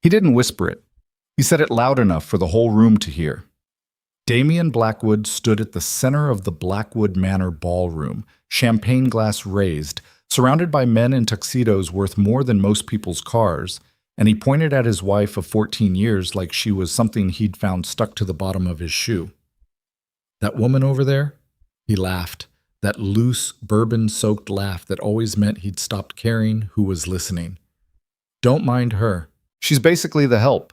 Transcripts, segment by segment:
He didn't whisper it. He said it loud enough for the whole room to hear. Damian Blackwood stood at the center of the Blackwood Manor ballroom, champagne glass raised, surrounded by men in tuxedos worth more than most people's cars, and he pointed at his wife of 14 years like she was something he'd found stuck to the bottom of his shoe. "That woman over there?" He laughed, that loose, bourbon-soaked laugh that always meant he'd stopped caring who was listening. "Don't mind her. She's basically the help."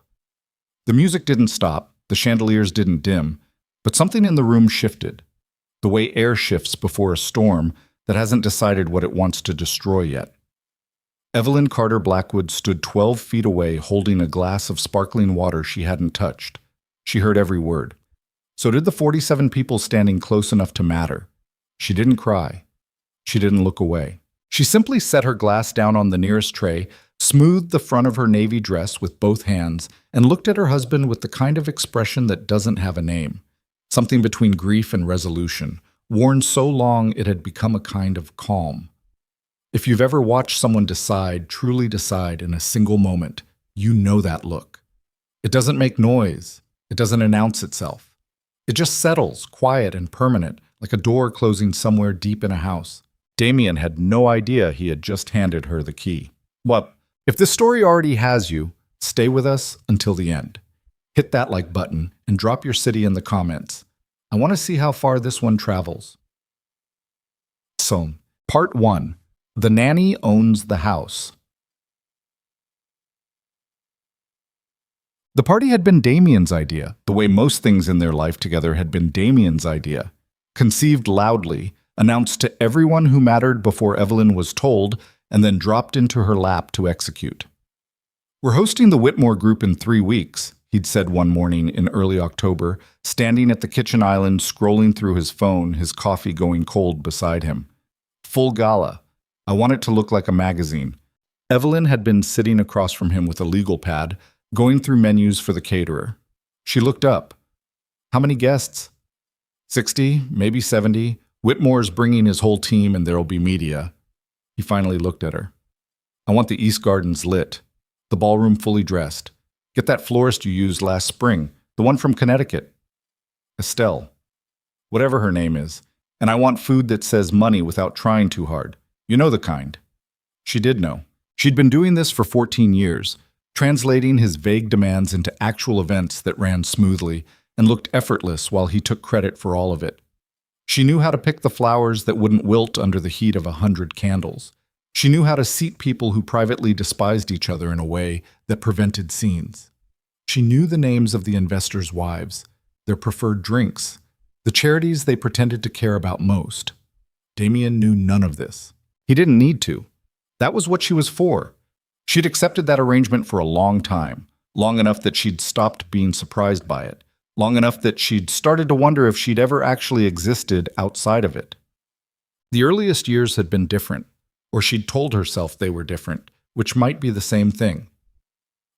The music didn't stop, the chandeliers didn't dim, but something in the room shifted, the way air shifts before a storm that hasn't decided what it wants to destroy yet. Evelyn Carter Blackwood stood 12 feet away holding a glass of sparkling water she hadn't touched. She heard every word. So did the 47 people standing close enough to matter. She didn't cry. She didn't look away. She simply set her glass down on the nearest tray, smoothed the front of her navy dress with both hands, and looked at her husband with the kind of expression that doesn't have a name, something between grief and resolution, worn so long it had become a kind of calm. If you've ever watched someone decide, truly decide in a single moment, you know that look. It doesn't make noise. It doesn't announce itself. It just settles, quiet and permanent, like a door closing somewhere deep in a house. Damian had no idea he had just handed her the key. Well, if this story already has you, stay with us until the end. Hit that like button and drop your city in the comments. I want to see how far this one travels. So, Part 1. The Nanny Owns the House. The party had been Damian's idea, the way most things in their life together had been Damian's idea. Conceived loudly, announced to everyone who mattered before Evelyn was told, and then dropped into her lap to execute. "We're hosting the Whitmore group in 3 weeks, he'd said one morning in early October, standing at the kitchen island scrolling through his phone, his coffee going cold beside him. "Full gala. I want it to look like a magazine." Evelyn had been sitting across from him with a legal pad, going through menus for the caterer. She looked up. "How many guests?" 60, maybe 70. "Whitmore's bringing his whole team and there'll be media." He finally looked at her. "I want the East Gardens lit. The ballroom fully dressed. Get that florist you used last spring, the one from Connecticut. Estelle. Whatever her name is. And I want food that says money without trying too hard. You know the kind." She did know. She'd been doing this for 14 years, translating his vague demands into actual events that ran smoothly and looked effortless while he took credit for all of it. She knew how to pick the flowers that wouldn't wilt under the heat of 100 candles. She knew how to seat people who privately despised each other in a way that prevented scenes. She knew the names of the investors' wives, their preferred drinks, the charities they pretended to care about most. Damian knew none of this. He didn't need to. That was what she was for. She'd accepted that arrangement for a long time, long enough that she'd stopped being surprised by it, long enough that she'd started to wonder if she'd ever actually existed outside of it. The earliest years had been different, or she'd told herself they were different, which might be the same thing.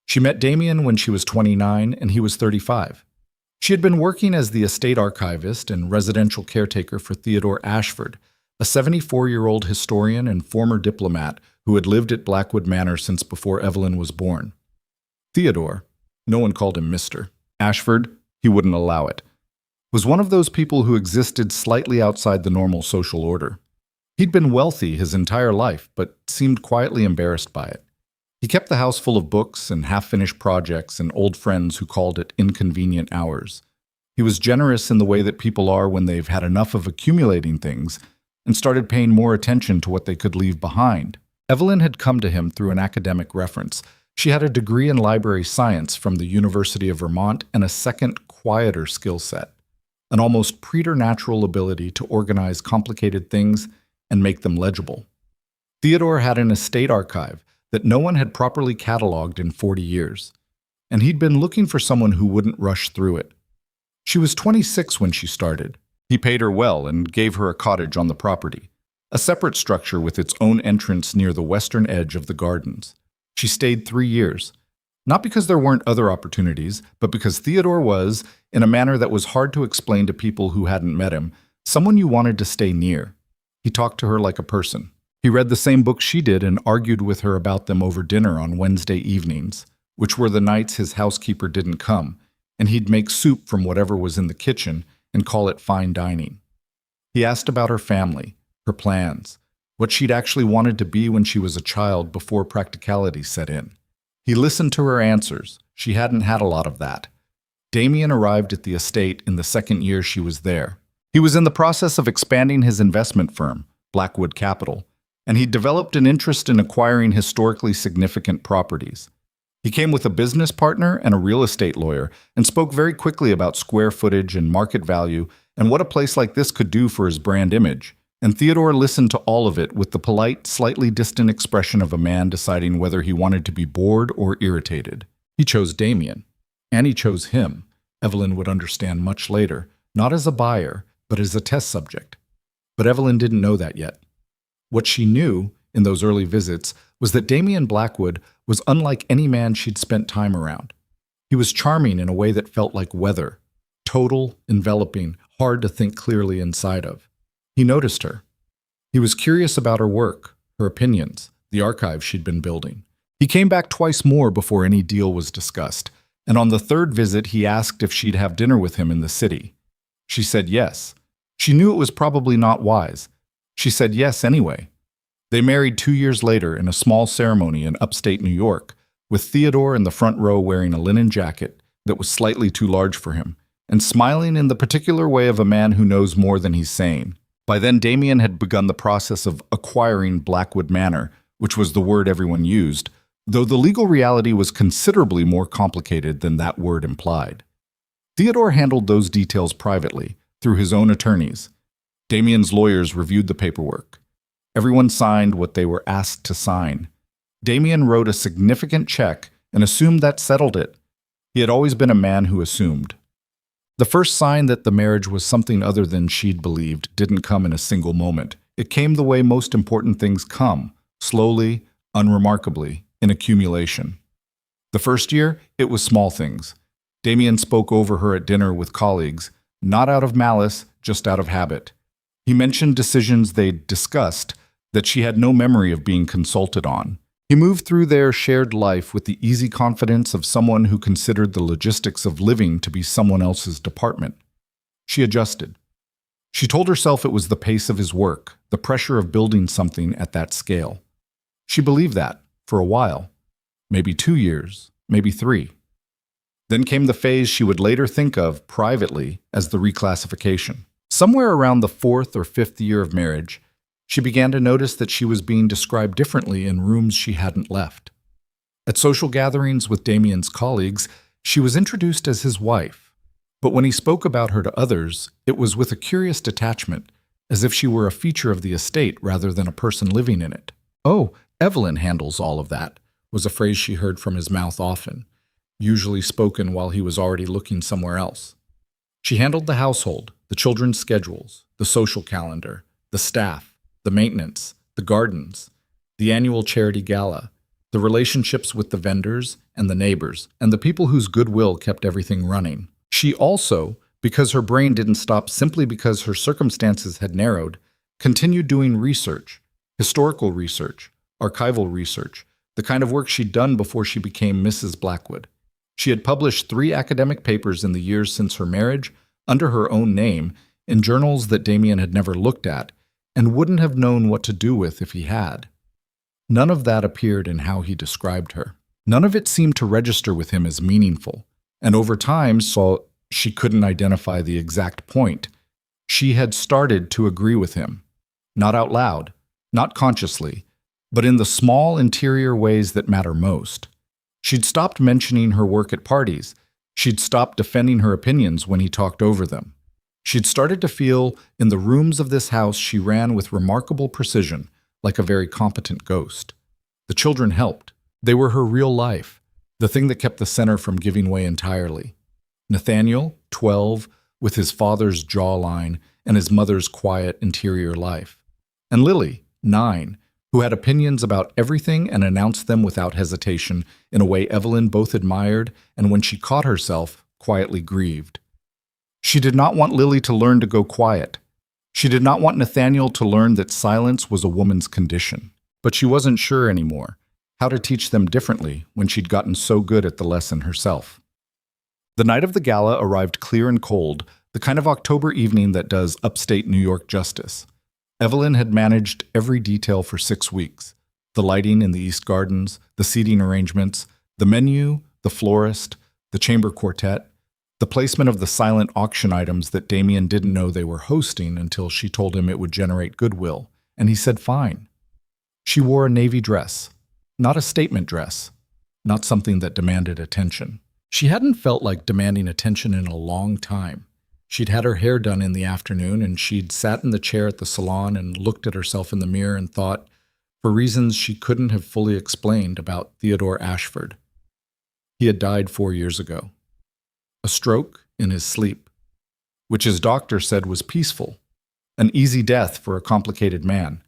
She met Damian when she was 29 and he was 35. She had been working as the estate archivist and residential caretaker for Theodore Ashford, a 74-year-old historian and former diplomat who had lived at Blackwood Manor since before Evelyn was born. Theodore, no one called him Mr. Ashford, he wouldn't allow it, was one of those people who existed slightly outside the normal social order. He'd been wealthy his entire life, but seemed quietly embarrassed by it. He kept the house full of books and half-finished projects and old friends who called it inconvenient hours. He was generous in the way that people are when they've had enough of accumulating things and started paying more attention to what they could leave behind. Evelyn had come to him through an academic reference. She had a degree in library science from the University of Vermont and a second, quieter skill set, an almost preternatural ability to organize complicated things and make them legible. Theodore had an estate archive that no one had properly cataloged in 40 years, and he'd been looking for someone who wouldn't rush through it. She was 26 when she started. He paid her well and gave her a cottage on the property, a separate structure with its own entrance near the western edge of the gardens. She stayed 3 years, not because there weren't other opportunities, but because Theodore was, in a manner that was hard to explain to people who hadn't met him, someone you wanted to stay near. He talked to her like a person. He read the same books she did and argued with her about them over dinner on Wednesday evenings, which were the nights his housekeeper didn't come, and he'd make soup from whatever was in the kitchen and call it fine dining. He asked about her family, her plans, what she'd actually wanted to be when she was a child before practicality set in. He listened to her answers. She hadn't had a lot of that. Damian arrived at the estate in the second year she was there. He was in the process of expanding his investment firm, Blackwood Capital, and he developed an interest in acquiring historically significant properties. He came with a business partner and a real estate lawyer and spoke very quickly about square footage and market value and what a place like this could do for his brand image. And Theodore listened to all of it with the polite, slightly distant expression of a man deciding whether he wanted to be bored or irritated. He chose Damian, and he chose him, Evelyn would understand much later, not as a buyer, but as a test subject. But Evelyn didn't know that yet. What she knew, in those early visits, was that Damian Blackwood was unlike any man she'd spent time around. He was charming in a way that felt like weather, total, enveloping, hard to think clearly inside of. He noticed her. He was curious about her work, her opinions, the archive she'd been building. He came back twice more before any deal was discussed, and on the third visit he asked if she'd have dinner with him in the city. She said yes. She knew it was probably not wise. She said yes anyway. They married 2 years later in a small ceremony in upstate New York, with Theodore in the front row wearing a linen jacket that was slightly too large for him, and smiling in the particular way of a man who knows more than he's saying. By then, Damian had begun the process of acquiring Blackwood Manor, which was the word everyone used, though the legal reality was considerably more complicated than that word implied. Theodore handled those details privately, through his own attorneys. Damian's lawyers reviewed the paperwork. Everyone signed what they were asked to sign. Damian wrote a significant check and assumed that settled it. He had always been a man who assumed. The first sign that the marriage was something other than she'd believed didn't come in a single moment. It came the way most important things come, slowly, unremarkably, in accumulation. The first year, it was small things. Damian spoke over her at dinner with colleagues, not out of malice, just out of habit. He mentioned decisions they'd discussed that she had no memory of being consulted on. He moved through their shared life with the easy confidence of someone who considered the logistics of living to be someone else's department. She adjusted. She told herself it was the pace of his work, the pressure of building something at that scale. She believed that, for a while. Maybe 2 years, maybe 3. Then came the phase she would later think of, privately, as the reclassification. Somewhere around the 4th or 5th year of marriage, she began to notice that she was being described differently in rooms she hadn't left. At social gatherings with Damian's colleagues, she was introduced as his wife, but when he spoke about her to others, it was with a curious detachment, as if she were a feature of the estate rather than a person living in it. "Oh, Evelyn handles all of that," was a phrase she heard from his mouth often, usually spoken while he was already looking somewhere else. She handled the household, the children's schedules, the social calendar, the staff, the maintenance, the gardens, the annual charity gala, the relationships with the vendors and the neighbors, and the people whose goodwill kept everything running. She also, because her brain didn't stop simply because her circumstances had narrowed, continued doing research, historical research, archival research, the kind of work she'd done before she became Mrs. Blackwood. She had published 3 academic papers in the years since her marriage, under her own name, in journals that Damian had never looked at, and wouldn't have known what to do with if he had. None of that appeared in how he described her. None of it seemed to register with him as meaningful, and over time saw she couldn't identify the exact point. She had started to agree with him, not out loud, not consciously, but in the small interior ways that matter most. She'd stopped mentioning her work at parties. She'd stopped defending her opinions when he talked over them. She'd started to feel, in the rooms of this house she ran with remarkable precision, like a very competent ghost. The children helped. They were her real life, the thing that kept the center from giving way entirely. Nathaniel, 12, with his father's jawline and his mother's quiet interior life. And Lily, 9, who had opinions about everything and announced them without hesitation in a way Evelyn both admired and, when she caught herself, quietly grieved. She did not want Lily to learn to go quiet. She did not want Nathaniel to learn that silence was a woman's condition. But she wasn't sure anymore. how to teach them differently when she'd gotten so good at the lesson herself. The night of the gala arrived clear and cold, the kind of October evening that does upstate New York justice. Evelyn had managed every detail for 6 weeks. The lighting in the East Gardens, the seating arrangements, the menu, the florist, the chamber quartet, the placement of the silent auction items that Damian didn't know they were hosting until she told him it would generate goodwill, and he said fine. She wore a navy dress, not a statement dress, not something that demanded attention. She hadn't felt like demanding attention in a long time. She'd had her hair done in the afternoon, and she'd sat in the chair at the salon and looked at herself in the mirror and thought, for reasons she couldn't have fully explained, about Theodore Ashford. He had died 4 years ago. A stroke in his sleep, which his doctor said was peaceful, an easy death for a complicated man.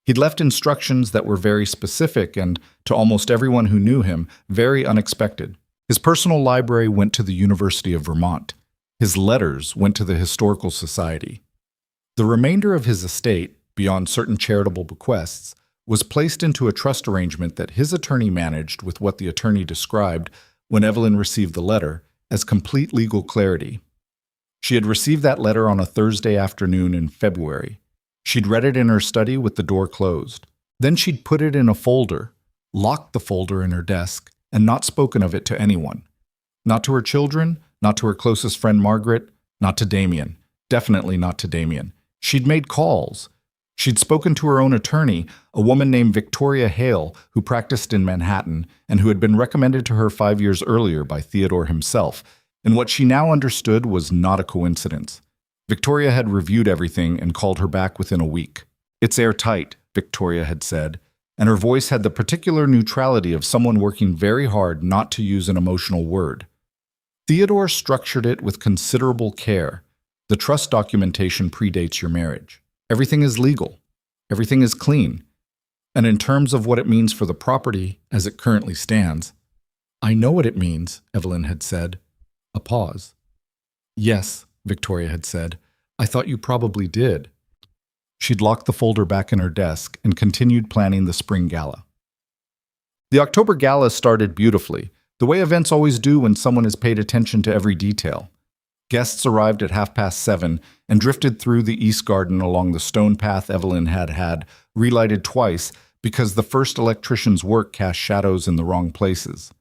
He'd left instructions that were very specific and, to almost everyone who knew him, very unexpected. His personal library went to the University of Vermont. His letters went to the Historical Society. The remainder of his estate, beyond certain charitable bequests, was placed into a trust arrangement that his attorney managed with what the attorney described, when Evelyn received the letter, as complete legal clarity. She had received that letter on a Thursday afternoon in February. She'd read it in her study with the door closed. Then she'd put it in a folder, locked the folder in her desk, and not spoken of it to anyone. Not to her children, not to her closest friend Margaret, not to Damian. Definitely not to Damian. She'd made calls. She'd spoken to her own attorney, a woman named Victoria Hale, who practiced in Manhattan and who had been recommended to her 5 years earlier by Theodore himself, and what she now understood was not a coincidence. Victoria had reviewed everything and called her back within a week. "It's airtight," Victoria had said, and her voice had the particular neutrality of someone working very hard not to use an emotional word. Theodore structured it with considerable care. The trust documentation predates your marriage. Everything is legal. Everything is clean. And in terms of what it means for the property as it currently stands, "I know what it means," Evelyn had said. A pause. "Yes," Victoria had said. "I thought you probably did." She'd locked the folder back in her desk and continued planning the spring gala. The October gala started beautifully, the way events always do when someone has paid attention to every detail. Guests arrived at 7:30 and drifted through the East Garden along the stone path Evelyn had relighted twice because the first electrician's work cast shadows in the wrong places.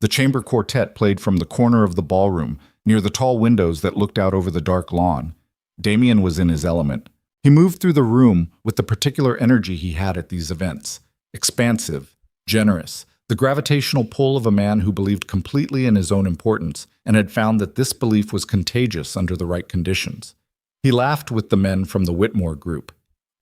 The chamber quartet played from the corner of the ballroom, near the tall windows that looked out over the dark lawn. Damian was in his element. He moved through the room with the particular energy he had at these events. Expansive, generous, the gravitational pull of a man who believed completely in his own importance and had found that this belief was contagious under the right conditions. He laughed with the men from the Whitmore group.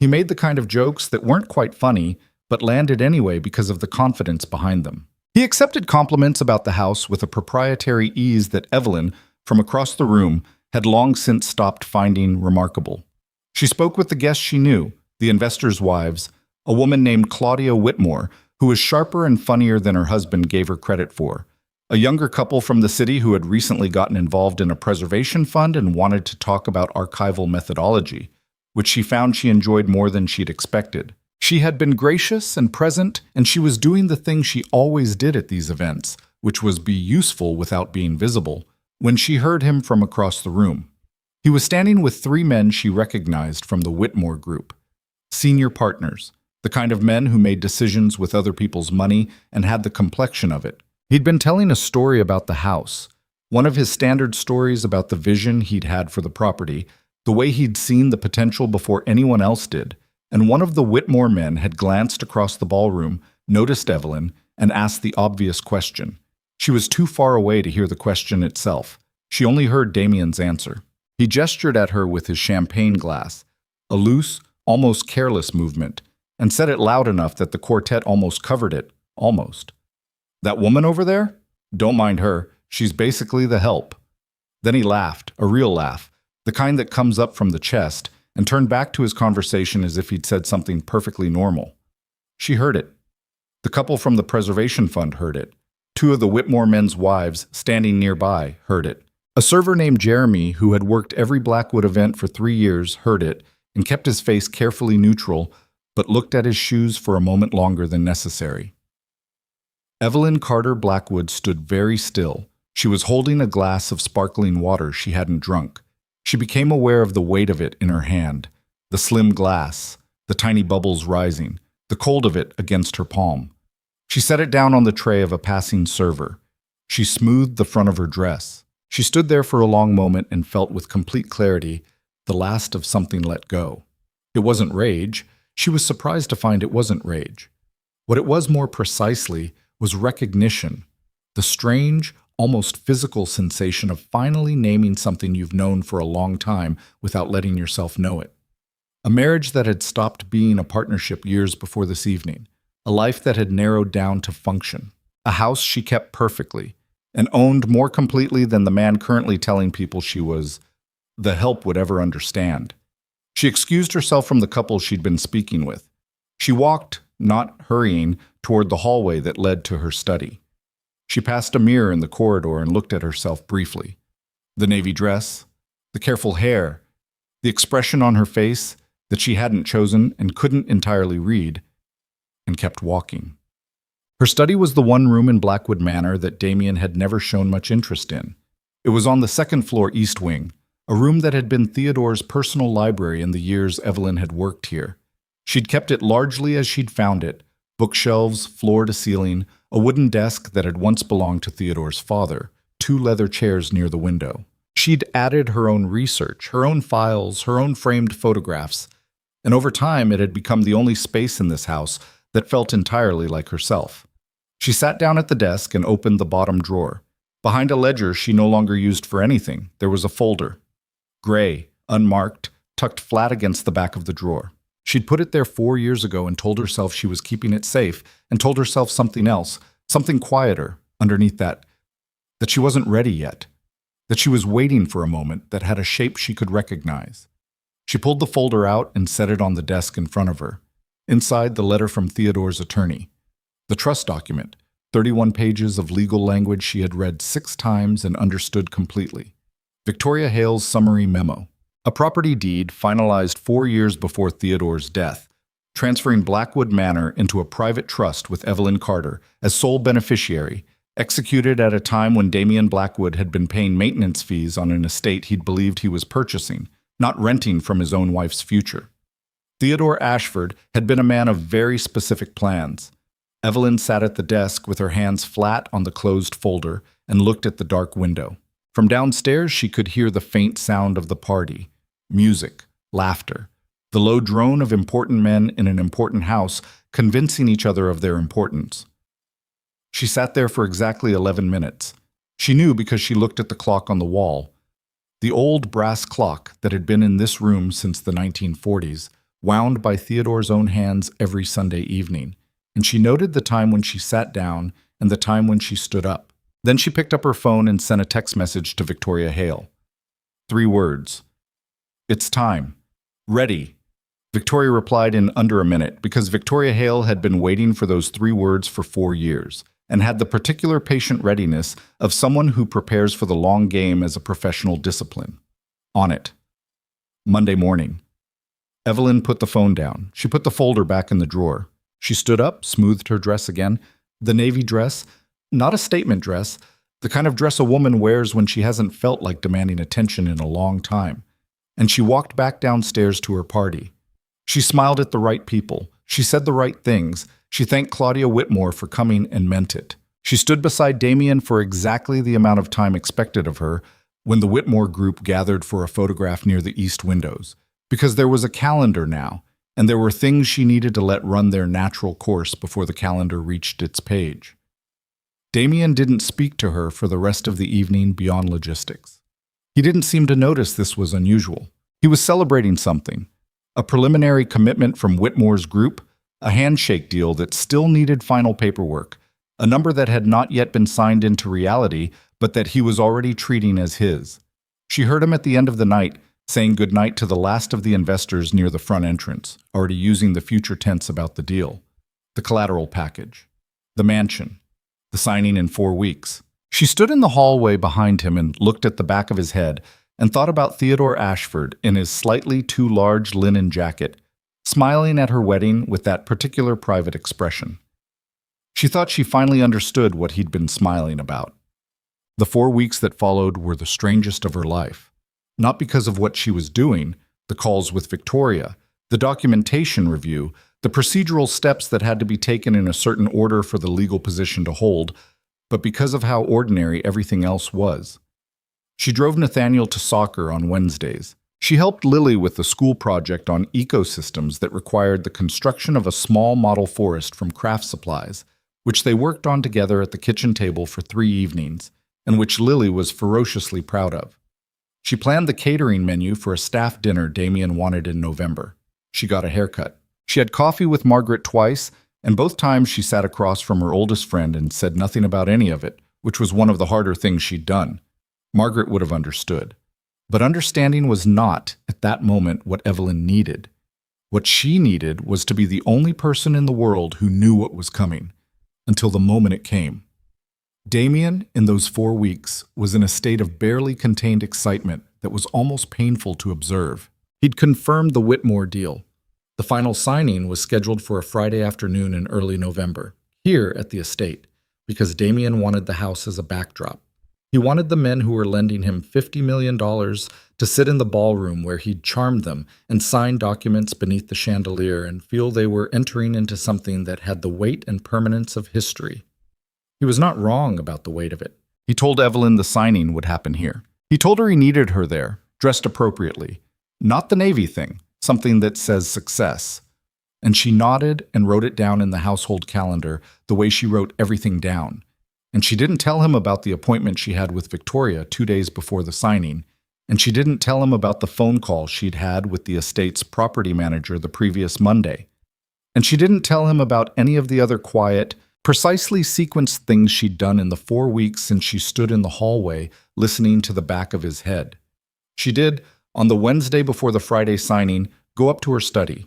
He made the kind of jokes that weren't quite funny, but landed anyway because of the confidence behind them. He accepted compliments about the house with a proprietary ease that Evelyn, from across the room, had long since stopped finding remarkable. She spoke with the guests she knew, the investors' wives, a woman named Claudia Whitmore, who was sharper and funnier than her husband gave her credit for, a younger couple from the city who had recently gotten involved in a preservation fund and wanted to talk about archival methodology, which she found she enjoyed more than she'd expected. She had been gracious and present, and she was doing the thing she always did at these events, which was be useful without being visible, when she heard him from across the room. He was standing with 3 men she recognized from the Whitmore group, senior partners, the kind of men who made decisions with other people's money and had the complexion of it. He'd been telling a story about the house, one of his standard stories about the vision he'd had for the property, the way he'd seen the potential before anyone else did, and one of the Whitmore men had glanced across the ballroom, noticed Evelyn, and asked the obvious question. She was too far away to hear the question itself. She only heard Damian's answer. He gestured at her with his champagne glass, a loose, almost careless movement, and said it loud enough that the quartet almost covered it, almost. "That woman over there? Don't mind her. She's basically the help." Then he laughed, a real laugh, the kind that comes up from the chest, and turned back to his conversation as if he'd said something perfectly normal. She heard it. The couple from the Preservation Fund heard it. 2 of the Whitmore men's wives, standing nearby, heard it. A server named Jeremy, who had worked every Blackwood event for 3 years, heard it and kept his face carefully neutral, but looked at his shoes for a moment longer than necessary. Evelyn Carter Blackwood stood very still. She was holding a glass of sparkling water she hadn't drunk. She became aware of the weight of it in her hand, the slim glass, the tiny bubbles rising, the cold of it against her palm. She set it down on the tray of a passing server. She smoothed the front of her dress. She stood there for a long moment and felt with complete clarity the last of something let go. It wasn't rage. She was surprised to find it wasn't rage. What it was more precisely was recognition, the strange, almost physical sensation of finally naming something you've known for a long time without letting yourself know it. A marriage that had stopped being a partnership years before this evening, a life that had narrowed down to function, a house she kept perfectly, and owned more completely than the man currently telling people she was the help would ever understand. She excused herself from the couple she'd been speaking with. She walked, not hurrying, toward the hallway that led to her study. She passed a mirror in the corridor and looked at herself briefly. The navy dress, the careful hair, the expression on her face that she hadn't chosen and couldn't entirely read, and kept walking. Her study was the one room in Blackwood Manor that Damian had never shown much interest in. It was on the second-floor east wing, a room that had been Theodore's personal library in the years Evelyn had worked here. She'd kept it largely as she'd found it, bookshelves, floor to ceiling, a wooden desk that had once belonged to Theodore's father, 2 leather chairs near the window. She'd added her own research, her own files, her own framed photographs, and over time it had become the only space in this house that felt entirely like herself. She sat down at the desk and opened the bottom drawer. Behind a ledger she no longer used for anything, there was a folder. Gray, unmarked, tucked flat against the back of the drawer. She'd put it there 4 years ago and told herself she was keeping it safe, and told herself something else, something quieter, underneath that she wasn't ready yet, that she was waiting for a moment that had a shape she could recognize. She pulled the folder out and set it on the desk in front of her. Inside, the letter from Theodore's attorney. The trust document, 31 pages of legal language she had read 6 times and understood completely. Victoria Hale's summary memo. A property deed finalized 4 years before Theodore's death, transferring Blackwood Manor into a private trust with Evelyn Carter as sole beneficiary, executed at a time when Damian Blackwood had been paying maintenance fees on an estate he'd believed he was purchasing, not renting from his own wife's future. Theodore Ashford had been a man of very specific plans. Evelyn sat at the desk with her hands flat on the closed folder and looked at the dark window. From downstairs, she could hear the faint sound of the party, music, laughter, the low drone of important men in an important house convincing each other of their importance. She sat there for exactly 11 minutes. She knew because she looked at the clock on the wall. The old brass clock that had been in this room since the 1940s, wound by Theodore's own hands every Sunday evening, and she noted the time when she sat down and the time when she stood up. Then she picked up her phone and sent a text message to Victoria Hale. 3 words. "It's time. Ready." Victoria replied in under a minute because Victoria Hale had been waiting for those 3 words for 4 years and had the particular patient readiness of someone who prepares for the long game as a professional discipline. On it. Monday morning. Evelyn put the phone down. She put the folder back in the drawer. She stood up, smoothed her dress again. The navy dress, not a statement dress, the kind of dress a woman wears when she hasn't felt like demanding attention in a long time. And she walked back downstairs to her party. She smiled at the right people. She said the right things. She thanked Claudia Whitmore for coming and meant it. She stood beside Damian for exactly the amount of time expected of her when the Whitmore group gathered for a photograph near the east windows. Because there was a calendar now, and there were things she needed to let run their natural course before the calendar reached its page. Damian didn't speak to her for the rest of the evening beyond logistics. He didn't seem to notice this was unusual. He was celebrating something, a preliminary commitment from Whitmore's group, a handshake deal that still needed final paperwork, a number that had not yet been signed into reality, but that he was already treating as his. She heard him at the end of the night, saying goodnight to the last of the investors near the front entrance, already using the future tense about the deal, the collateral package, the mansion, the signing in 4 weeks. She stood in the hallway behind him and looked at the back of his head and thought about Theodore Ashford in his slightly too large linen jacket, smiling at her wedding with that particular private expression. She thought she finally understood what he'd been smiling about. The 4 weeks that followed were the strangest of her life. Not because of what she was doing, the calls with Victoria, the documentation review, the procedural steps that had to be taken in a certain order for the legal position to hold, but because of how ordinary everything else was. She drove Nathaniel to soccer on Wednesdays. She helped Lily with the school project on ecosystems that required the construction of a small model forest from craft supplies, which they worked on together at the kitchen table for 3 evenings, and which Lily was ferociously proud of. She planned the catering menu for a staff dinner Damian wanted in November. She got a haircut. She had coffee with Margaret twice, and both times she sat across from her oldest friend and said nothing about any of it, which was one of the harder things she'd done. Margaret would have understood. But understanding was not, at that moment, what Evelyn needed. What she needed was to be the only person in the world who knew what was coming, until the moment it came. Damian, in those 4 weeks, was in a state of barely contained excitement that was almost painful to observe. He'd confirmed the Whitmore deal. The final signing was scheduled for a Friday afternoon in early November, here at the estate, because Damian wanted the house as a backdrop. He wanted the men who were lending him $50 million to sit in the ballroom where he'd charmed them and sign documents beneath the chandelier and feel they were entering into something that had the weight and permanence of history. He was not wrong about the weight of it. He told Evelyn the signing would happen here. He told her he needed her there, dressed appropriately. Not the Navy thing, something that says success. And she nodded and wrote it down in the household calendar the way she wrote everything down. And she didn't tell him about the appointment she had with Victoria 2 days before the signing, and she didn't tell him about the phone call she'd had with the estate's property manager the previous Monday. And she didn't tell him about any of the other quiet, precisely sequenced things she'd done in the 4 weeks since she stood in the hallway listening to the back of his head. She did, on the Wednesday before the Friday signing, go up to her study.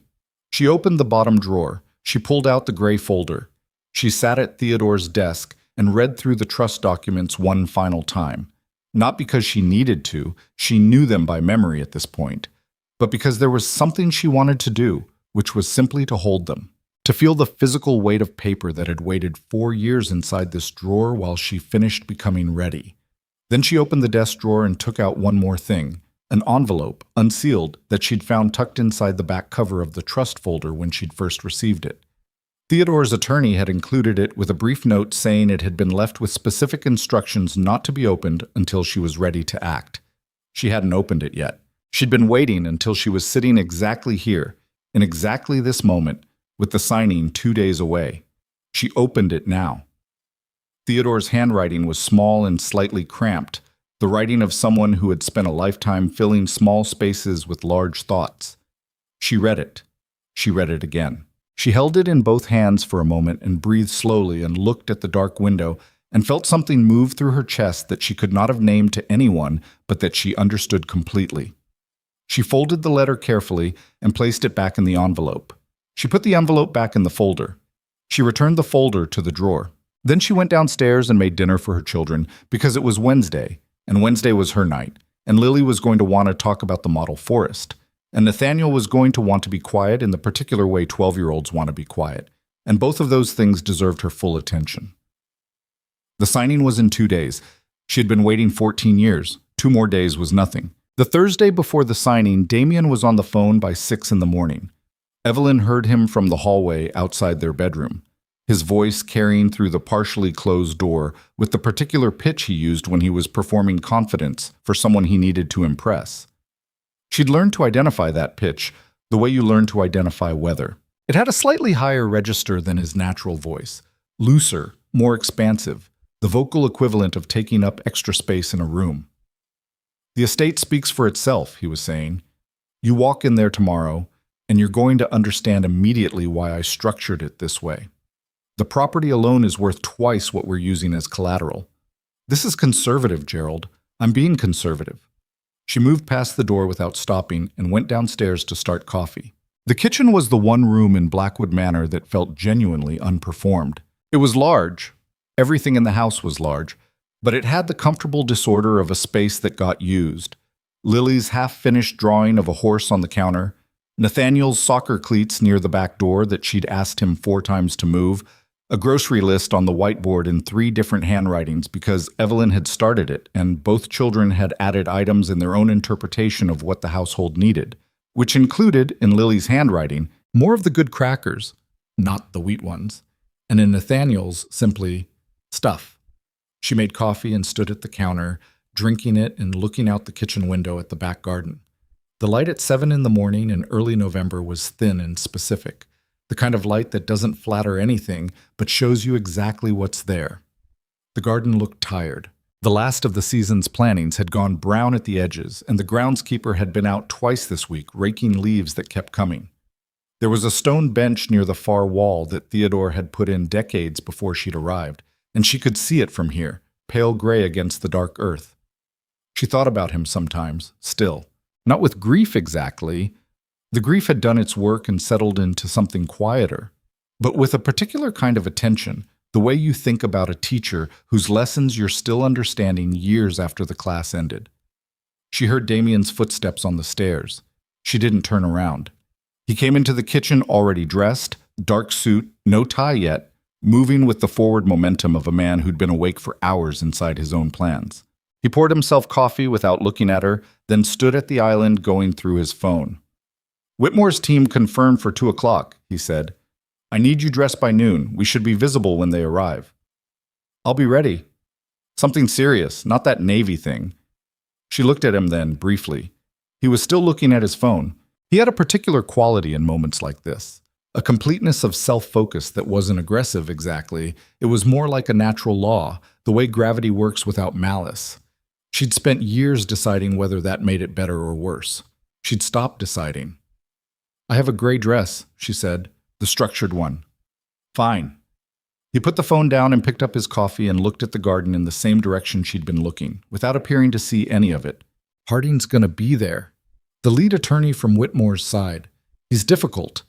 She opened the bottom drawer. She pulled out the gray folder. She sat at Theodore's desk and read through the trust documents one final time. Not because she needed to, she knew them by memory at this point, but because there was something she wanted to do, which was simply to hold them. To feel the physical weight of paper that had waited 4 years inside this drawer while she finished becoming ready. Then she opened the desk drawer and took out one more thing, an envelope, unsealed, that she'd found tucked inside the back cover of the trust folder when she'd first received it. Theodore's attorney had included it with a brief note saying it had been left with specific instructions not to be opened until she was ready to act. She hadn't opened it yet. She'd been waiting until she was sitting exactly here, in exactly this moment, with the signing 2 days away. She opened it now. Theodore's handwriting was small and slightly cramped, the writing of someone who had spent a lifetime filling small spaces with large thoughts. She read it. She read it again. She held it in both hands for a moment and breathed slowly and looked at the dark window and felt something move through her chest that she could not have named to anyone, but that she understood completely. She folded the letter carefully and placed it back in the envelope. She put the envelope back in the folder. She returned the folder to the drawer. Then she went downstairs and made dinner for her children because it was Wednesday, and Wednesday was her night, and Lily was going to want to talk about the model forest. And Nathaniel was going to want to be quiet in the particular way 12-year-olds want to be quiet, and both of those things deserved her full attention. The signing was in 2 days. She had been waiting 14 years. 2 more days was nothing. The Thursday before the signing, Damian was on the phone by 6 in the morning. Evelyn heard him from the hallway outside their bedroom, his voice carrying through the partially closed door with the particular pitch he used when he was performing confidence for someone he needed to impress. She'd learned to identify that pitch the way you learn to identify weather. It had a slightly higher register than his natural voice, looser, more expansive, the vocal equivalent of taking up extra space in a room. The estate speaks for itself, he was saying. You walk in there tomorrow, and you're going to understand immediately why I structured it this way. The property alone is worth twice what we're using as collateral. This is conservative, Gerald. I'm being conservative. She moved past the door without stopping and went downstairs to start coffee. The kitchen was the one room in Blackwood Manor that felt genuinely unperformed. It was large. Everything in the house was large, but it had the comfortable disorder of a space that got used. Lily's half-finished drawing of a horse on the counter, Nathaniel's soccer cleats near the back door that she'd asked him 4 times to move, A grocery list on the whiteboard in 3 different handwritings because Evelyn had started it, and both children had added items in their own interpretation of what the household needed, which included, in Lily's handwriting, more of the good crackers, not the wheat ones, and in Nathaniel's, simply stuff. She made coffee and stood at the counter, drinking it and looking out the kitchen window at the back garden. The light at 7 in the morning in early November was thin and specific, the kind of light that doesn't flatter anything but shows you exactly what's there. The garden looked tired. The last of the season's plantings had gone brown at the edges, and the groundskeeper had been out twice this week, raking leaves that kept coming. There was a stone bench near the far wall that Theodore had put in decades before she'd arrived, and she could see it from here, pale gray against the dark earth. She thought about him sometimes, still. Not with grief exactly. The grief had done its work and settled into something quieter, but with a particular kind of attention, the way you think about a teacher whose lessons you're still understanding years after the class ended. She heard Damian's footsteps on the stairs. She didn't turn around. He came into the kitchen already dressed, dark suit, no tie yet, moving with the forward momentum of a man who'd been awake for hours inside his own plans. He poured himself coffee without looking at her, then stood at the island going through his phone. "Whitmore's team confirmed for 2 o'clock, he said. "I need you dressed by noon. We should be visible when they arrive." "I'll be ready." "Something serious, not that Navy thing." She looked at him then, briefly. He was still looking at his phone. He had a particular quality in moments like this. A completeness of self-focus that wasn't aggressive exactly. It was more like a natural law, the way gravity works without malice. She'd spent years deciding whether that made it better or worse. She'd stopped deciding. "I have a gray dress," she said, "the structured one." "Fine." He put the phone down and picked up his coffee and looked at the garden in the same direction she'd been looking, without appearing to see any of it. Harding's gonna be there. The lead attorney from Whitmore's side. He's difficult.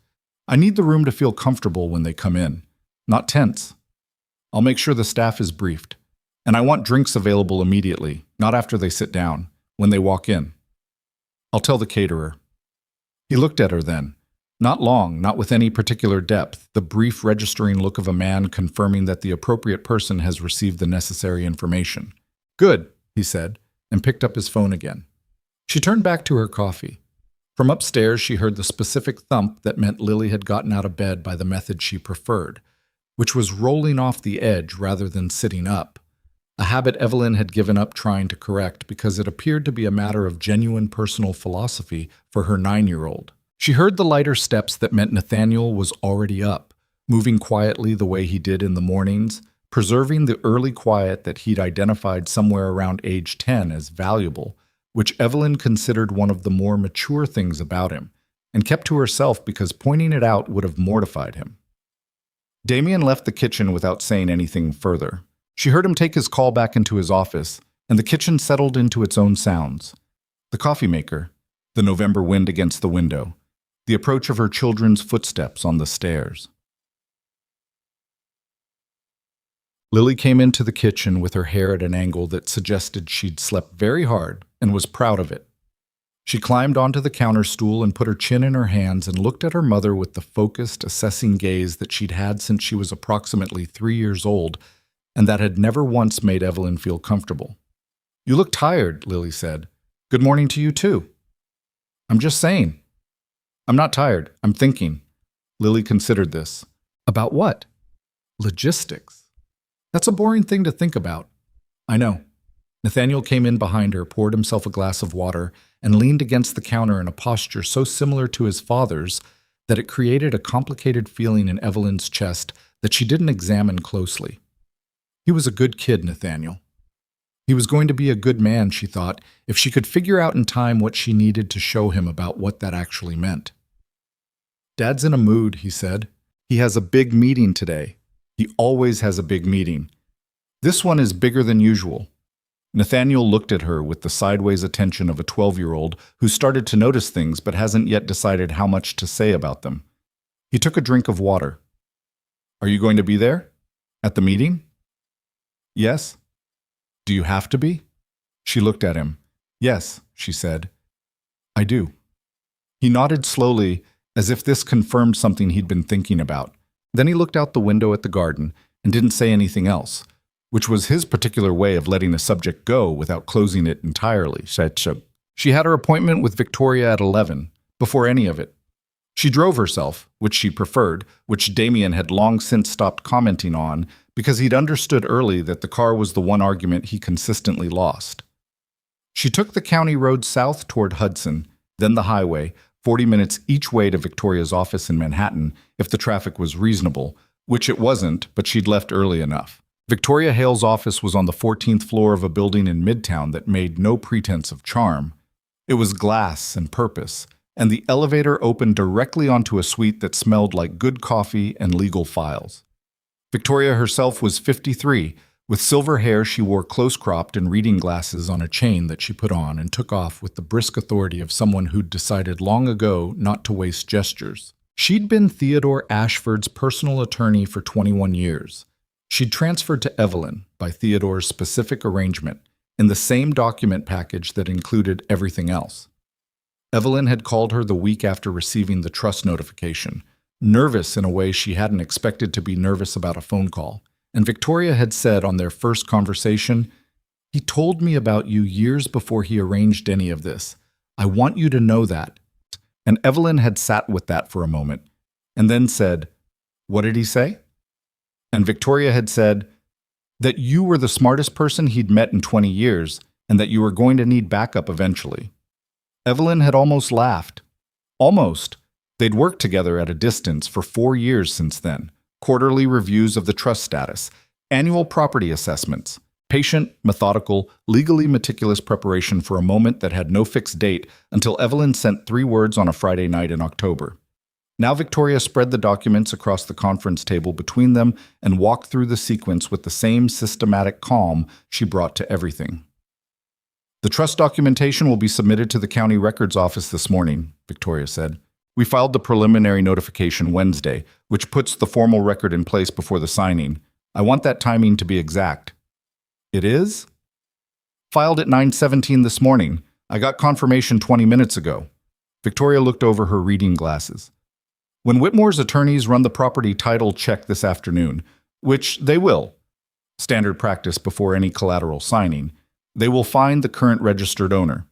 I need the room to feel comfortable when they come in, not tense. I'll make sure the staff is briefed. And I want drinks available immediately, not after they sit down, when they walk in. I'll tell the caterer. He looked at her then. Not long, not with any particular depth, the brief registering look of a man confirming that the appropriate person has received the necessary information. "Good," he said, and picked up his phone again. She turned back to her coffee. From upstairs, she heard the specific thump that meant Lily had gotten out of bed by the method she preferred, which was rolling off the edge rather than sitting up, a habit Evelyn had given up trying to correct because it appeared to be a matter of genuine personal philosophy for her 9-year-old. She heard the lighter steps that meant Nathaniel was already up, moving quietly the way he did in the mornings, preserving the early quiet that he'd identified somewhere around age 10 as valuable, which Evelyn considered one of the more mature things about him, and kept to herself because pointing it out would have mortified him. Damian left the kitchen without saying anything further. She heard him take his call back into his office, and the kitchen settled into its own sounds. The coffee maker, the November wind against the window, the approach of her children's footsteps on the stairs. Lily came into the kitchen with her hair at an angle that suggested she'd slept very hard and was proud of it. She climbed onto the counter stool and put her chin in her hands and looked at her mother with the focused, assessing gaze that she'd had since she was approximately 3 years old, and that had never once made Evelyn feel comfortable. "You look tired," Lily said. "Good morning to you, too." "I'm just saying." "I'm not tired. I'm thinking." Lily considered this. "About what?" "Logistics." "That's a boring thing to think about." "I know." Nathaniel came in behind her, poured himself a glass of water, and leaned against the counter in a posture so similar to his father's that it created a complicated feeling in Evelyn's chest that she didn't examine closely. He was a good kid, Nathaniel. He was going to be a good man, she thought, if she could figure out in time what she needed to show him about what that actually meant. "Dad's in a mood," he said. "He has a big meeting today. He always has a big meeting. This one is bigger than usual." Nathaniel looked at her with the sideways attention of a 12-year-old who started to notice things but hasn't yet decided how much to say about them. He took a drink of water. "Are you going to be there? At the meeting?" "Yes." "Do you have to be?" She looked at him. "Yes," she said. "I do." He nodded slowly, as if this confirmed something he'd been thinking about. Then he looked out the window at the garden and didn't say anything else, which was his particular way of letting a subject go without closing it entirely. She had her appointment with Victoria at 11, before any of it. She drove herself, which she preferred, which Damian had long since stopped commenting on because he'd understood early that the car was the one argument he consistently lost. She took the county road south toward Hudson, then the highway, 40 minutes each way to Victoria's office in Manhattan if the traffic was reasonable, which it wasn't, but she'd left early enough. Victoria Hale's office was on the 14th floor of a building in Midtown that made no pretense of charm. It was glass and purpose, and the elevator opened directly onto a suite that smelled like good coffee and legal files. Victoria herself was 53. With silver hair, she wore close-cropped and reading glasses on a chain that she put on and took off with the brisk authority of someone who'd decided long ago not to waste gestures. She'd been Theodore Ashford's personal attorney for 21 years. She'd transferred to Evelyn by Theodore's specific arrangement in the same document package that included everything else. Evelyn had called her the week after receiving the trust notification, nervous in a way she hadn't expected to be nervous about a phone call. And Victoria had said on their first conversation, "He told me about you years before he arranged any of this. I want you to know that." And Evelyn had sat with that for a moment, and then said, "What did he say?" And Victoria had said, "That you were the smartest person he'd met in 20 years, and that you were going to need backup eventually." Evelyn had almost laughed. Almost. They'd worked together at a distance for 4 years since then. Quarterly reviews of the trust status, annual property assessments, patient, methodical, legally meticulous preparation for a moment that had no fixed date until Evelyn sent 3 words on a Friday night in October. Now Victoria spread the documents across the conference table between them and walked through the sequence with the same systematic calm she brought to everything. "The trust documentation will be submitted to the county records office this morning," Victoria said. "We filed the preliminary notification Wednesday, which puts the formal record in place before the signing. I want that timing to be exact." "It is?" "Filed at 9:17 this morning. I got confirmation 20 minutes ago." Victoria looked over her reading glasses. "When Whitmore's attorneys run the property title check this afternoon, which they will, standard practice before any collateral signing, they will find the current registered owner,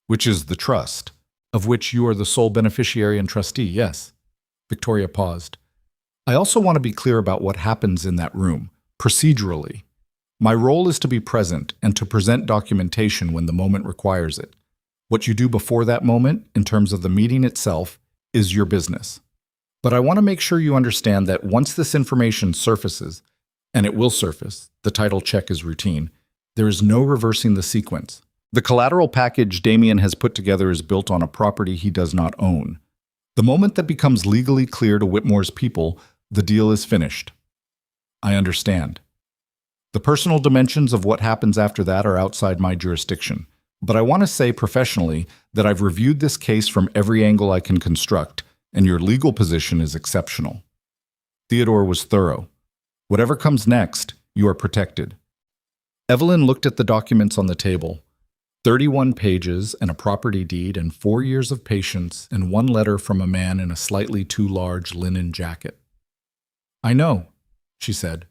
which is the trust, of which you are the sole beneficiary and trustee, yes." Victoria paused. "I also want to be clear about what happens in that room, procedurally. My role is to be present and to present documentation when the moment requires it. What you do before that moment, in terms of the meeting itself, is your business. But I want to make sure you understand that once this information surfaces, and it will surface, the title check is routine, there is no reversing the sequence. The collateral package Damian has put together is built on a property he does not own. The moment that becomes legally clear to Whitmore's people, the deal is finished." "I understand. The personal dimensions of what happens after that are outside my jurisdiction. But I want to say professionally that I've reviewed this case from every angle I can construct, and your legal position is exceptional." Theodore was thorough. "Whatever comes next, you are protected." Evelyn looked at the documents on the table. 31 pages and a property deed and 4 years of patience and 1 letter from a man in a slightly too large linen jacket. "I know," she said.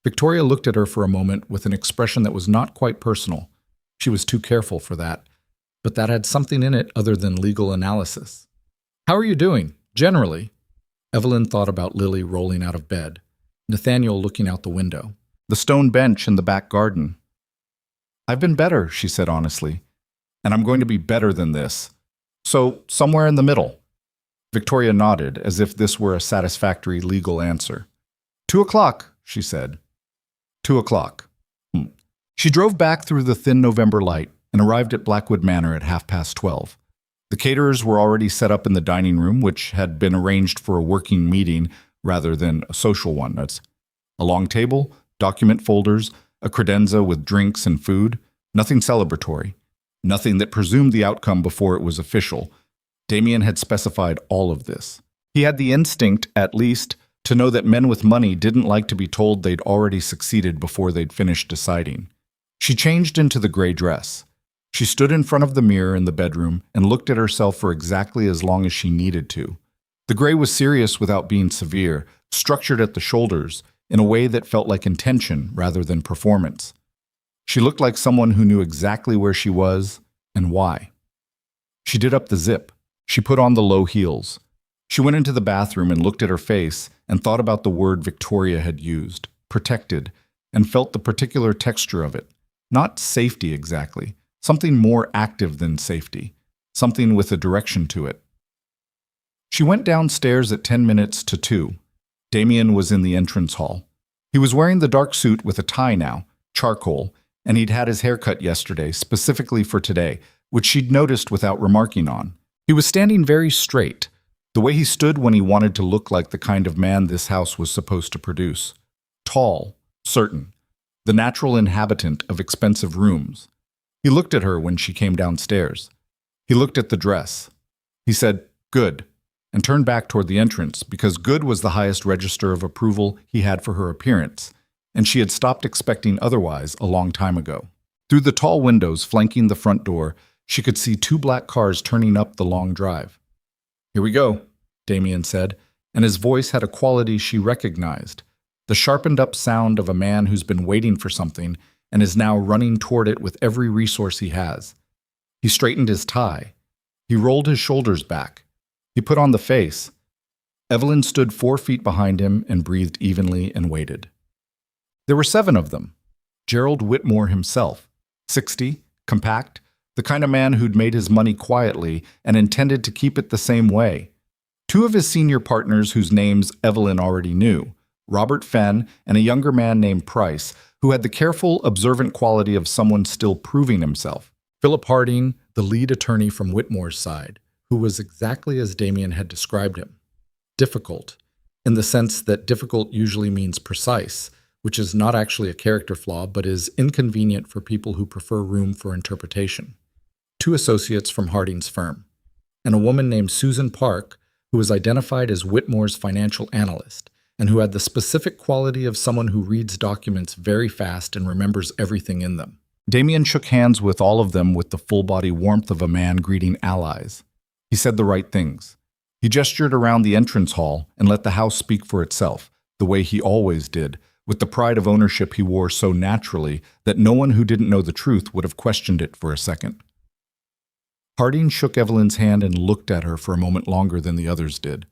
Victoria looked at her for a moment with an expression that was not quite personal. She was too careful for that, but that had something in it other than legal analysis. "How are you doing, generally?" Evelyn thought about Lily rolling out of bed, Nathaniel looking out the window, the stone bench in the back garden. "I've been better," she said honestly, "and I'm going to be better than this. So, somewhere in the middle." Victoria nodded, as if this were a satisfactory legal answer. 2 o'clock, she said. 2 o'clock. She drove back through the thin November light and arrived at Blackwood Manor at 12:30. The caterers were already set up in the dining room, which had been arranged for a working meeting rather than a social one. That's a long table, document folders, a credenza with drinks and food, nothing celebratory, nothing that presumed the outcome before it was official. Damian had specified all of this. He had the instinct, at least, to know that men with money didn't like to be told they'd already succeeded before they'd finished deciding. She changed into the gray dress. She stood in front of the mirror in the bedroom and looked at herself for exactly as long as she needed to. The gray was serious without being severe, structured at the shoulders in a way that felt like intention rather than performance. She looked like someone who knew exactly where she was and why. She did up the zip. She put on the low heels. She went into the bathroom and looked at her face and thought about the word Victoria had used, protected, and felt the particular texture of it. Not safety exactly, something more active than safety, something with a direction to it. She went downstairs at 10 minutes to 2. Damian was in the entrance hall. He was wearing the dark suit with a tie now, charcoal, and he'd had his hair cut yesterday, specifically for today, which she'd noticed without remarking on. He was standing very straight, the way he stood when he wanted to look like the kind of man this house was supposed to produce. Tall, certain, the natural inhabitant of expensive rooms. He looked at her when she came downstairs. He looked at the dress. He said, "Good," and turned back toward the entrance because good was the highest register of approval he had for her appearance, and she had stopped expecting otherwise a long time ago. Through the tall windows flanking the front door, she could see 2 black cars turning up the long drive. "Here we go," Damian said, and his voice had a quality she recognized, the sharpened-up sound of a man who's been waiting for something and is now running toward it with every resource he has. He straightened his tie. He rolled his shoulders back. He put on the face. Evelyn stood 4 feet behind him and breathed evenly and waited. There were 7 of them. Gerald Whitmore himself, 60, compact, the kind of man who'd made his money quietly and intended to keep it the same way. 2 of his senior partners whose names Evelyn already knew, Robert Fenn and a younger man named Price, who had the careful, observant quality of someone still proving himself. Philip Harding, the lead attorney from Whitmore's side, who was exactly as Damian had described him. Difficult, in the sense that difficult usually means precise, which is not actually a character flaw but is inconvenient for people who prefer room for interpretation. 2 associates from Harding's firm, and a woman named Susan Park, who was identified as Whitmore's financial analyst, and who had the specific quality of someone who reads documents very fast and remembers everything in them. Damian shook hands with all of them with the full-body warmth of a man greeting allies. He said the right things. He gestured around the entrance hall and let the house speak for itself, the way he always did, with the pride of ownership he wore so naturally that no one who didn't know the truth would have questioned it for a second. Harding shook Evelyn's hand and looked at her for a moment longer than the others did.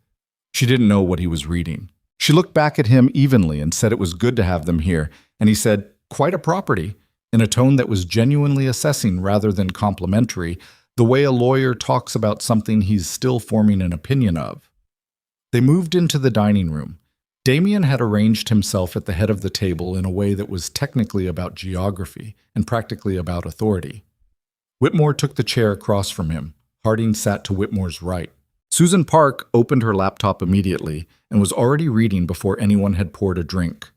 She didn't know what he was reading. She looked back at him evenly and said it was good to have them here, and he said, "Quite a property," in a tone that was genuinely assessing rather than complimentary, the way a lawyer talks about something he's still forming an opinion of. They moved into the dining room. Damian had arranged himself at the head of the table in a way that was technically about geography and practically about authority. Whitmore took the chair across from him. Harding sat to Whitmore's right. Susan Park opened her laptop immediately and was already reading before anyone had poured a drink.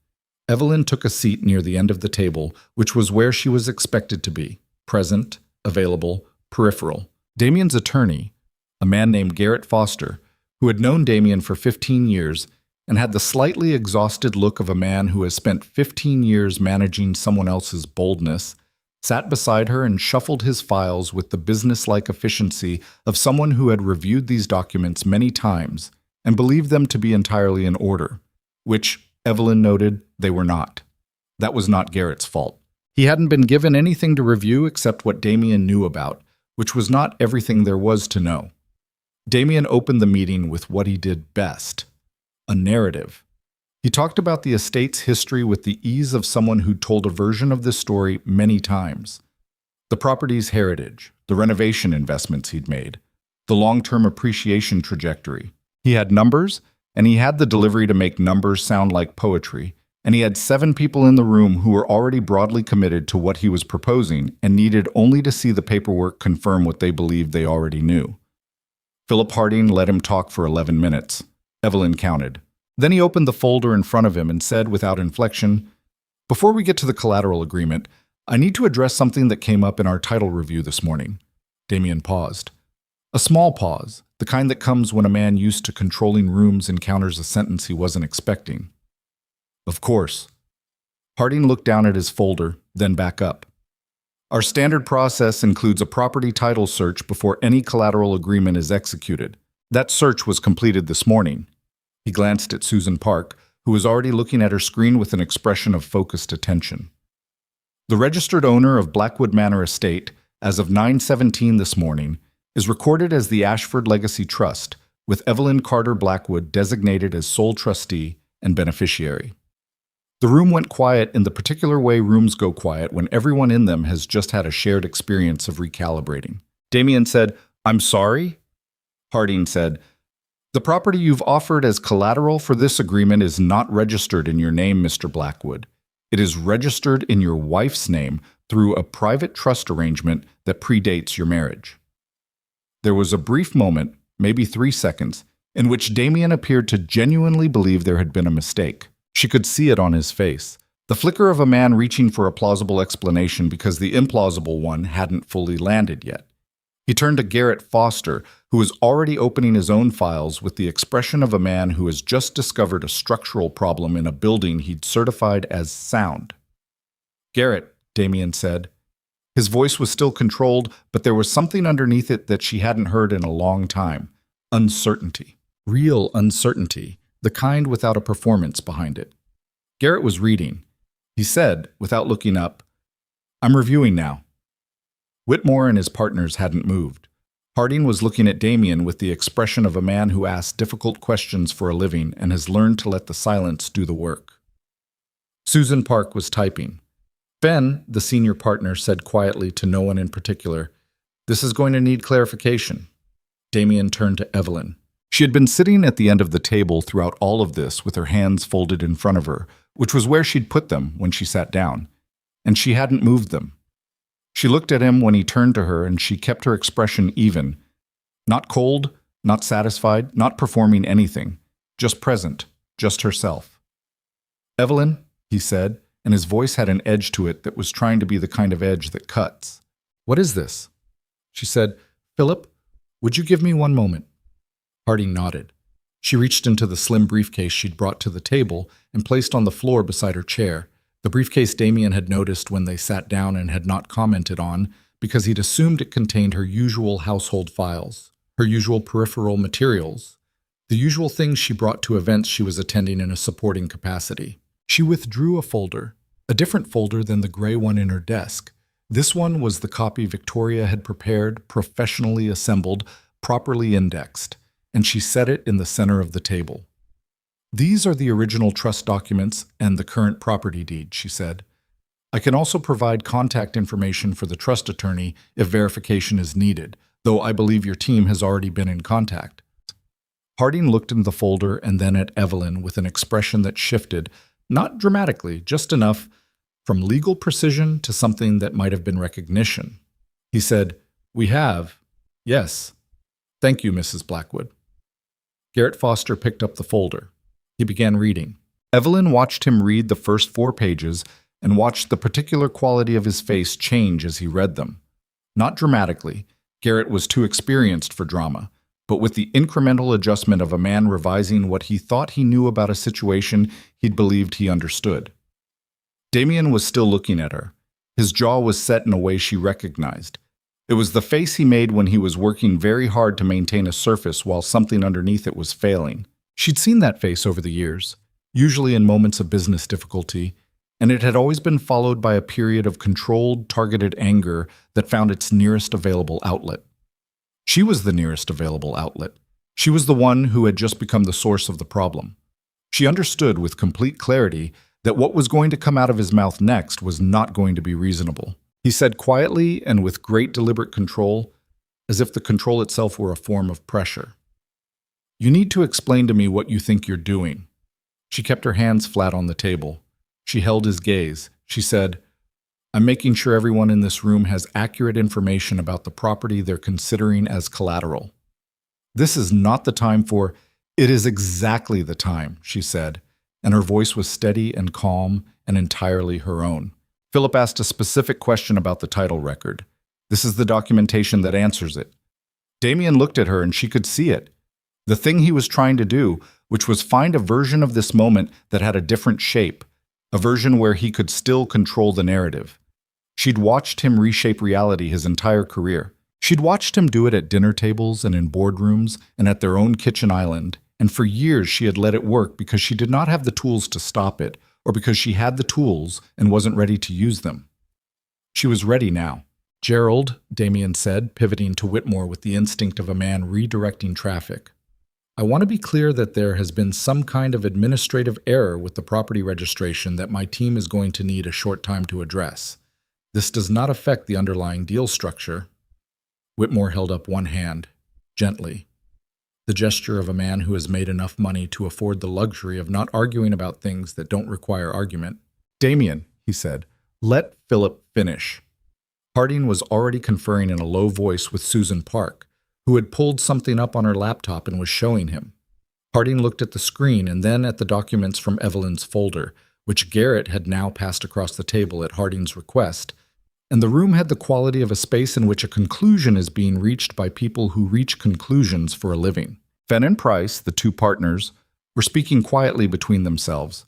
Evelyn took a seat near the end of the table, which was where she was expected to be, present, available, peripheral. Damian's attorney, a man named Garrett Foster, who had known Damian for 15 years and had the slightly exhausted look of a man who has spent 15 years managing someone else's boldness, sat beside her and shuffled his files with the business-like efficiency of someone who had reviewed these documents many times and believed them to be entirely in order, which, Evelyn noted, they were not. That was not Garrett's fault. He hadn't been given anything to review except what Damian knew about, which was not everything there was to know. Damian opened the meeting with what he did best, a narrative. He talked about the estate's history with the ease of someone who'd told a version of this story many times. The property's heritage, the renovation investments he'd made, the long-term appreciation trajectory. He had numbers, and he had the delivery to make numbers sound like poetry, and he had 7 people in the room who were already broadly committed to what he was proposing and needed only to see the paperwork confirm what they believed they already knew. Philip Harding let him talk for 11 minutes. Evelyn counted. Then he opened the folder in front of him and said without inflection, "Before we get to the collateral agreement, I need to address something that came up in our title review this morning." Damian paused. A small pause, the kind that comes when a man used to controlling rooms encounters a sentence he wasn't expecting. "Of course." Harding looked down at his folder, then back up. "Our standard process includes a property title search before any collateral agreement is executed. That search was completed this morning." He glanced at Susan Park, who was already looking at her screen with an expression of focused attention. The registered owner of Blackwood Manor Estate, as of 9/17 this morning, is recorded as the Ashford Legacy Trust, with Evelyn Carter Blackwood designated as sole trustee and beneficiary. The room went quiet in the particular way rooms go quiet when everyone in them has just had a shared experience of recalibrating. Damian said, "I'm sorry?" Harding said, "The property you've offered as collateral for this agreement is not registered in your name, Mr. Blackwood. It is registered in your wife's name through a private trust arrangement that predates your marriage." There was a brief moment, maybe 3 seconds, in which Damian appeared to genuinely believe there had been a mistake. She could see it on his face, the flicker of a man reaching for a plausible explanation because the implausible one hadn't fully landed yet. He turned to Garrett Foster, who was already opening his own files with the expression of a man who has just discovered a structural problem in a building he'd certified as sound. "Garrett," Damian said. His voice was still controlled, but there was something underneath it that she hadn't heard in a long time. Uncertainty. Real uncertainty, the kind without a performance behind it. Garrett was reading. He said, without looking up, "I'm reviewing now." Whitmore and his partners hadn't moved. Harding was looking at Damian with the expression of a man who asks difficult questions for a living and has learned to let the silence do the work. Susan Park was typing. "Ben," the senior partner said quietly to no one in particular, "this is going to need clarification." Damian turned to Evelyn. She had been sitting at the end of the table throughout all of this with her hands folded in front of her, which was where she'd put them when she sat down, and she hadn't moved them. She looked at him when he turned to her, and she kept her expression even. Not cold, not satisfied, not performing anything. Just present, just herself. "Evelyn," he said, and his voice had an edge to it that was trying to be the kind of edge that cuts. "What is this?" She said, "Philip, would you give me one moment?" Harding nodded. She reached into the slim briefcase she'd brought to the table and placed on the floor beside her chair, the briefcase Damian had noticed when they sat down and had not commented on because he'd assumed it contained her usual household files, her usual peripheral materials, the usual things she brought to events she was attending in a supporting capacity. She withdrew a folder, a different folder than the gray one in her desk. This one was the copy Victoria had prepared, professionally assembled, properly indexed, and she set it in the center of the table. "These are the original trust documents and the current property deed," she said. "I can also provide contact information for the trust attorney if verification is needed, though I believe your team has already been in contact." Harding looked in the folder and then at Evelyn with an expression that shifted, not dramatically, just enough, from legal precision to something that might have been recognition. He said, "We have. Yes. Thank you, Mrs. Blackwood." Garrett Foster picked up the folder. He began reading. Evelyn watched him read the first 4 pages and watched the particular quality of his face change as he read them. Not dramatically. Garrett was too experienced for drama, but with the incremental adjustment of a man revising what he thought he knew about a situation he'd believed he understood. Damian was still looking at her. His jaw was set in a way she recognized. It was the face he made when he was working very hard to maintain a surface while something underneath it was failing. She'd seen that face over the years, usually in moments of business difficulty, and it had always been followed by a period of controlled, targeted anger that found its nearest available outlet. She was the nearest available outlet. She was the one who had just become the source of the problem. She understood with complete clarity that what was going to come out of his mouth next was not going to be reasonable. He said quietly and with great deliberate control, as if the control itself were a form of pressure, "You need to explain to me what you think you're doing." She kept her hands flat on the table. She held his gaze. She said, "I'm making sure everyone in this room has accurate information about the property they're considering as collateral. This is not the time for—" "It is exactly the time," she said, and her voice was steady and calm and entirely her own. "Philip asked a specific question about the title record. This is the documentation that answers it." Damian looked at her and she could see it. The thing he was trying to do, which was find a version of this moment that had a different shape, a version where he could still control the narrative. She'd watched him reshape reality his entire career. She'd watched him do it at dinner tables and in boardrooms and at their own kitchen island, and for years she had let it work because she did not have the tools to stop it, or because she had the tools and wasn't ready to use them. She was ready now. "Gerald," Damian said, pivoting to Whitmore with the instinct of a man redirecting traffic, "I want to be clear that there has been some kind of administrative error with the property registration that my team is going to need a short time to address. This does not affect the underlying deal structure." Whitmore held up one hand, gently, the gesture of a man who has made enough money to afford the luxury of not arguing about things that don't require argument. "Damian," he said, "let Philip finish." Harding was already conferring in a low voice with Susan Park, who had pulled something up on her laptop and was showing him. Harding looked at the screen and then at the documents from Evelyn's folder, which Garrett had now passed across the table at Harding's request, and the room had the quality of a space in which a conclusion is being reached by people who reach conclusions for a living. Fenn and Price, the two partners, were speaking quietly between themselves.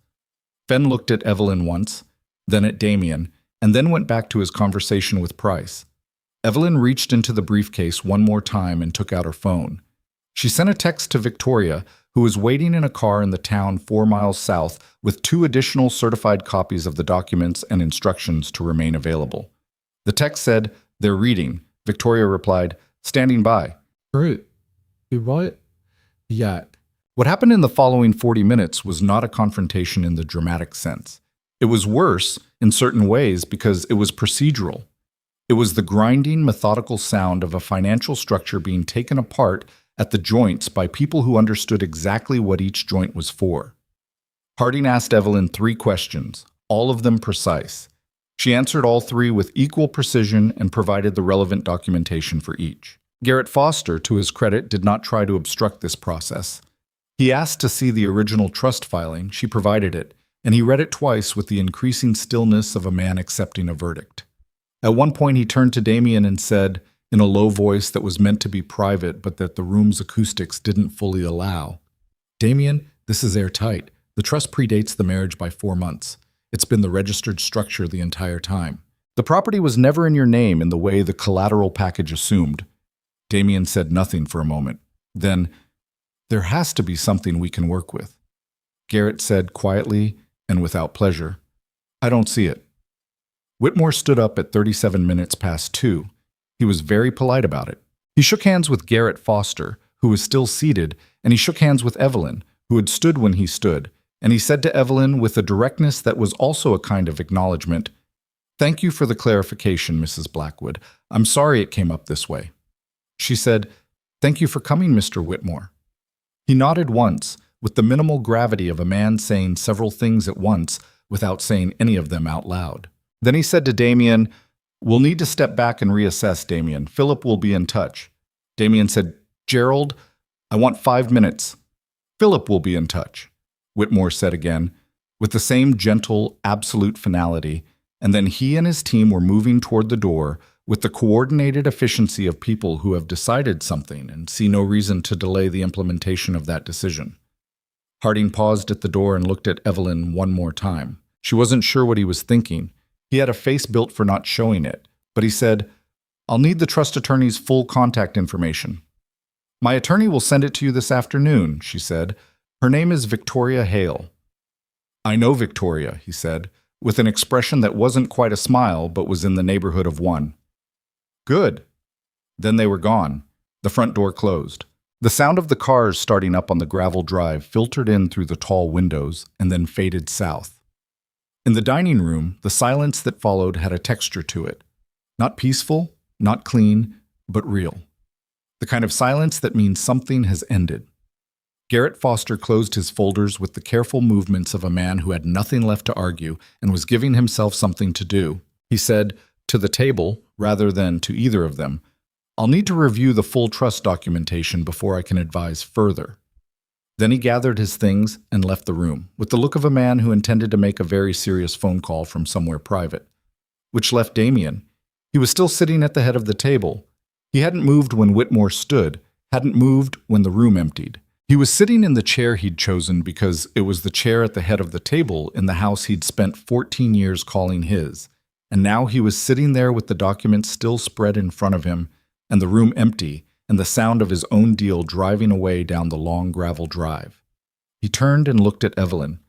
Fenn looked at Evelyn once, then at Damian, and then went back to his conversation with Price. Evelyn reached into the briefcase one more time and took out her phone. She sent a text to Victoria, who was waiting in a car in the town 4 miles south with 2 additional certified copies of the documents and instructions to remain available. The text said, "They're reading." Victoria replied, "Standing by." "Right. What?" "Yeah." What happened in the following 40 minutes was not a confrontation in the dramatic sense. It was worse in certain ways because it was procedural. It was the grinding, methodical sound of a financial structure being taken apart at the joints by people who understood exactly what each joint was for. Harding asked Evelyn 3 questions, all of them precise. She answered all 3 with equal precision and provided the relevant documentation for each. Garrett Foster, to his credit, did not try to obstruct this process. He asked to see the original trust filing, she provided it, and he read it twice with the increasing stillness of a man accepting a verdict. At one point he turned to Damian and said, in a low voice that was meant to be private but that the room's acoustics didn't fully allow, "Damian, this is airtight. The trust predates the marriage by 4 months. It's been the registered structure the entire time. The property was never in your name in the way the collateral package assumed." Damian said nothing for a moment. Then, "There has to be something we can work with." Garrett said quietly and without pleasure, "I don't see it." Whitmore stood up at 37 minutes past 2. He was very polite about it. He shook hands with Garrett Foster, who was still seated, and he shook hands with Evelyn, who had stood when he stood, and he said to Evelyn with a directness that was also a kind of acknowledgement, "Thank you for the clarification, Mrs. Blackwood. I'm sorry it came up this way." She said, "Thank you for coming, Mr. Whitmore." He nodded once, with the minimal gravity of a man saying several things at once without saying any of them out loud. Then he said to Damian, "We'll need to step back and reassess, Damian. Philip will be in touch." Damian said, "Gerald, I want 5 minutes." "Philip will be in touch," Whitmore said again, with the same gentle, absolute finality, and then he and his team were moving toward the door with the coordinated efficiency of people who have decided something and see no reason to delay the implementation of that decision. Harding paused at the door and looked at Evelyn one more time. She wasn't sure what he was thinking. He had a face built for not showing it, but he said, "I'll need the trust attorney's full contact information." "My attorney will send it to you this afternoon," she said. "Her name is Victoria Hale." "I know Victoria," he said, with an expression that wasn't quite a smile but was in the neighborhood of one. "Good." Then they were gone. The front door closed. The sound of the cars starting up on the gravel drive filtered in through the tall windows and then faded south. In the dining room, the silence that followed had a texture to it. Not peaceful, not clean, but real. The kind of silence that means something has ended. Garrett Foster closed his folders with the careful movements of a man who had nothing left to argue and was giving himself something to do. He said, to the table, rather than to either of them, "I'll need to review the full trust documentation before I can advise further." Then he gathered his things and left the room, with the look of a man who intended to make a very serious phone call from somewhere private. Which left Damian. He was still sitting at the head of the table. He hadn't moved when Whitmore stood, hadn't moved when the room emptied. He was sitting in the chair he'd chosen because it was the chair at the head of the table in the house he'd spent 14 years calling his, and now he was sitting there with the documents still spread in front of him and the room empty, and the sound of his own deal driving away down the long gravel drive. He turned and looked at Evelyn.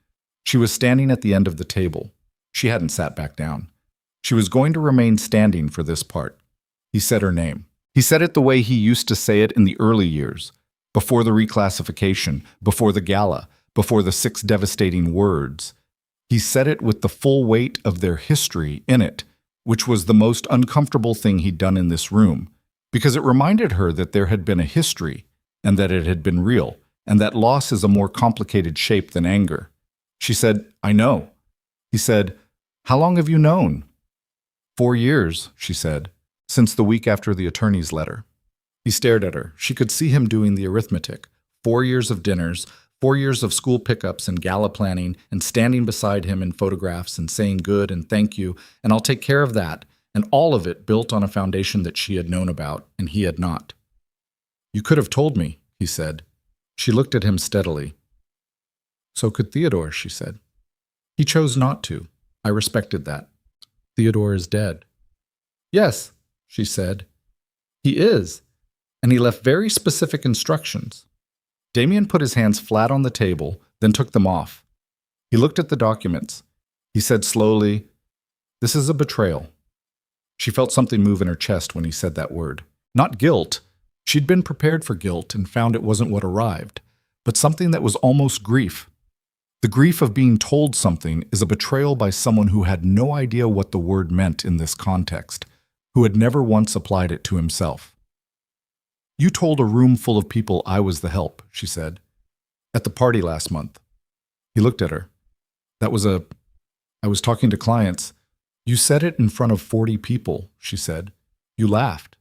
She was standing at the end of the table. She hadn't sat back down. She was going to remain standing for this part. He said her name. He said it the way he used to say it in the early years, before the reclassification, before the gala, before the 6 devastating words. He said it with the full weight of their history in it, which was the most uncomfortable thing he'd done in this room, because it reminded her that there had been a history, and that it had been real, and that loss is a more complicated shape than anger. She said, "I know." He said, "How long have you known?" 4 years, she said, since the week after the attorney's letter. He stared at her. She could see him doing the arithmetic. 4 years of dinners, 4 years of school pickups and gala planning, and standing beside him in photographs and saying good and thank you, and I'll take care of that, and all of it built on a foundation that she had known about, and he had not. "You could have told me," he said. She looked at him steadily. "So could Theodore," she said. "He chose not to. I respected that. Theodore is dead." "Yes," she said. "He is. And he left very specific instructions." Damian put his hands flat on the table, then took them off. He looked at the documents. He said slowly, "This is a betrayal." She felt something move in her chest when he said that word. Not guilt. She'd been prepared for guilt and found it wasn't what arrived, but something that was almost grief. The grief of being told something is a betrayal by someone who had no idea what the word meant in this context, who had never once applied it to himself. "You told a room full of people I was the help," she said. "At the party last month." He looked at her. I was talking to clients. "You said it in front of 40 people," she said. "You laughed."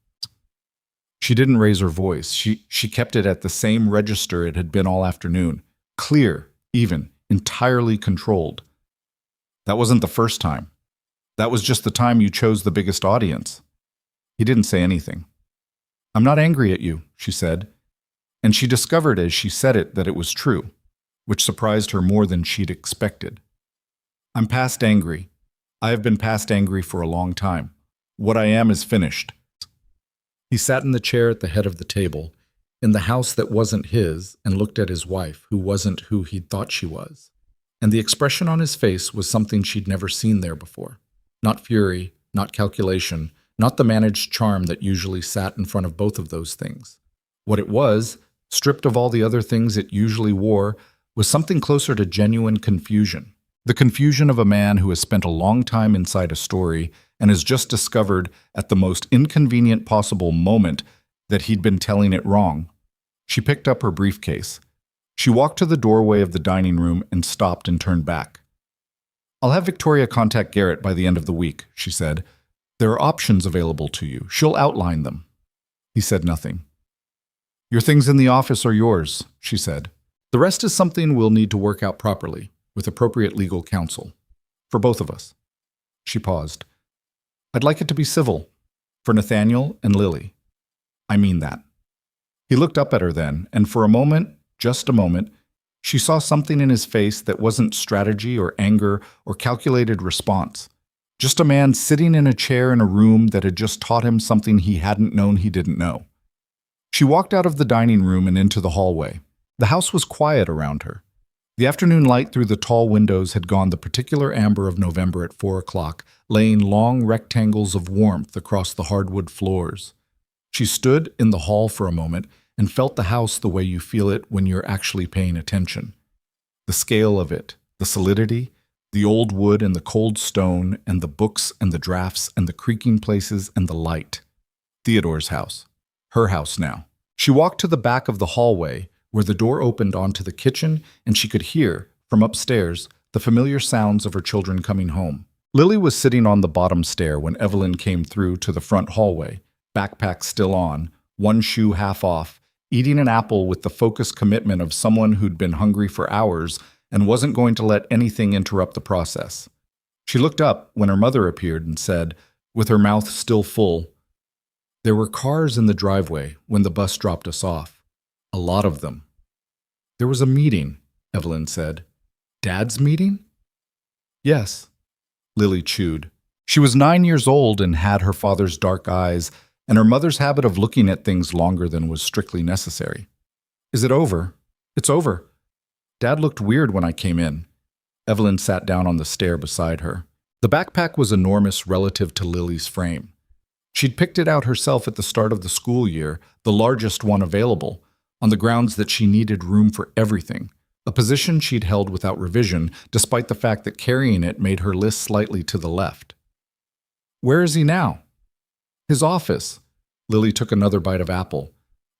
She didn't raise her voice. She kept it at the same register it had been all afternoon. Clear, even, entirely controlled. "That wasn't the first time. That was just the time you chose the biggest audience." He didn't say anything. "I'm not angry at you," she said, and she discovered as she said it that it was true, which surprised her more than she'd expected. "I'm past angry. I have been past angry for a long time. What I am is finished." He sat in the chair at the head of the table, in the house that wasn't his, and looked at his wife, who wasn't who he'd thought she was. And the expression on his face was something she'd never seen there before. Not fury, not calculation, not the managed charm that usually sat in front of both of those things. What it was, stripped of all the other things it usually wore, was something closer to genuine confusion. The confusion of a man who has spent a long time inside a story and has just discovered at the most inconvenient possible moment that he'd been telling it wrong. She picked up her briefcase. She walked to the doorway of the dining room and stopped and turned back. "I'll have Victoria contact Garrett by the end of the week," she said. "There are options available to you. She'll outline them." He said nothing. "Your things in the office are yours," she said. "The rest is something we'll need to work out properly, with appropriate legal counsel. For both of us." She paused. "I'd like it to be civil. For Nathaniel and Lily. I mean that." He looked up at her then, and for a moment, just a moment, she saw something in his face that wasn't strategy or anger or calculated response. Just a man sitting in a chair in a room that had just taught him something he hadn't known he didn't know. She walked out of the dining room and into the hallway. The house was quiet around her. The afternoon light through the tall windows had gone the particular amber of November at 4 o'clock, laying long rectangles of warmth across the hardwood floors. She stood in the hall for a moment and felt the house the way you feel it when you're actually paying attention. The scale of it, the solidity, the old wood and the cold stone, and the books and the drafts and the creaking places and the light. Theodore's house. Her house now. She walked to the back of the hallway, where the door opened onto the kitchen, and she could hear, from upstairs, the familiar sounds of her children coming home. Lily was sitting on the bottom stair when Evelyn came through to the front hallway, backpack still on, one shoe half off, eating an apple with the focused commitment of someone who'd been hungry for hours and wasn't going to let anything interrupt the process. She looked up when her mother appeared and said, with her mouth still full, "There were cars in the driveway when the bus dropped us off. A lot of them." "There was a meeting," Evelyn said. "Dad's meeting?" "Yes," Lily chewed. She was 9 years old and had her father's dark eyes, and her mother's habit of looking at things longer than was strictly necessary. "Is it over?" "It's over." "Dad looked weird when I came in." Evelyn sat down on the stair beside her. The backpack was enormous relative to Lily's frame. She'd picked it out herself at the start of the school year, the largest one available, on the grounds that she needed room for everything, a position she'd held without revision, despite the fact that carrying it made her list slightly to the left. "Where is he now?" "His office." Lily took another bite of apple.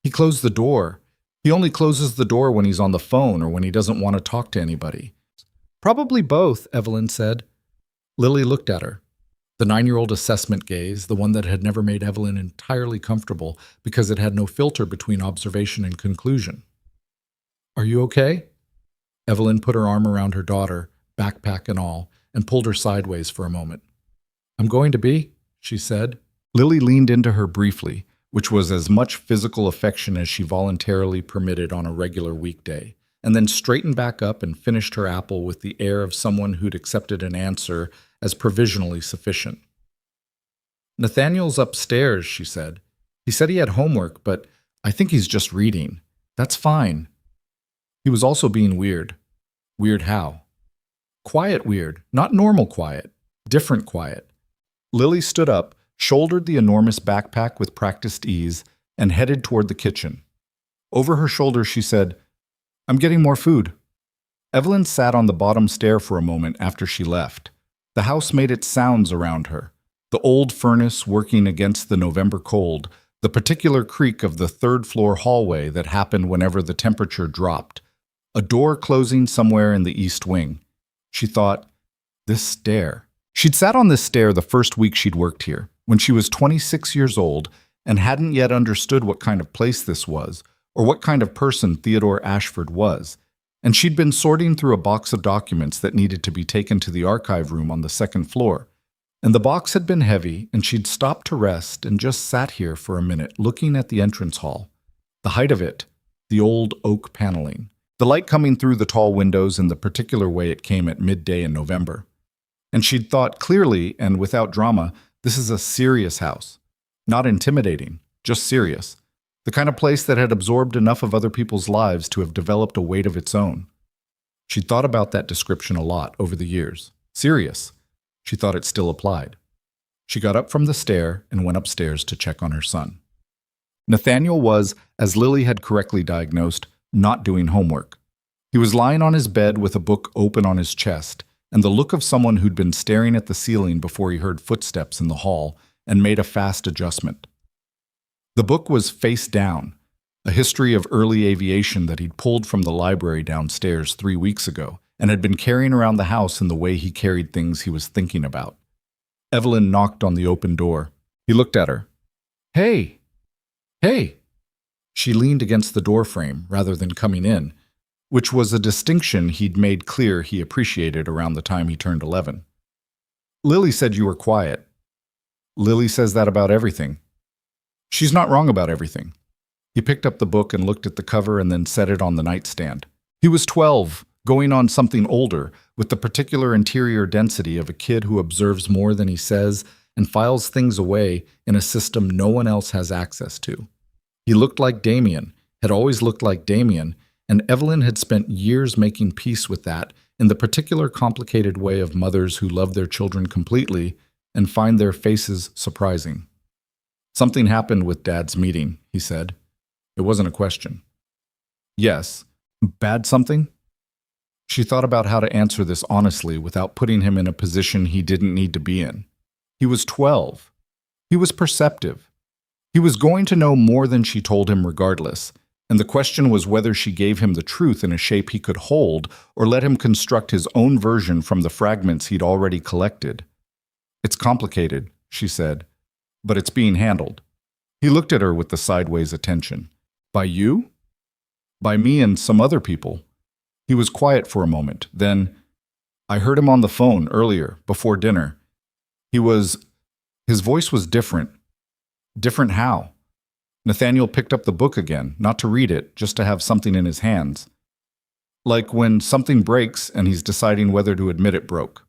"He closed the door. He only closes the door when he's on the phone or when he doesn't want to talk to anybody." "Probably both," Evelyn said. Lily looked at her. The 9-year-old assessment gaze, the one that had never made Evelyn entirely comfortable because it had no filter between observation and conclusion. "Are you okay?" Evelyn put her arm around her daughter, backpack and all, and pulled her sideways for a moment. "I'm going to be," she said. Lily leaned into her briefly, which was as much physical affection as she voluntarily permitted on a regular weekday, and then straightened back up and finished her apple with the air of someone who'd accepted an answer as provisionally sufficient. "Nathaniel's upstairs," she said. "He said he had homework, but I think he's just reading. That's fine." He was also being weird. Weird how? Quiet weird, not normal quiet, different quiet. Lily stood up, shouldered the enormous backpack with practiced ease, and headed toward the kitchen. Over her shoulder, she said, "I'm getting more food." Evelyn sat on the bottom stair for a moment after she left. The house made its sounds around her. The old furnace working against the November cold, the particular creak of the third-floor hallway that happened whenever the temperature dropped, a door closing somewhere in the east wing. She thought, this stair. She'd sat on this stair the first week she'd worked here, when she was 26 years old and hadn't yet understood what kind of place this was, or what kind of person Theodore Ashford was. And she'd been sorting through a box of documents that needed to be taken to the archive room on the second floor. And the box had been heavy, and she'd stopped to rest and just sat here for a minute looking at the entrance hall. The height of it, the old oak paneling, the light coming through the tall windows in the particular way it came at midday in November. And she'd thought clearly and without drama, this is a serious house. Not intimidating, just serious. The kind of place that had absorbed enough of other people's lives to have developed a weight of its own. She'd thought about that description a lot over the years. Serious. She thought it still applied. She got up from the stair and went upstairs to check on her son. Nathaniel was, as Lily had correctly diagnosed, not doing homework. He was lying on his bed with a book open on his chest, and the look of someone who'd been staring at the ceiling before he heard footsteps in the hall and made a fast adjustment. The book was face down, a history of early aviation that he'd pulled from the library downstairs 3 weeks ago and had been carrying around the house in the way he carried things he was thinking about. Evelyn knocked on the open door. He looked at her. "Hey! Hey!" She leaned against the doorframe rather than coming in, which was a distinction he'd made clear he appreciated around the time he turned 11. "Lily said you were quiet." "Lily says that about everything." "She's not wrong about everything." He picked up the book and looked at the cover and then set it on the nightstand. He was 12, going on something older, with the particular interior density of a kid who observes more than he says and files things away in a system no one else has access to. He looked like Damian, had always looked like Damian, and Evelyn had spent years making peace with that in the particular complicated way of mothers who love their children completely and find their faces surprising. "Something happened with Dad's meeting," he said. It wasn't a question. "Yes. Bad something?" She thought about how to answer this honestly without putting him in a position he didn't need to be in. He was 12. He was perceptive. He was going to know more than she told him regardless, and the question was whether she gave him the truth in a shape he could hold or let him construct his own version from the fragments he'd already collected. "It's complicated," she said, "but it's being handled." He looked at her with the sideways attention. "By you?" "By me and some other people." He was quiet for a moment. Then, "I heard him on the phone earlier, before dinner. His voice was different." "Different how?" Nathaniel picked up the book again, not to read it, just to have something in his hands. "Like when something breaks and he's deciding whether to admit it broke."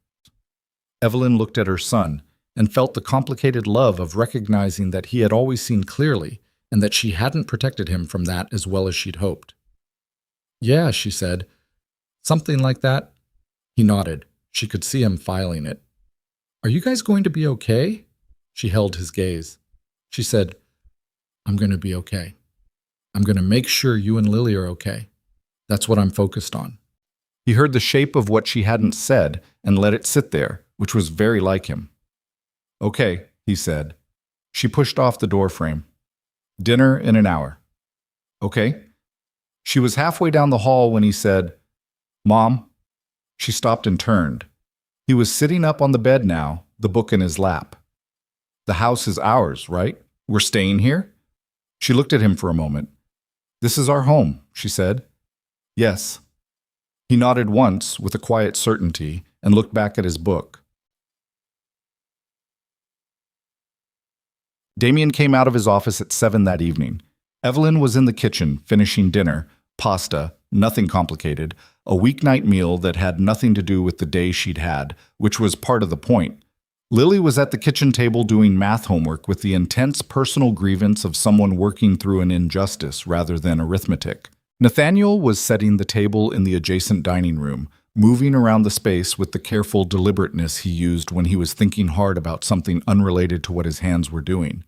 Evelyn looked at her son, and felt the complicated love of recognizing that he had always seen clearly and that she hadn't protected him from that as well as she'd hoped. "Yeah," she said. "Something like that." He nodded. She could see him filing it. "Are you guys going to be okay?" She held his gaze. She said, "I'm going to be okay. I'm going to make sure you and Lily are okay. That's what I'm focused on." He heard the shape of what she hadn't said and let it sit there, which was very like him. "Okay," he said. She pushed off the door frame. "Dinner in an hour." "Okay." She was halfway down the hall when he said, "Mom." She stopped and turned. He was sitting up on the bed now, the book in his lap. "The house is ours, right? We're staying here?" She looked at him for a moment. "This is our home," she said. "Yes." He nodded once with a quiet certainty and looked back at his book. Damian came out of his office at 7 that evening. Evelyn was in the kitchen, finishing dinner, pasta, nothing complicated, a weeknight meal that had nothing to do with the day she'd had, which was part of the point. Lily was at the kitchen table doing math homework with the intense personal grievance of someone working through an injustice rather than arithmetic. Nathaniel was setting the table in the adjacent dining room, moving around the space with the careful deliberateness he used when he was thinking hard about something unrelated to what his hands were doing.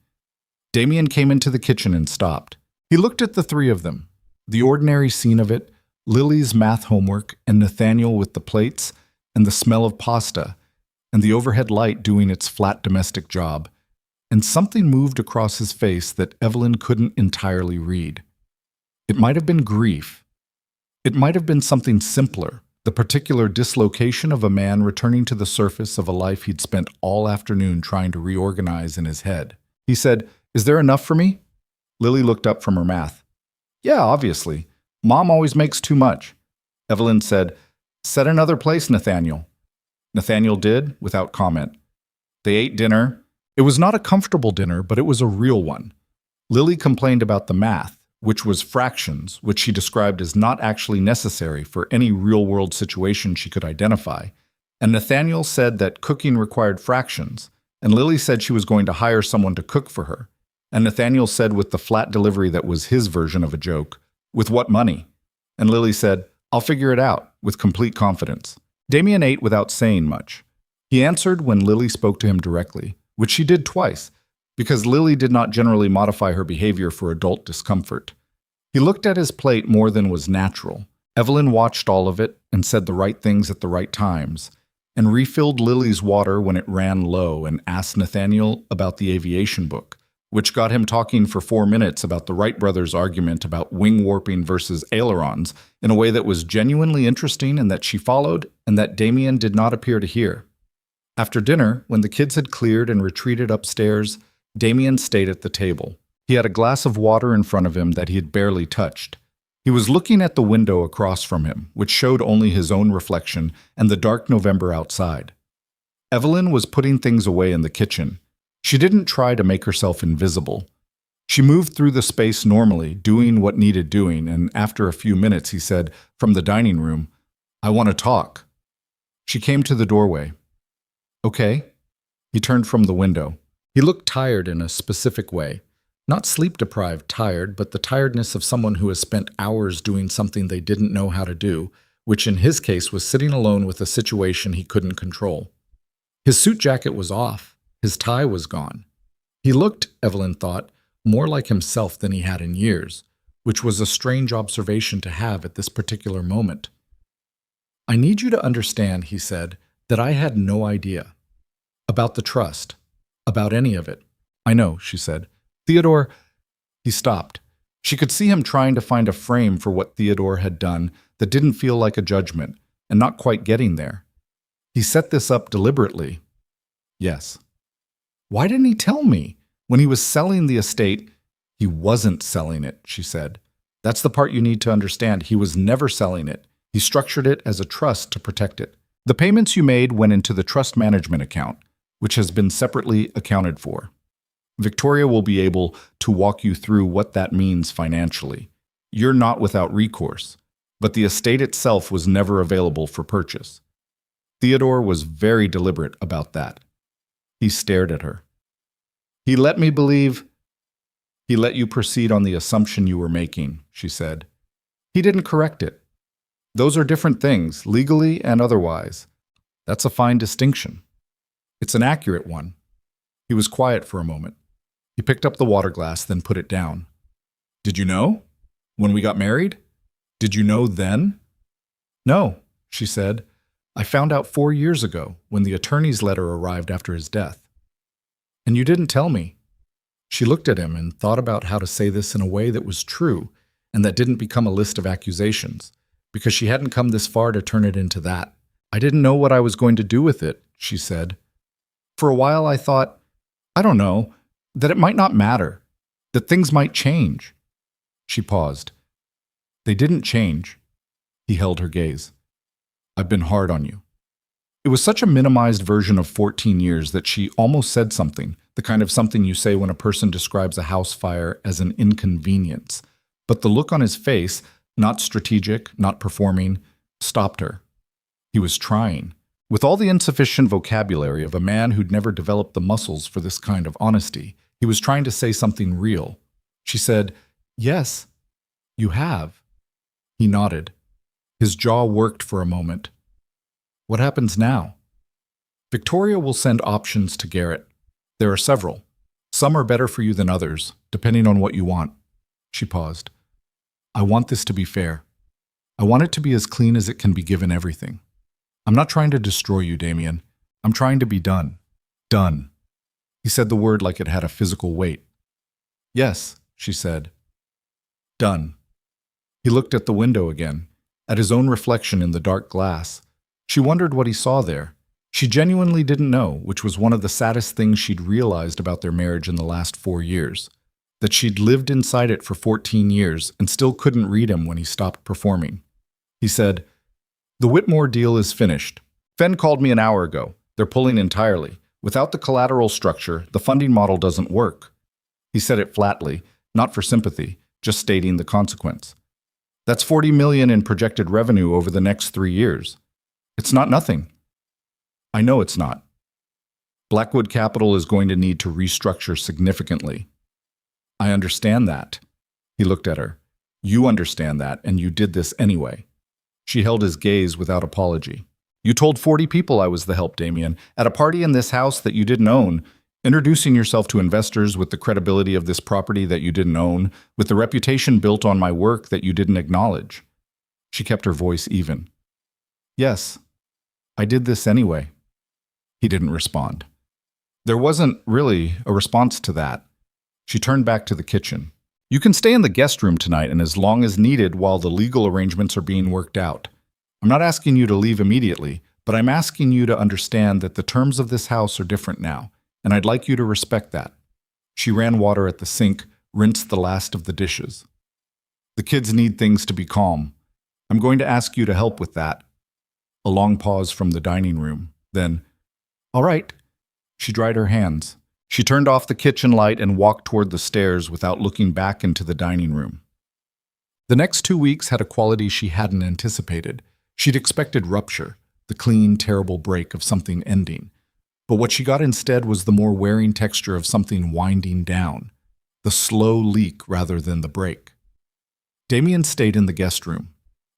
Damian came into the kitchen and stopped. He looked at the three of them. The ordinary scene of it, Lily's math homework, and Nathaniel with the plates, and the smell of pasta, and the overhead light doing its flat domestic job, and something moved across his face that Evelyn couldn't entirely read. It might have been grief. It might have been something simpler, the particular dislocation of a man returning to the surface of a life he'd spent all afternoon trying to reorganize in his head. He said, "Is there enough for me?" Lily looked up from her math. "Yeah, obviously. Mom always makes too much." Evelyn said, "Set another place, Nathaniel." Nathaniel did, without comment. They ate dinner. It was not a comfortable dinner, but it was a real one. Lily complained about the math, which was fractions, which she described as not actually necessary for any real-world situation she could identify. And Nathaniel said that cooking required fractions, and Lily said she was going to hire someone to cook for her. And Nathaniel said with the flat delivery that was his version of a joke, "With what money?" And Lily said, "I'll figure it out," with complete confidence. Damian ate without saying much. He answered when Lily spoke to him directly, which she did twice, because Lily did not generally modify her behavior for adult discomfort. He looked at his plate more than was natural. Evelyn watched all of it and said the right things at the right times, and refilled Lily's water when it ran low and asked Nathaniel about the aviation book, which got him talking for 4 minutes about the Wright brothers' argument about wing warping versus ailerons in a way that was genuinely interesting and that she followed and that Damian did not appear to hear. After dinner, when the kids had cleared and retreated upstairs, Damian stayed at the table. He had a glass of water in front of him that he had barely touched. He was looking at the window across from him, which showed only his own reflection and the dark November outside. Evelyn was putting things away in the kitchen. She didn't try to make herself invisible. She moved through the space normally, doing what needed doing, and after a few minutes he said, from the dining room, "I want to talk." She came to the doorway. "Okay." He turned from the window. He looked tired in a specific way. Not sleep-deprived tired, but the tiredness of someone who has spent hours doing something they didn't know how to do, which in his case was sitting alone with a situation he couldn't control. His suit jacket was off. His tie was gone. He looked, Evelyn thought, more like himself than he had in years, which was a strange observation to have at this particular moment. "I need you to understand," he said, "that I had no idea. About the trust. About any of it." "I know," she said. "Theodore—" He stopped. She could see him trying to find a frame for what Theodore had done that didn't feel like a judgment, and not quite getting there. He set this up deliberately. Yes. "Why didn't he tell me? When he was selling the estate—" "He wasn't selling it," she said. "That's the part you need to understand. He was never selling it. He structured it as a trust to protect it. The payments you made went into the trust management account, which has been separately accounted for. Victoria will be able to walk you through what that means financially. You're not without recourse, but the estate itself was never available for purchase." Theodore was very deliberate about that. He stared at her. He let me believe. He let you proceed on the assumption you were making, she said. He didn't correct it. Those are different things, legally and otherwise. That's a fine distinction. It's an accurate one. He was quiet for a moment. He picked up the water glass, then put it down. Did you know? When we got married? Did you know then? No, she said. I found out 4 years ago when the attorney's letter arrived after his death. And you didn't tell me. She looked at him and thought about how to say this in a way that was true and that didn't become a list of accusations, because she hadn't come this far to turn it into that. I didn't know what I was going to do with it, she said. For a while I thought, I don't know, that it might not matter, that things might change. She paused. They didn't change. He held her gaze. I've been hard on you. It was such a minimized version of 14 years that she almost said something, the kind of something you say when a person describes a house fire as an inconvenience. But the look on his face, not strategic, not performing, stopped her. He was trying, with all the insufficient vocabulary of a man who'd never developed the muscles for this kind of honesty. He was trying to say something real. She said, Yes, you have. He nodded. His jaw worked for a moment. What happens now? Victoria will send options to Garrett. There are several. Some are better for you than others, depending on what you want. She paused. I want this to be fair. I want it to be as clean as it can be given everything. I'm not trying to destroy you, Damian. I'm trying to be done. Done. He said the word like it had a physical weight. Yes, she said. Done. He looked at the window again, at his own reflection in the dark glass. She wondered what he saw there. She genuinely didn't know, which was one of the saddest things she'd realized about their marriage in the last 4 years. That she'd lived inside it for 14 years and still couldn't read him when he stopped performing. He said, The Whitmore deal is finished. Fenn called me an hour ago. They're pulling entirely. Without the collateral structure, the funding model doesn't work. He said it flatly, not for sympathy, just stating the consequence. That's $40 million in projected revenue over the next 3 years. It's not nothing. I know it's not. Blackwood Capital is going to need to restructure significantly. I understand that. He looked at her. You understand that, and you did this anyway. She held his gaze without apology. You told 40 people I was the help, Damian, at a party in this house that you didn't own, introducing yourself to investors with the credibility of this property that you didn't own, with the reputation built on my work that you didn't acknowledge. She kept her voice even. Yes, I did this anyway. He didn't respond. There wasn't really a response to that. She turned back to the kitchen. You can stay in the guest room tonight and as long as needed while the legal arrangements are being worked out. I'm not asking you to leave immediately, but I'm asking you to understand that the terms of this house are different now, and I'd like you to respect that. She ran water at the sink, rinsed the last of the dishes. The kids need things to be calm. I'm going to ask you to help with that. A long pause from the dining room. Then, all right. She dried her hands. She turned off the kitchen light and walked toward the stairs without looking back into the dining room. The next 2 weeks had a quality she hadn't anticipated. She'd expected rupture, the clean, terrible break of something ending. But what she got instead was the more wearing texture of something winding down, the slow leak rather than the break. Damian stayed in the guest room.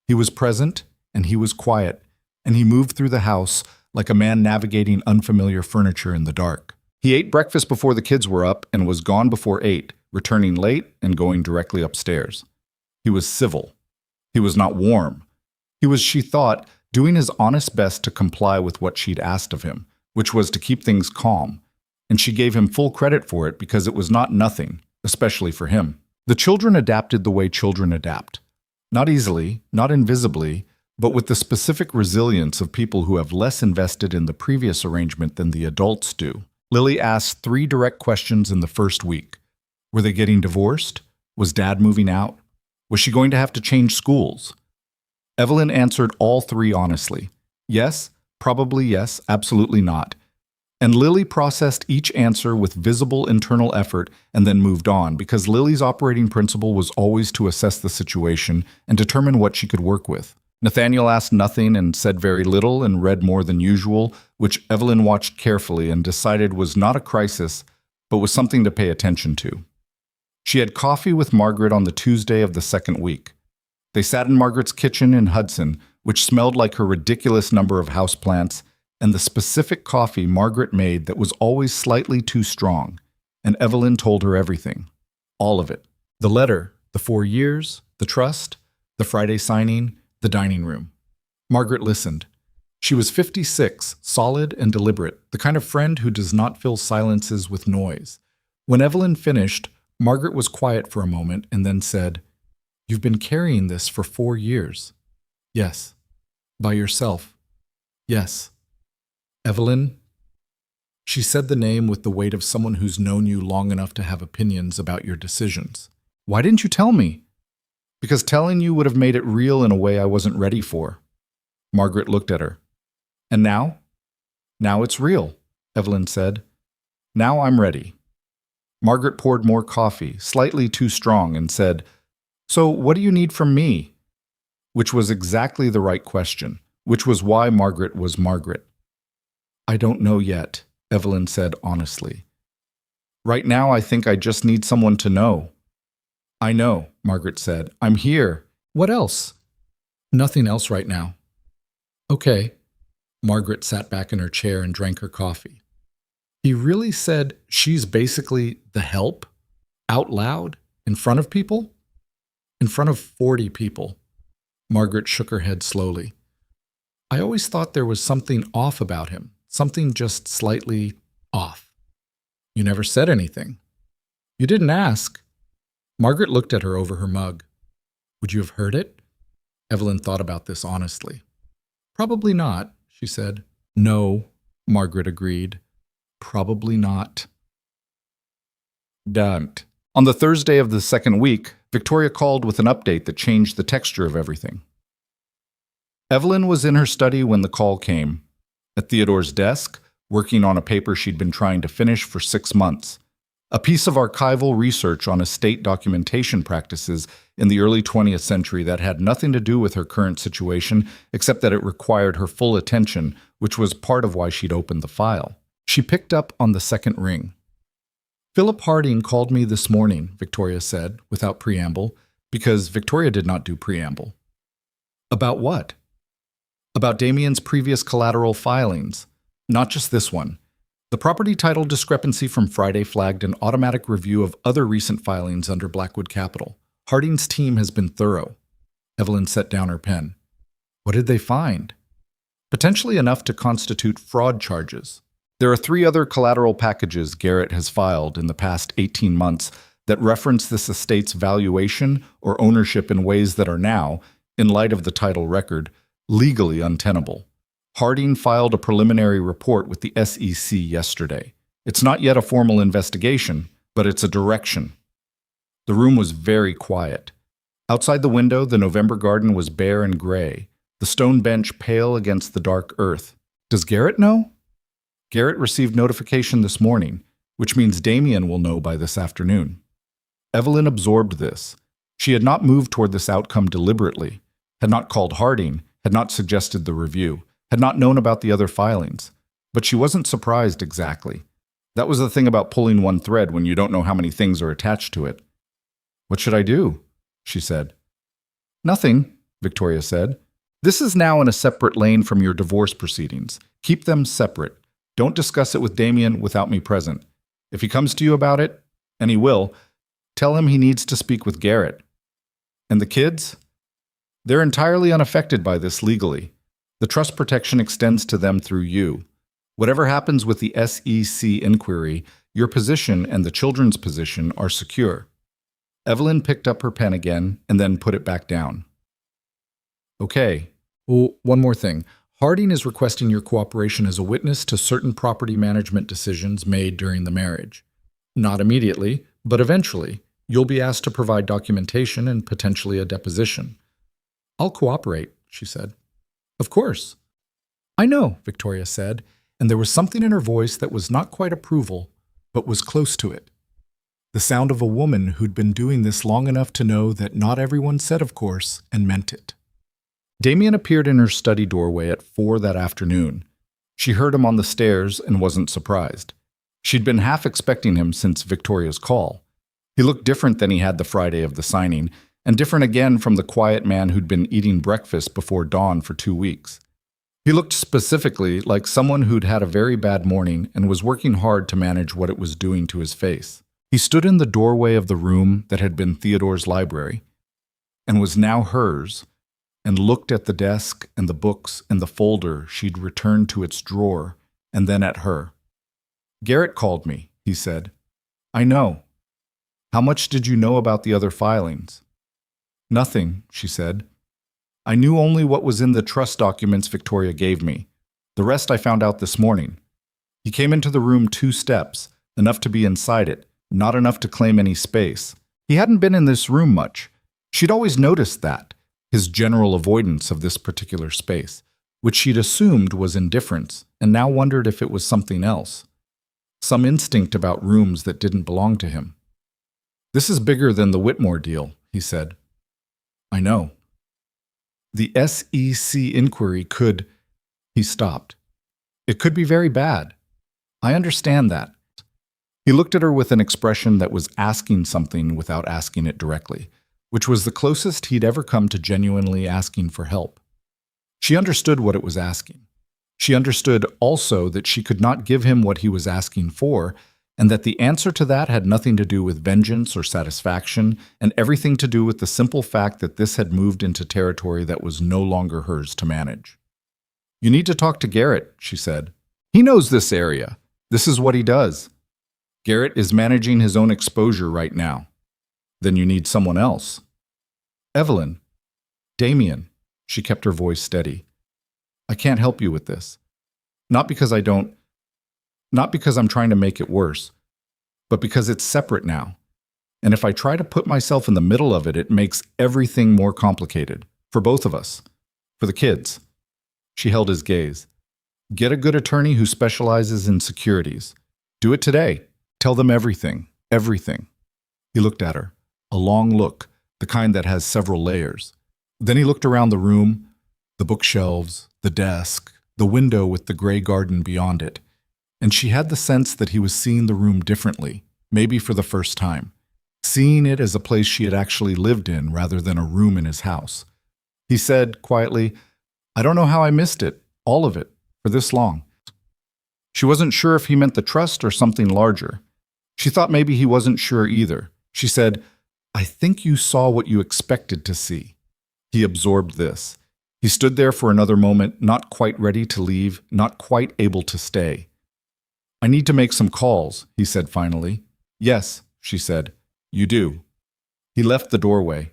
He was present, and he was quiet, and he moved through the house like a man navigating unfamiliar furniture in the dark. He ate breakfast before the kids were up and was gone before 8, returning late and going directly upstairs. He was civil. He was not warm. He was, she thought, doing his honest best to comply with what she'd asked of him, which was to keep things calm, and she gave him full credit for it because it was not nothing, especially for him. The children adapted the way children adapt. Not easily, not invisibly, but with the specific resilience of people who have less invested in the previous arrangement than the adults do. Lily asked 3 direct questions in the first week. Were they getting divorced? Was Dad moving out? Was she going to have to change schools? Evelyn answered all 3 honestly. Yes, probably yes, absolutely not. And Lily processed each answer with visible internal effort and then moved on because Lily's operating principle was always to assess the situation and determine what she could work with. Nathaniel asked nothing and said very little and read more than usual, which Evelyn watched carefully and decided was not a crisis, but was something to pay attention to. She had coffee with Margaret on the Tuesday of the second week. They sat in Margaret's kitchen in Hudson, which smelled like her ridiculous number of houseplants, and the specific coffee Margaret made that was always slightly too strong, and Evelyn told her everything. All of it. The letter, the 4 years, the trust, the Friday signing, the dining room. Margaret listened. She was 56, solid and deliberate, the kind of friend who does not fill silences with noise. When Evelyn finished, Margaret was quiet for a moment and then said, "You've been carrying this for 4 years." "Yes." "By yourself?" "Yes." "Evelyn?" She said the name with the weight of someone who's known you long enough to have opinions about your decisions. "Why didn't you tell me?" "Because telling you would have made it real in a way I wasn't ready for." Margaret looked at her. "And now?" "Now it's real," Evelyn said. "Now I'm ready." Margaret poured more coffee, slightly too strong, and said, "So what do you need from me?" Which was exactly the right question, which was why Margaret was Margaret. "I don't know yet," Evelyn said honestly. "Right now I think I just need someone to know." "I know," Margaret said. "I'm here. What else?" "Nothing else right now." "Okay." Margaret sat back in her chair and drank her coffee. He really said she's basically the help? Out loud? In front of people? In front of 40 people. Margaret shook her head slowly. "I always thought there was something off about him, something just slightly off." "You never said anything." "You didn't ask." Margaret looked at her over her mug. "Would you have heard it?" Evelyn thought about this honestly. "Probably not," she said. "No," Margaret agreed. "Probably not." Don't. On the Thursday of the second week, Victoria called with an update that changed the texture of everything. Evelyn was in her study when the call came. At Theodore's desk, working on a paper she'd been trying to finish for 6 months. A piece of archival research on estate documentation practices in the early 20th century that had nothing to do with her current situation, except that it required her full attention, which was part of why she'd opened the file. She picked up on the second ring. "Philip Harding called me this morning," Victoria said, without preamble, because Victoria did not do preamble. "About what?" "About Damian's previous collateral filings. Not just this one. The property title discrepancy from Friday flagged an automatic review of other recent filings under Blackwood Capital. Harding's team has been thorough." Evelyn set down her pen. "What did they find?" "Potentially enough to constitute fraud charges. There are 3 other collateral packages Garrett has filed in the past 18 months that reference this estate's valuation or ownership in ways that are now, in light of the title record, legally untenable. Harding filed a preliminary report with the SEC yesterday. It's not yet a formal investigation, but it's a direction." The room was very quiet. Outside the window, the November garden was bare and gray, the stone bench pale against the dark earth. "Does Garrett know?" "Garrett received notification this morning, which means Damian will know by this afternoon." Evelyn absorbed this. She had not moved toward this outcome deliberately, had not called Harding, had not suggested the review, had not known about the other filings. But she wasn't surprised exactly. That was the thing about pulling one thread when you don't know how many things are attached to it. "What should I do?" she said. "Nothing," Victoria said. "This is now in a separate lane from your divorce proceedings. Keep them separate. Don't discuss it with Damian without me present. If he comes to you about it, and he will, tell him he needs to speak with Garrett. And the kids? They're entirely unaffected by this legally. The trust protection extends to them through you. Whatever happens with the SEC inquiry, your position and the children's position are secure." Evelyn picked up her pen again and then put it back down. "Okay. Oh, one more thing. Harding is requesting your cooperation as a witness to certain property management decisions made during the marriage. Not immediately, but eventually, you'll be asked to provide documentation and potentially a deposition." "I'll cooperate," she said. "Of course." "I know," Victoria said, and there was something in her voice that was not quite approval, but was close to it. The sound of a woman who'd been doing this long enough to know that not everyone said of course and meant it. Damian appeared in her study doorway at 4 that afternoon. She heard him on the stairs and wasn't surprised. She'd been half expecting him since Victoria's call. He looked different than he had the Friday of the signing, and different again from the quiet man who'd been eating breakfast before dawn for 2 weeks. He looked specifically like someone who'd had a very bad morning and was working hard to manage what it was doing to his face. He stood in the doorway of the room that had been Theodore's library and was now hers, and looked at the desk and the books and the folder she'd returned to its drawer, and then at her. "Garrett called me," he said. "I know. How much did you know about the other filings?" "Nothing," she said. "I knew only what was in the trust documents Victoria gave me. The rest I found out this morning." He came into the room 2 steps, enough to be inside it, not enough to claim any space. He hadn't been in this room much. She'd always noticed that, his general avoidance of this particular space, which she'd assumed was indifference, and now wondered if it was something else. Some instinct about rooms that didn't belong to him. "This is bigger than the Whitmore deal," he said. "I know." "The SEC inquiry could—" He stopped. "It could be very bad. I understand that." He looked at her with an expression that was asking something without asking it directly, which was the closest he'd ever come to genuinely asking for help. She understood what it was asking. She understood also that she could not give him what he was asking for, and that the answer to that had nothing to do with vengeance or satisfaction, and everything to do with the simple fact that this had moved into territory that was no longer hers to manage. "You need to talk to Garrett," she said. "He knows this area. This is what he does. Garrett is managing his own exposure right now. Then you need someone else." "Evelyn." "Damian." She kept her voice steady. "I can't help you with this. Not because I'm trying to make it worse, but because it's separate now. And if I try to put myself in the middle of it, it makes everything more complicated. For both of us. For the kids." She held his gaze. "Get a good attorney who specializes in securities. Do it today. Tell them everything. Everything." He looked at her. A long look, the kind that has several layers. Then he looked around the room, the bookshelves, the desk, the window with the gray garden beyond it, and she had the sense that he was seeing the room differently, maybe for the first time, seeing it as a place she had actually lived in rather than a room in his house. He said quietly, "I don't know how I missed it, all of it, for this long." She wasn't sure if he meant the trust or something larger. She thought maybe he wasn't sure either. She said, "I think you saw what you expected to see." He absorbed this. He stood there for another moment, not quite ready to leave, not quite able to stay. "I need to make some calls," he said finally. "Yes," she said. "You do." He left the doorway.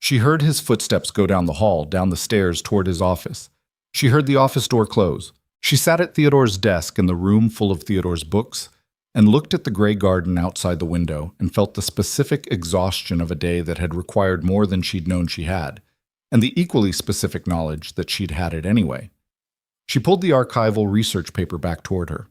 She heard his footsteps go down the hall, down the stairs toward his office. She heard the office door close. She sat at Theodore's desk in the room full of Theodore's books and looked at the gray garden outside the window and felt the specific exhaustion of a day that had required more than she'd known she had, and the equally specific knowledge that she'd had it anyway. She pulled the archival research paper back toward her.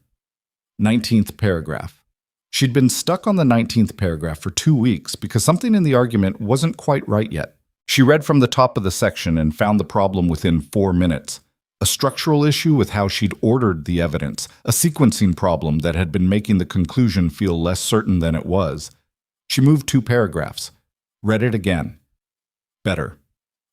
19th paragraph. She'd been stuck on the 19th paragraph for 2 weeks because something in the argument wasn't quite right yet. She read from the top of the section and found the problem within 4 minutes. A structural issue with how she'd ordered the evidence, a sequencing problem that had been making the conclusion feel less certain than it was. She moved 2 paragraphs, read it again. Better.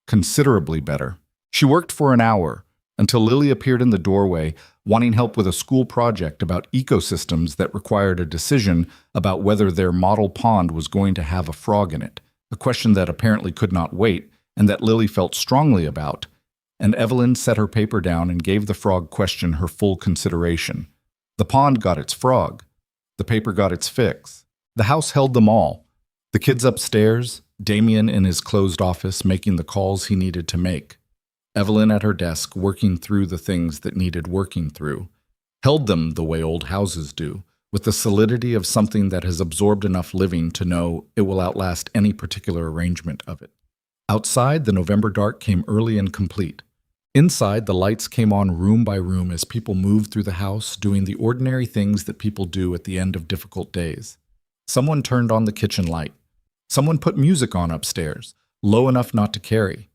Considerably better. She worked for an hour, until Lily appeared in the doorway, wanting help with a school project about ecosystems that required a decision about whether their model pond was going to have a frog in it, a question that apparently could not wait, and that Lily felt strongly about. And Evelyn set her paper down and gave the frog question her full consideration. The pond got its frog. The paper got its fix. The house held them all. The kids upstairs, Damian in his closed office making the calls he needed to make. Evelyn at her desk working through the things that needed working through. Held them the way old houses do, with the solidity of something that has absorbed enough living to know it will outlast any particular arrangement of it. Outside, the November dark came early and complete. Inside, the lights came on room by room as people moved through the house, doing the ordinary things that people do at the end of difficult days. Someone turned on the kitchen light. Someone put music on upstairs, low enough not to carry.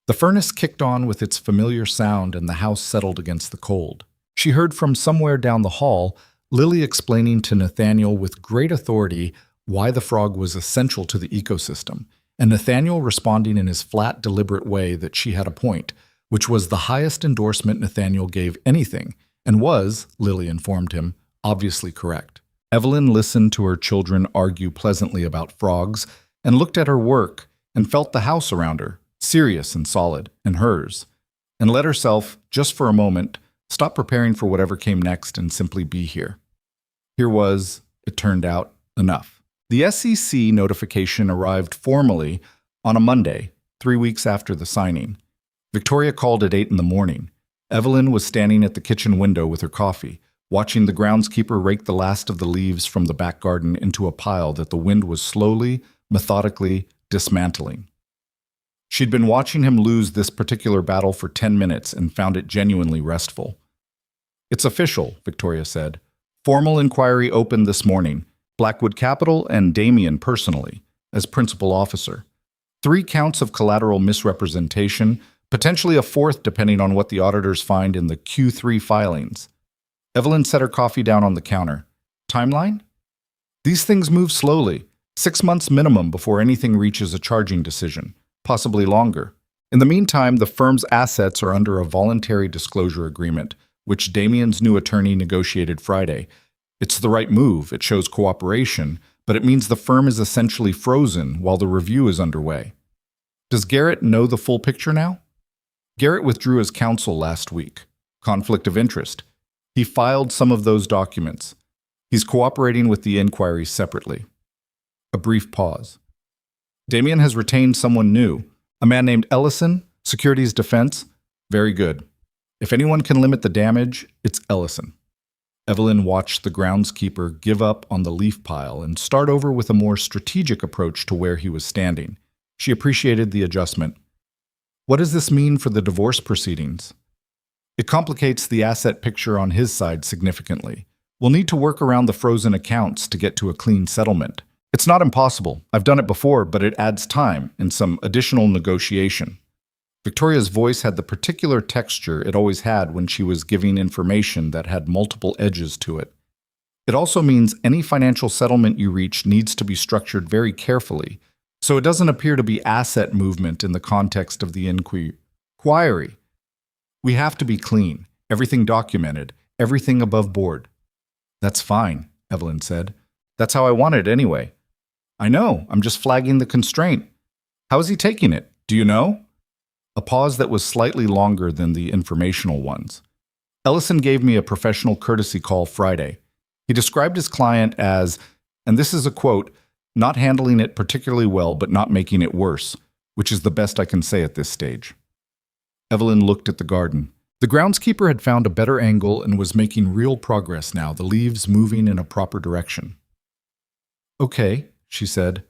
The furnace kicked on with its familiar sound and the house settled against the cold. She heard from somewhere down the hall Lily explaining to Nathaniel with great authority why the frog was essential to the ecosystem, and Nathaniel responding in his flat, deliberate way that she had a point, which was the highest endorsement Nathaniel gave anything, and was, Lily informed him, obviously correct. Evelyn listened to her children argue pleasantly about frogs, and looked at her work, and felt the house around her, serious and solid, and hers, and let herself, just for a moment, stop preparing for whatever came next and simply be here. Here was, it turned out, enough. The SEC notification arrived formally on a Monday, 3 weeks after the signing. Victoria called at 8 in the morning. Evelyn was standing at the kitchen window with her coffee, watching the groundskeeper rake the last of the leaves from the back garden into a pile that the wind was slowly, methodically dismantling. She'd been watching him lose this particular battle for 10 minutes and found it genuinely restful. "It's official," Victoria said. "Formal inquiry opened this morning. Blackwood Capital and Damian personally, as principal officer. 3 counts of collateral misrepresentation, potentially a 4th depending on what the auditors find in the Q3 filings." Evelyn set her coffee down on the counter. "Timeline? These things move slowly. 6 months minimum before anything reaches a charging decision, possibly longer. In the meantime, the firm's assets are under a voluntary disclosure agreement, which Damian's new attorney negotiated Friday. It's the right move, it shows cooperation, but it means the firm is essentially frozen while the review is underway. Does Garrett know the full picture now? Garrett withdrew as counsel last week. Conflict of interest. He filed some of those documents. He's cooperating with the inquiry separately." A brief pause. "Damian has retained someone new, a man named Ellison, Securities Defense. Very good. If anyone can limit the damage, it's Ellison." Evelyn watched the groundskeeper give up on the leaf pile and start over with a more strategic approach to where he was standing. She appreciated the adjustment. "What does this mean for the divorce proceedings?" "It complicates the asset picture on his side significantly. We'll need to work around the frozen accounts to get to a clean settlement. It's not impossible. I've done it before, but it adds time and some additional negotiation." Victoria's voice had the particular texture it always had when she was giving information that had multiple edges to it. "It also means any financial settlement you reach needs to be structured very carefully, so it doesn't appear to be asset movement in the context of the inquiry. We have to be clean, everything documented, everything above board." "That's fine," Evelyn said. "That's how I want it anyway." "I know, I'm just flagging the constraint. How is he taking it? Do you know?" A pause that was slightly longer than the informational ones. "Ellison gave me a professional courtesy call Friday. He described his client as, and this is a quote, not handling it particularly well but not making it worse, which is the best I can say at this stage." Evelyn looked at the garden. The groundskeeper had found a better angle and was making real progress now, the leaves moving in a proper direction. "Okay," she said.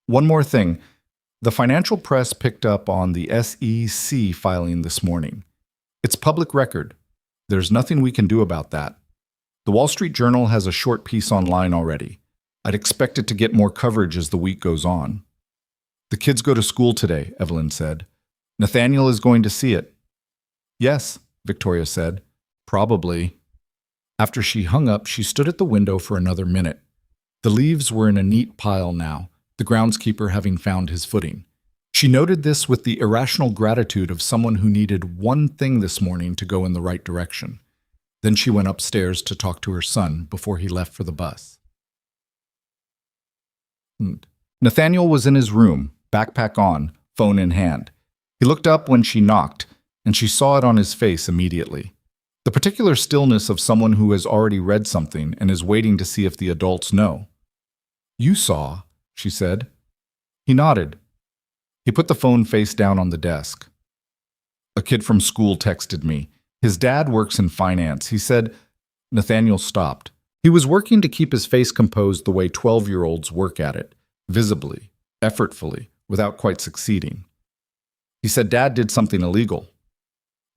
"One more thing. The financial press picked up on the SEC filing this morning. It's public record. There's nothing we can do about that. The Wall Street Journal has a short piece online already. I'd expect it to get more coverage as the week goes on." "The kids go to school today," Evelyn said. "Nathaniel is going to see it." "Yes," Victoria said. "Probably." After she hung up, she stood at the window for another minute. The leaves were in a neat pile now, the groundskeeper having found his footing. She noted this with the irrational gratitude of someone who needed one thing this morning to go in the right direction. Then she went upstairs to talk to her son before he left for the bus. Nathaniel was in his room, backpack on, phone in hand. He looked up when she knocked, and she saw it on his face immediately. The particular stillness of someone who has already read something and is waiting to see if the adults know. "You saw," she said. He nodded. He put the phone face down on the desk. "A kid from school texted me. His dad works in finance. He said—" Nathaniel stopped. He was working to keep his face composed the way 12-year-olds work at it, visibly, effortfully, without quite succeeding. He said Dad did something illegal.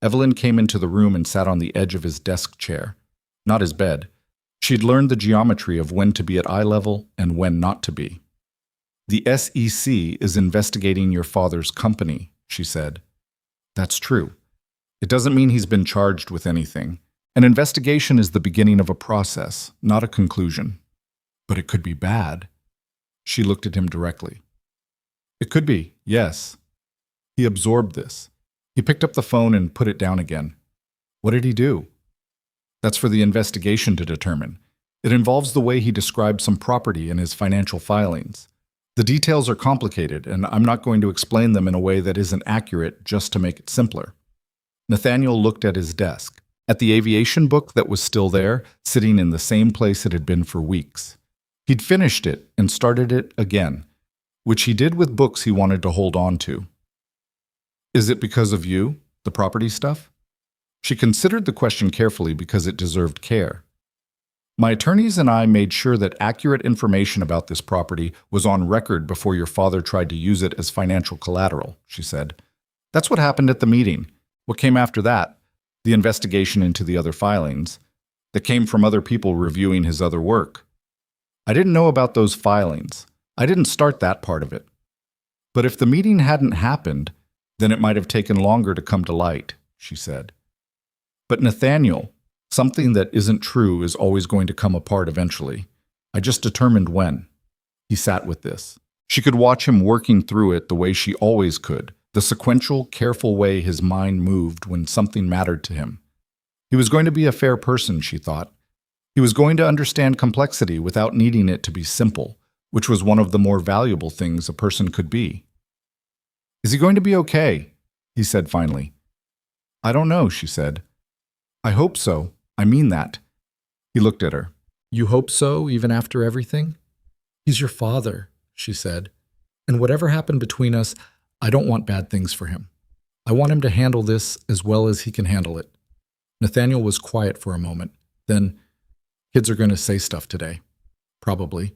Evelyn came into the room and sat on the edge of his desk chair, not his bed. She'd learned the geometry of when to be at eye level and when not to be. "The SEC is investigating your father's company," she said. That's true. It doesn't mean he's been charged with anything. An investigation is the beginning of a process, not a conclusion. But it could be bad. She looked at him directly. It could be, yes. He absorbed this. He picked up the phone and put it down again. What did he do? That's for the investigation to determine. It involves the way he described some property in his financial filings. The details are complicated, and I'm not going to explain them in a way that isn't accurate just to make it simpler. Nathaniel looked at his desk, at the aviation book that was still there, sitting in the same place it had been for weeks. He'd finished it and started it again, which he did with books he wanted to hold on to. Is it because of you, the property stuff? She considered the question carefully because it deserved care. My attorneys and I made sure that accurate information about this property was on record before your father tried to use it as financial collateral, she said. That's what happened at the meeting. What came after that? The investigation into the other filings. That came from other people reviewing his other work. I didn't know about those filings. I didn't start that part of it. But if the meeting hadn't happened, then it might have taken longer to come to light, she said. But Nathaniel, something that isn't true is always going to come apart eventually. I just determined when. He sat with this. She could watch him working through it the way she always could, the sequential, careful way his mind moved when something mattered to him. He was going to be a fair person, she thought. He was going to understand complexity without needing it to be simple, which was one of the more valuable things a person could be. Is he going to be okay? He said finally. I don't know, she said. I hope so. I mean that. He looked at her. You hope so, even after everything? He's your father, she said. And whatever happened between us, I don't want bad things for him. I want him to handle this as well as he can handle it. Nathaniel was quiet for a moment. Then, kids are going to say stuff today. Probably.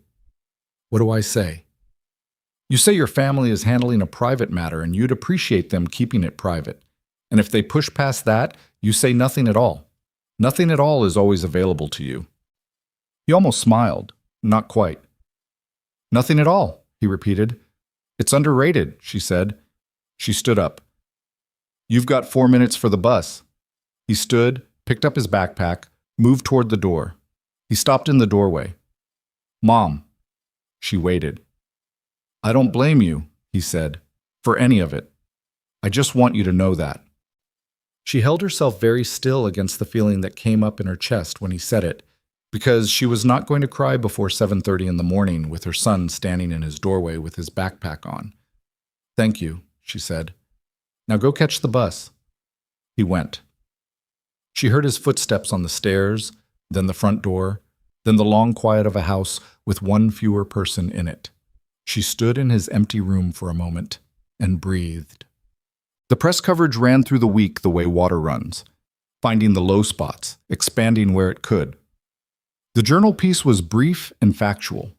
What do I say? You say your family is handling a private matter and you'd appreciate them keeping it private. And if they push past that, you say nothing at all. Nothing at all is always available to you. He almost smiled. Not quite. Nothing at all, he repeated. It's underrated, she said. She stood up. You've got 4 minutes for the bus. He stood, picked up his backpack, moved toward the door. He stopped in the doorway. Mom. She waited. I don't blame you, he said, for any of it. I just want you to know that. She held herself very still against the feeling that came up in her chest when he said it, because she was not going to cry before 7:30 in the morning with her son standing in his doorway with his backpack on. Thank you, she said. Now go catch the bus. He went. She heard his footsteps on the stairs, then the front door, then the long quiet of a house with one fewer person in it. She stood in his empty room for a moment and breathed. The press coverage ran through the week the way water runs, finding the low spots, expanding where it could. The journal piece was brief and factual.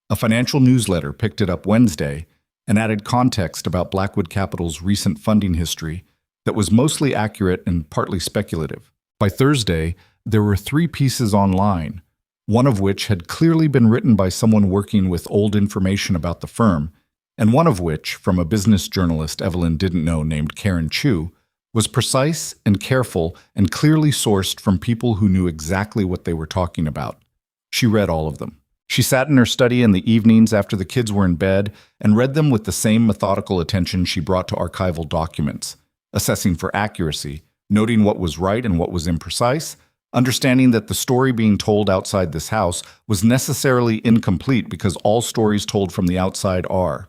A financial newsletter picked it up Wednesday and added context about Blackwood Capital's recent funding history that was mostly accurate and partly speculative. By Thursday, there were 3 pieces online, one of which had clearly been written by someone working with old information about the firm, and one of which, from a business journalist Evelyn didn't know named Karen Chu, was precise and careful and clearly sourced from people who knew exactly what they were talking about. She read all of them. She sat in her study in the evenings after the kids were in bed and read them with the same methodical attention she brought to archival documents, assessing for accuracy, noting what was right and what was imprecise, understanding that the story being told outside this house was necessarily incomplete because all stories told from the outside are.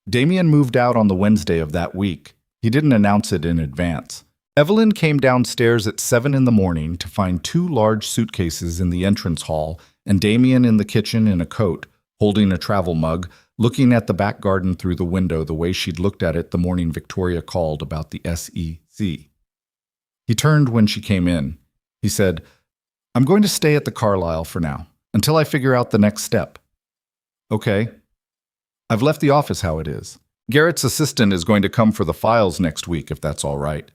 Damian moved out on the Wednesday of that week. He didn't announce it in advance. Evelyn came downstairs at 7 in the morning to find 2 large suitcases in the entrance hall and Damian in the kitchen in a coat, holding a travel mug, looking at the back garden through the window the way she'd looked at it the morning Victoria called about the SEC. He turned when she came in. He said, I'm going to stay at the Carlisle for now, until I figure out the next step. Okay. I've left the office how it is. Garrett's assistant is going to come for the files next week, if that's all right.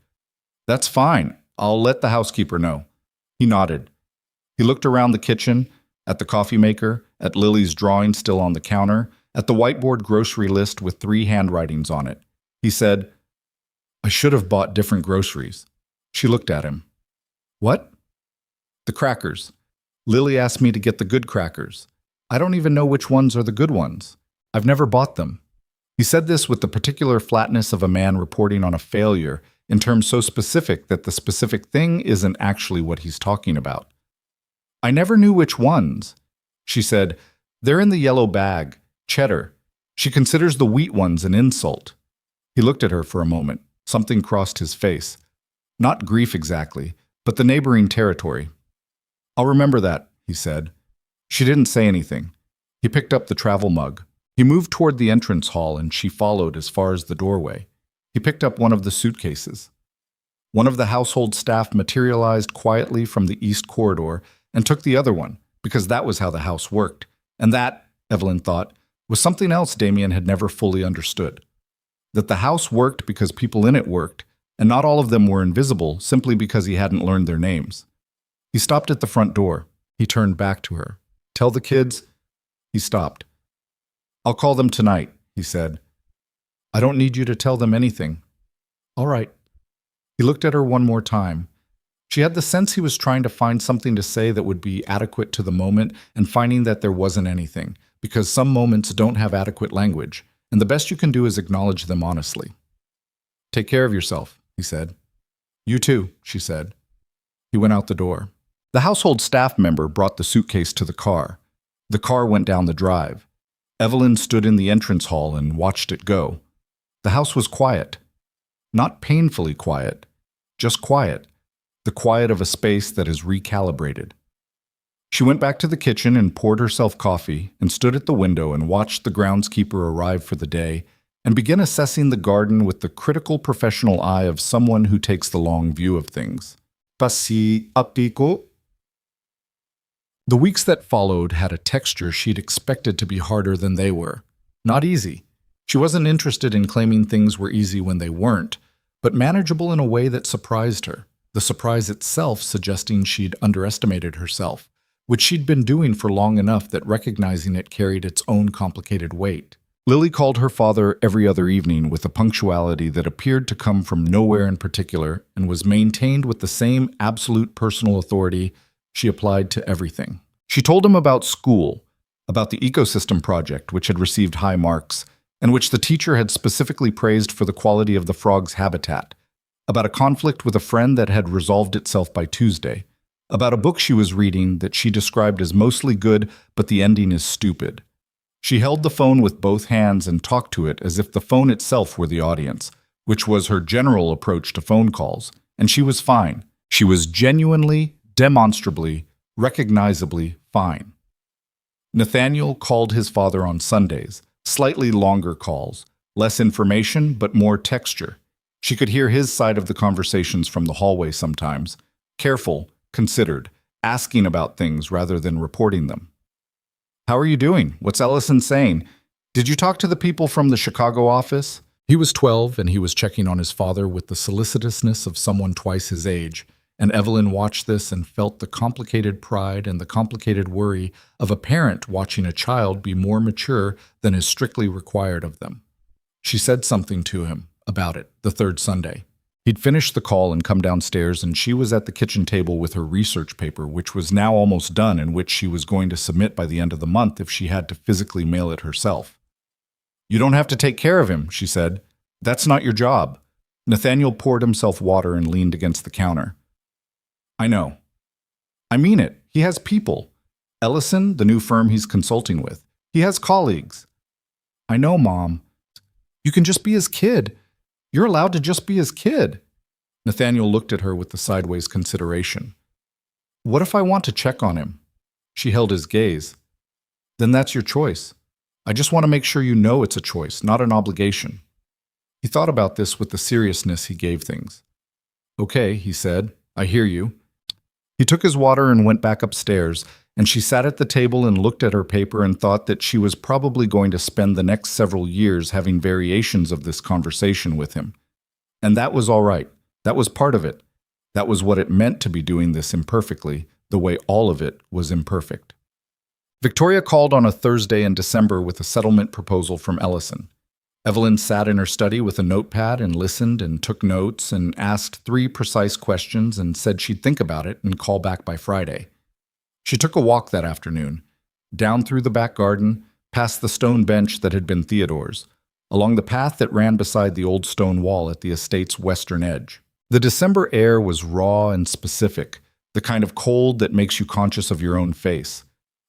That's fine. I'll let the housekeeper know. He nodded. He looked around the kitchen, at the coffee maker, at Lily's drawing still on the counter, at the whiteboard grocery list with 3 handwritings on it. He said, I should have bought different groceries. She looked at him. What? The crackers. Lily asked me to get the good crackers. I don't even know which ones are the good ones. I've never bought them. He said this with the particular flatness of a man reporting on a failure in terms so specific that the specific thing isn't actually what he's talking about. I never knew which ones. She said, they're in the yellow bag, cheddar. She considers the wheat ones an insult. He looked at her for a moment. Something crossed his face. Not grief exactly, but the neighboring territory. I'll remember that, he said. She didn't say anything. He picked up the travel mug. He moved toward the entrance hall and she followed as far as the doorway. He picked up one of the suitcases. One of the household staff materialized quietly from the east corridor and took the other one, because that was how the house worked. And that, Evelyn thought, was something else Damian had never fully understood. That the house worked because people in it worked, and not all of them were invisible simply because he hadn't learned their names. He stopped at the front door. He turned back to her. Tell the kids. He stopped. I'll call them tonight, he said. I don't need you to tell them anything. All right. He looked at her one more time. She had the sense he was trying to find something to say that would be adequate to the moment and finding that there wasn't anything, because some moments don't have adequate language, and the best you can do is acknowledge them honestly. Take care of yourself, he said. You too, she said. He went out the door. The household staff member brought the suitcase to the car. The car went down the drive. Evelyn stood in the entrance hall and watched it go. The house was quiet. Not painfully quiet, just quiet. The quiet of a space that is recalibrated. She went back to the kitchen and poured herself coffee and stood at the window and watched the groundskeeper arrive for the day and begin assessing the garden with the critical professional eye of someone who takes the long view of things. Pasi apiko. The weeks that followed had a texture she'd expected to be harder than they were. Not easy. She wasn't interested in claiming things were easy when they weren't, but manageable in a way that surprised her. The surprise itself suggesting she'd underestimated herself, which she'd been doing for long enough that recognizing it carried its own complicated weight. Lily called her father every other evening with a punctuality that appeared to come from nowhere in particular and was maintained with the same absolute personal authority she applied to everything. She told him about school, about the ecosystem project, which had received high marks, and which the teacher had specifically praised for the quality of the frog's habitat, about a conflict with a friend that had resolved itself by Tuesday, about a book she was reading that she described as mostly good, but the ending is stupid. She held the phone with both hands and talked to it as if the phone itself were the audience, which was her general approach to phone calls, and she was fine. She was genuinely, demonstrably, recognizably fine. Nathaniel called his father on Sundays, slightly longer calls, less information but more texture. She could hear his side of the conversations from the hallway sometimes, careful, considered, asking about things rather than reporting them. How are you doing? What's Ellison saying? Did you talk to the people from the Chicago office? He was 12 and he was checking on his father with the solicitousness of someone twice his age, and Evelyn watched this and felt the complicated pride and the complicated worry of a parent watching a child be more mature than is strictly required of them. She said something to him about it the third Sunday. He'd finished the call and come downstairs, and she was at the kitchen table with her research paper, which was now almost done and which she was going to submit by the end of the month if she had to physically mail it herself. You don't have to take care of him, she said. That's not your job. Nathaniel poured himself water and leaned against the counter. I know. I mean it. He has people. Ellison, the new firm he's consulting with. He has colleagues. I know, Mom. You can just be his kid. You're allowed to just be his kid. Nathaniel looked at her with the sideways consideration. What if I want to check on him? She held his gaze. Then that's your choice. I just want to make sure you know it's a choice, not an obligation. He thought about this with the seriousness he gave things. Okay, he said, I hear you. He took his water and went back upstairs, and she sat at the table and looked at her paper and thought that she was probably going to spend the next several years having variations of this conversation with him. And that was all right. That was part of it. That was what it meant to be doing this imperfectly, the way all of it was imperfect. Victoria called on a Thursday in December with a settlement proposal from Ellison. Evelyn sat in her study with a notepad and listened and took notes and asked 3 precise questions and said she'd think about it and call back by Friday. She took a walk that afternoon, down through the back garden, past the stone bench that had been Theodore's, along the path that ran beside the old stone wall at the estate's western edge. The December air was raw and specific, the kind of cold that makes you conscious of your own face.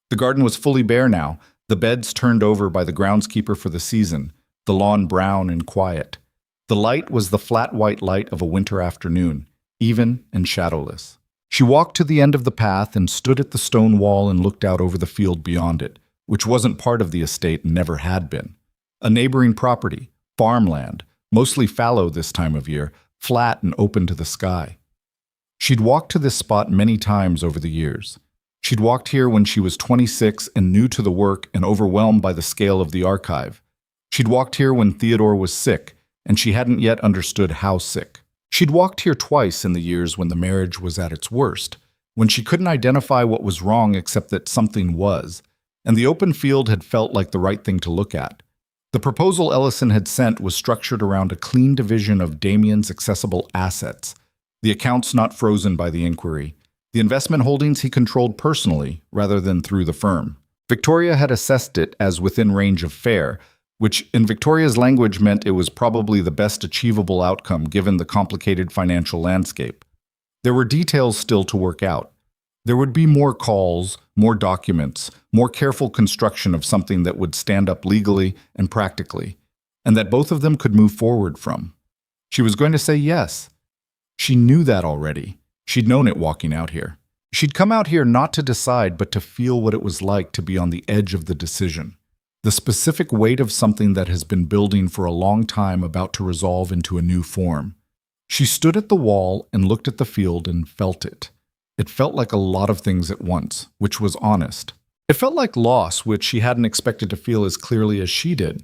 The garden was fully bare now, the beds turned over by the groundskeeper for the season, the lawn brown and quiet. The light was the flat white light of a winter afternoon, even and shadowless. She walked to the end of the path and stood at the stone wall and looked out over the field beyond it, which wasn't part of the estate and never had been. A neighboring property, farmland, mostly fallow this time of year, flat and open to the sky. She'd walked to this spot many times over the years. She'd walked here when she was 26 and new to the work and overwhelmed by the scale of the archive. She'd walked here when Theodore was sick, and she hadn't yet understood how sick. She'd walked here twice in the years when the marriage was at its worst, when she couldn't identify what was wrong except that something was, and the open field had felt like the right thing to look at. The proposal Ellison had sent was structured around a clean division of Damian's accessible assets, the accounts not frozen by the inquiry, the investment holdings he controlled personally rather than through the firm. Victoria had assessed it as within range of fair, which in Victoria's language meant it was probably the best achievable outcome given the complicated financial landscape. There were details still to work out. There would be more calls, more documents, more careful construction of something that would stand up legally and practically, and that both of them could move forward from. She was going to say yes. She knew that already. She'd known it walking out here. She'd come out here not to decide, but to feel what it was like to be on the edge of the decision. The specific weight of something that has been building for a long time about to resolve into a new form. She stood at the wall and looked at the field and felt it. It felt like a lot of things at once, which was honest. It felt like loss, which she hadn't expected to feel as clearly as she did,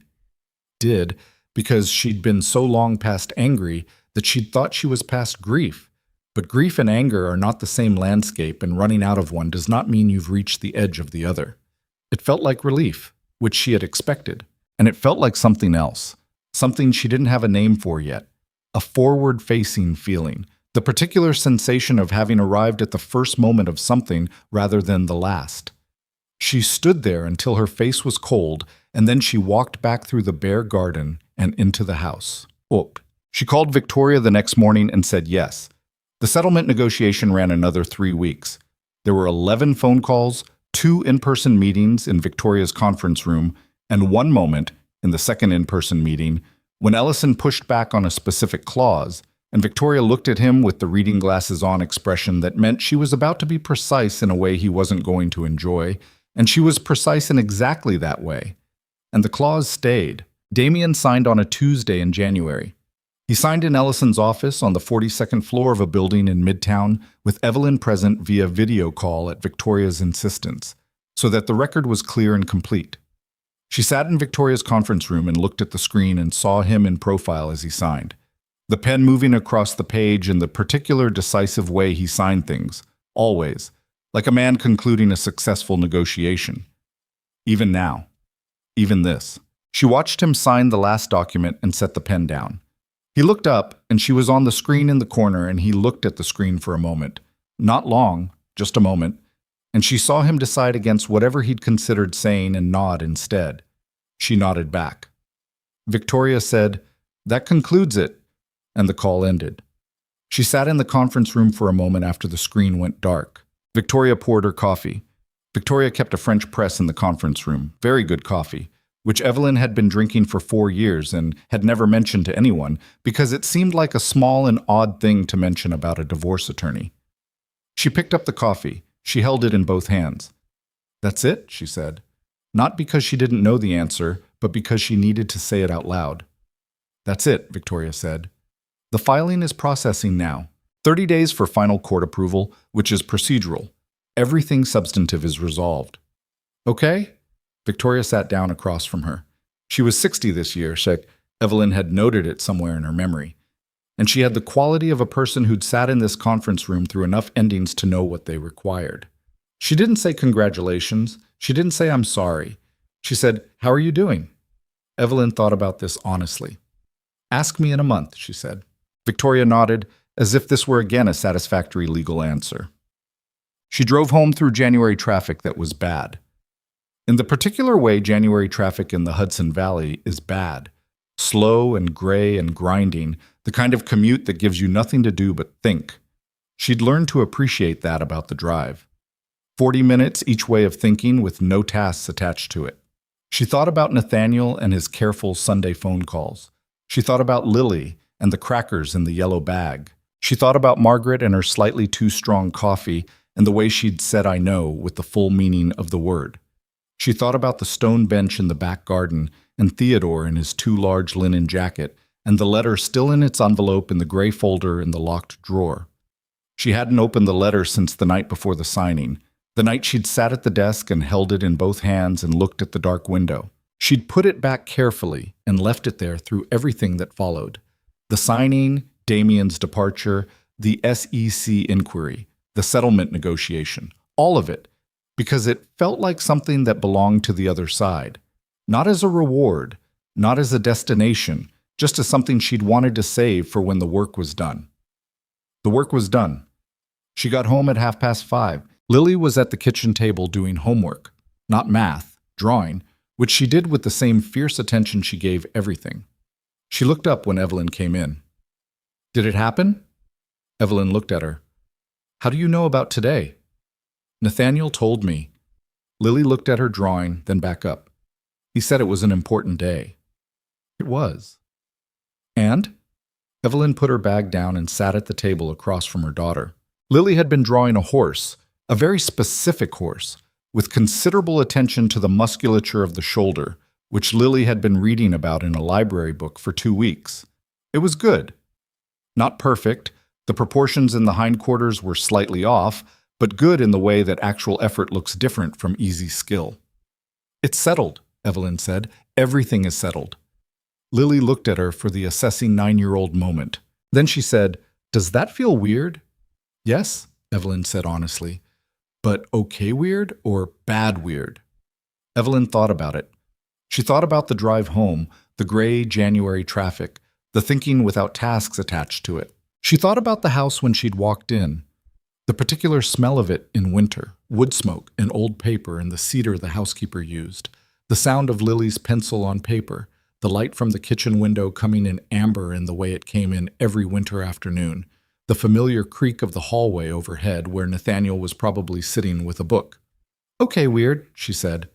because she'd been so long past angry that she'd thought she was past grief. But grief and anger are not the same landscape, and running out of one does not mean you've reached the edge of the other. It felt like relief, which she had expected, and it felt like something else, something she didn't have a name for yet, a forward-facing feeling, the particular sensation of having arrived at the first moment of something rather than the last. She stood there until her face was cold, and then she walked back through the bare garden and into the house. She called Victoria the next morning and said yes. The settlement negotiation ran another 3 weeks. There were 11 phone calls, 2 in-person meetings in Victoria's conference room, and one moment, in the second in-person meeting, when Ellison pushed back on a specific clause, and Victoria looked at him with the reading glasses on expression that meant she was about to be precise in a way he wasn't going to enjoy, and she was precise in exactly that way. And the clause stayed. Damian signed on a Tuesday in January. He signed in Ellison's office on the 42nd floor of a building in Midtown, with Evelyn present via video call at Victoria's insistence, so that the record was clear and complete. She sat in Victoria's conference room and looked at the screen and saw him in profile as he signed, the pen moving across the page in the particular decisive way he signed things, always, like a man concluding a successful negotiation. Even now. Even this. She watched him sign the last document and set the pen down. He looked up, and she was on the screen in the corner, and he looked at the screen for a moment. Not long, just a moment, and she saw him decide against whatever he'd considered saying and nod instead. She nodded back. Victoria said, "That concludes it," and the call ended. She sat in the conference room for a moment after the screen went dark. Victoria poured her coffee. Victoria kept a French press in the conference room, very good coffee, which Evelyn had been drinking for 4 years and had never mentioned to anyone because it seemed like a small and odd thing to mention about a divorce attorney. She picked up the coffee. She held it in both hands. "That's it," she said. Not because she didn't know the answer, but because she needed to say it out loud. "That's it," Victoria said. "The filing is processing now. 30 days for final court approval, which is procedural. Everything substantive is resolved." "Okay?" Victoria sat down across from her. She was 60 this year, Evelyn had noted it somewhere in her memory. And she had the quality of a person who'd sat in this conference room through enough endings to know what they required. She didn't say congratulations. She didn't say I'm sorry. She said, "How are you doing?" Evelyn thought about this honestly. Ask me in a month, she said. Victoria nodded, as if this were again a satisfactory legal answer. She drove home through January traffic that was bad. In the particular way January traffic in the Hudson Valley is bad, slow and gray and grinding, the kind of commute that gives you nothing to do but think. She'd learned to appreciate that about the drive. 40 minutes each way of thinking with no tasks attached to it. She thought about Nathaniel and his careful Sunday phone calls. She thought about Lily and the crackers in the yellow bag. She thought about Margaret and her slightly too strong coffee and the way she'd said "I know" with the full meaning of the word. She thought about the stone bench in the back garden and Theodore in his too large linen jacket and the letter still in its envelope in the gray folder in the locked drawer. She hadn't opened the letter since the night before the signing, the night she'd sat at the desk and held it in both hands and looked at the dark window. She'd put it back carefully and left it there through everything that followed. The signing, Damian's departure, the SEC inquiry, the settlement negotiation, all of it, because it felt like something that belonged to the other side. Not as a reward, not as a destination, just as something she'd wanted to save for when the work was done. The work was done. She got home at 5:30. Lily was at the kitchen table doing homework, not math, drawing, which she did with the same fierce attention she gave everything. She looked up when Evelyn came in. Did it happen? Evelyn looked at her. How do you know about today? Nathaniel told me. Lily looked at her drawing, then back up. He said it was an important day. It was. And? Evelyn put her bag down and sat at the table across from her daughter. Lily had been drawing a horse, a very specific horse, with considerable attention to the musculature of the shoulder, which Lily had been reading about in a library book for 2 weeks. It was good. Not perfect, the proportions in the hindquarters were slightly off, but good in the way that actual effort looks different from easy skill. It's settled, Evelyn said. Everything is settled. Lily looked at her for the assessing 9-year-old moment. Then she said, Does that feel weird? Yes, Evelyn said honestly. But okay weird or bad weird? Evelyn thought about it. She thought about the drive home, the gray January traffic, the thinking without tasks attached to it. She thought about the house when she'd walked in, the particular smell of it in winter, wood smoke and old paper and the cedar the housekeeper used, the sound of Lily's pencil on paper, the light from the kitchen window coming in amber in the way it came in every winter afternoon, the familiar creak of the hallway overhead where Nathaniel was probably sitting with a book. Okay, weird, she said.